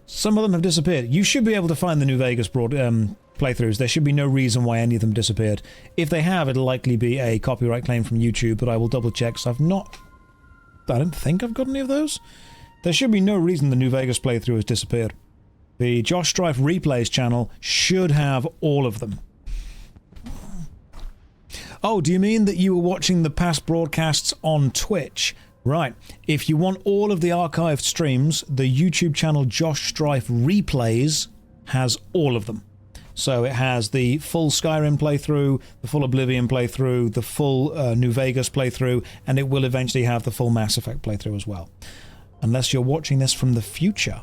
Some of them have disappeared. You should be able to find the New Vegas playthroughs. There should be no reason why any of them disappeared. If they have, it'll likely be a copyright claim from YouTube, but I will double check, because I don't think I've got any of those. There should be no reason the New Vegas playthrough has disappeared. The JoshStrifePlays channel should have all of them. Oh, do you mean that you were watching the past broadcasts on Twitch? Right. If you want all of the archived streams, the YouTube channel JoshStrifePlays has all of them. So it has the full Skyrim playthrough, the full Oblivion playthrough, the full New Vegas playthrough, and it will eventually have the full Mass Effect playthrough as well. Unless you're watching this from the future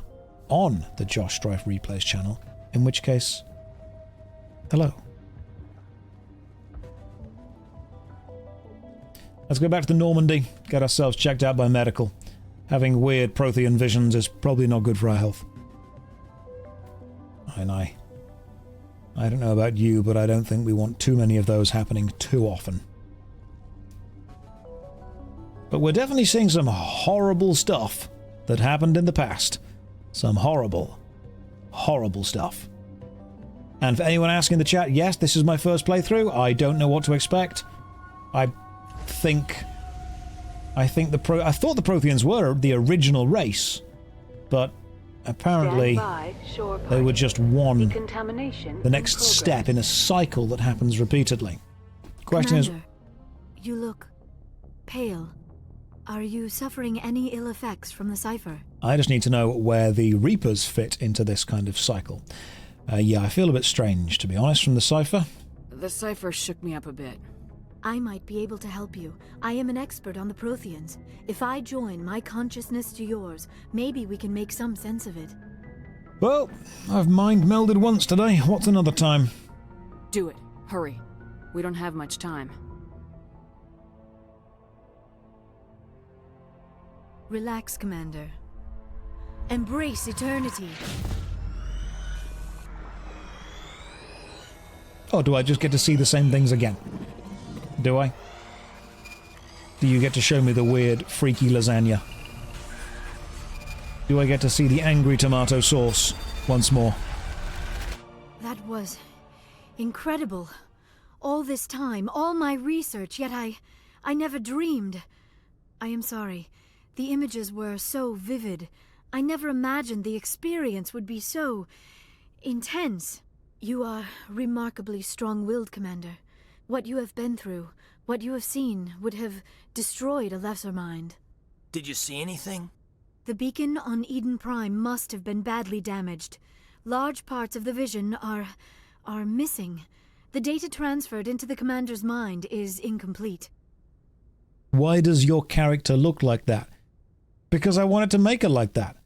on the JoshStrifePlays channel, in which case, hello. Let's go back to the Normandy, get ourselves checked out by medical. Having weird Prothean visions is probably not good for our health. And I don't know about you, but I don't think we want too many of those happening too often. But we're definitely seeing some horrible stuff that happened in the past. Some horrible, horrible stuff. And for anyone asking in the chat, yes, this is my first playthrough. I don't know what to expect. I thought the Protheans were the original race, but apparently they were just the next step in a cycle that happens repeatedly. Question is, you look pale. Are you suffering any ill effects from the cipher? I just need to know where the Reapers fit into this kind of cycle. Yeah, I feel a bit strange, to be honest, from the cipher. The cipher shook me up a bit. I might be able to help you. I am an expert on the Protheans. If I join my consciousness to yours, maybe we can make some sense of it. Well, I've mind melded once today. What's another time? Do it. Hurry. We don't have much time. Relax, Commander. Embrace eternity. Oh, do I just get to see the same things again? Do I? Do you get to show me the weird, freaky lasagna? Do I get to see the angry tomato sauce once more? That was incredible. All this time, all my research, yet I never dreamed. I am sorry. The images were so vivid. I never imagined the experience would be so intense. You are remarkably strong-willed, Commander. What you have been through, what you have seen, would have destroyed a lesser mind. Did you see anything? The beacon on Eden Prime must have been badly damaged. Large parts of the vision are missing. The data transferred into the Commander's mind is incomplete. Why does your character look like that? Because I wanted to make her like that.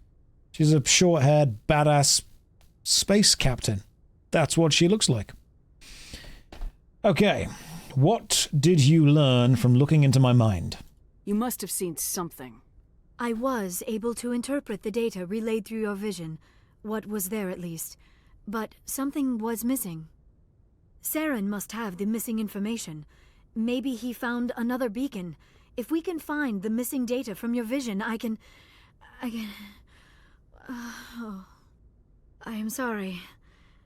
She's a short-haired, badass space captain. That's what she looks like. Okay, what did you learn from looking into my mind? You must have seen something. I was able to interpret the data relayed through your vision, what was there at least, but something was missing. Saren must have the missing information. Maybe he found another beacon. If we can find the missing data from your vision, I can... Oh. I am sorry.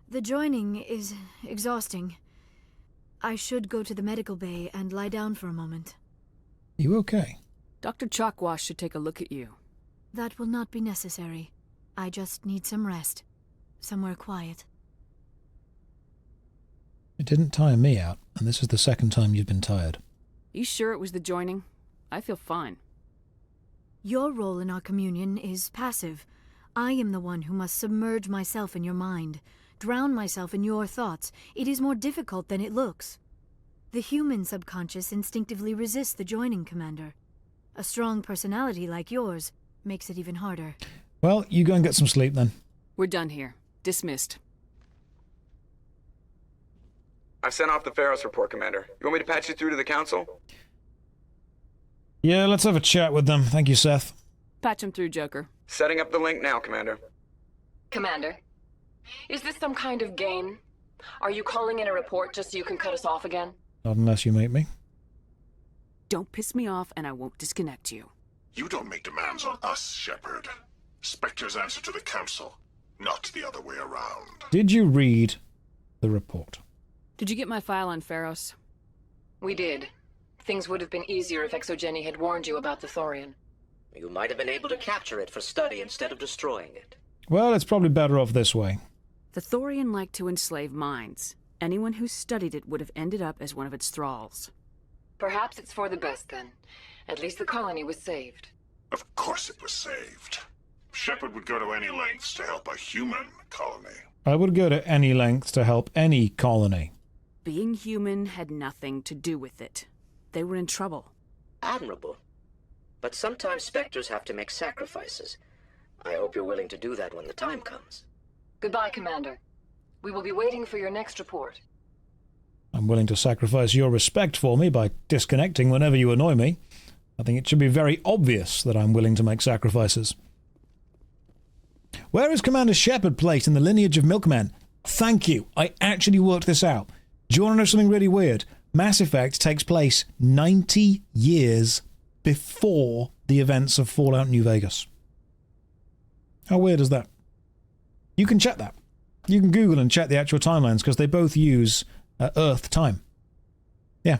The joining is exhausting. I should go to the medical bay and lie down for a moment. You okay? Dr. Chalkwash should take a look at you. That will not be necessary. I just need some rest. Somewhere quiet. It didn't tire me out, and this is the second time you've been tired. You sure it was the joining? I feel fine. Your role in our communion is passive. I am the one who must submerge myself in your mind, drown myself in your thoughts. It is more difficult than it looks. The human subconscious instinctively resists the joining, Commander. A strong personality like yours makes it even harder. Well, you go and get some sleep then. We're done here. Dismissed. I've sent off the Feros report, Commander. You want me to patch you through to the Council? Yeah, let's have a chat with them. Thank you, Seth. Patch him through, Joker. Setting up the link now, Commander. Commander, is this some kind of game? Are you calling in a report just so you can cut us off again? Not unless you make me. Don't piss me off and I won't disconnect you. You don't make demands on us, Shepard. Spectres answer to the Council, not the other way around. Did you read the report? Did you get my file on Feros? We did. Things would have been easier if Exogeny had warned you about the Thorian. You might have been able to capture it for study instead of destroying it. Well, it's probably better off this way. The Thorian liked to enslave minds. Anyone who studied it would have ended up as one of its thralls. Perhaps it's for the best then. At least the colony was saved. Of course it was saved. Shepard would go to any lengths to help a human colony. I would go to any length to help any colony. Being human had nothing to do with it. They were in trouble. Admirable. But sometimes Spectres have to make sacrifices. I hope you're willing to do that when the time comes. Goodbye, Commander. We will be waiting for your next report. I'm willing to sacrifice your respect for me by disconnecting whenever you annoy me. I think it should be very obvious that I'm willing to make sacrifices. Where is Commander Shepard placed in the lineage of milkmen? Thank you. I actually worked this out. Do you want to know something really weird? Mass Effect takes place 90 years before the events of Fallout New Vegas. How weird is that? You can check that. You can Google and check the actual timelines because they both use Earth time. Yeah,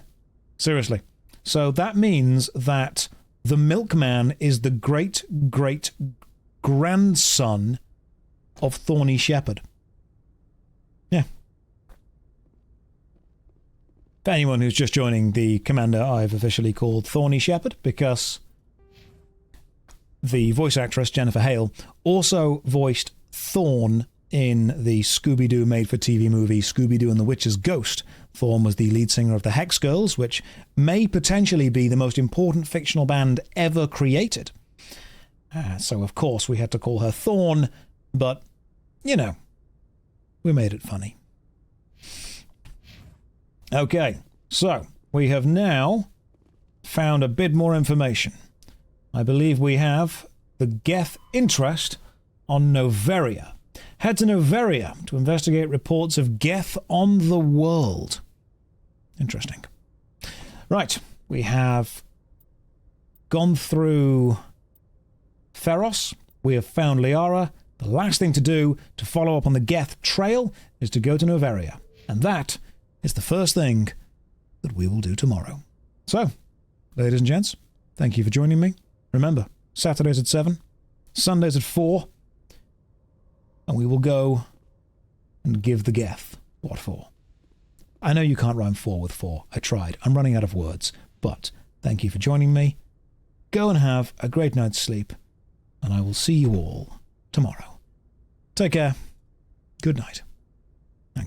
seriously. So that means that the Milkman is the great-great-grandson of Thorny Shepard. Yeah. For anyone who's just joining the commander, I've officially called Thorny Shepard because the voice actress, Jennifer Hale, also voiced Thorn in the Scooby-Doo made-for-TV movie Scooby-Doo and the Witch's Ghost. Thorn was the lead singer of the Hex Girls, which may potentially be the most important fictional band ever created. So, of course, we had to call her Thorn, but, you know, we made it funny. Okay, so we have now found a bit more information. I believe we have the Geth interest on Noveria. Head to Noveria to investigate reports of Geth on the world. Interesting. Right, we have gone through Feros. We have found Liara. The last thing to do to follow up on the Geth trail is to go to Noveria. And that is the first thing that we will do tomorrow. So, ladies and gents, thank you for joining me. Remember, Saturdays at 7, Sundays at 4, and we will go and give the Geth what for. I know you can't rhyme 4 with 4. I tried. I'm running out of words. But thank you for joining me. Go and have a great night's sleep, and I will see you all tomorrow. Take care. Good night.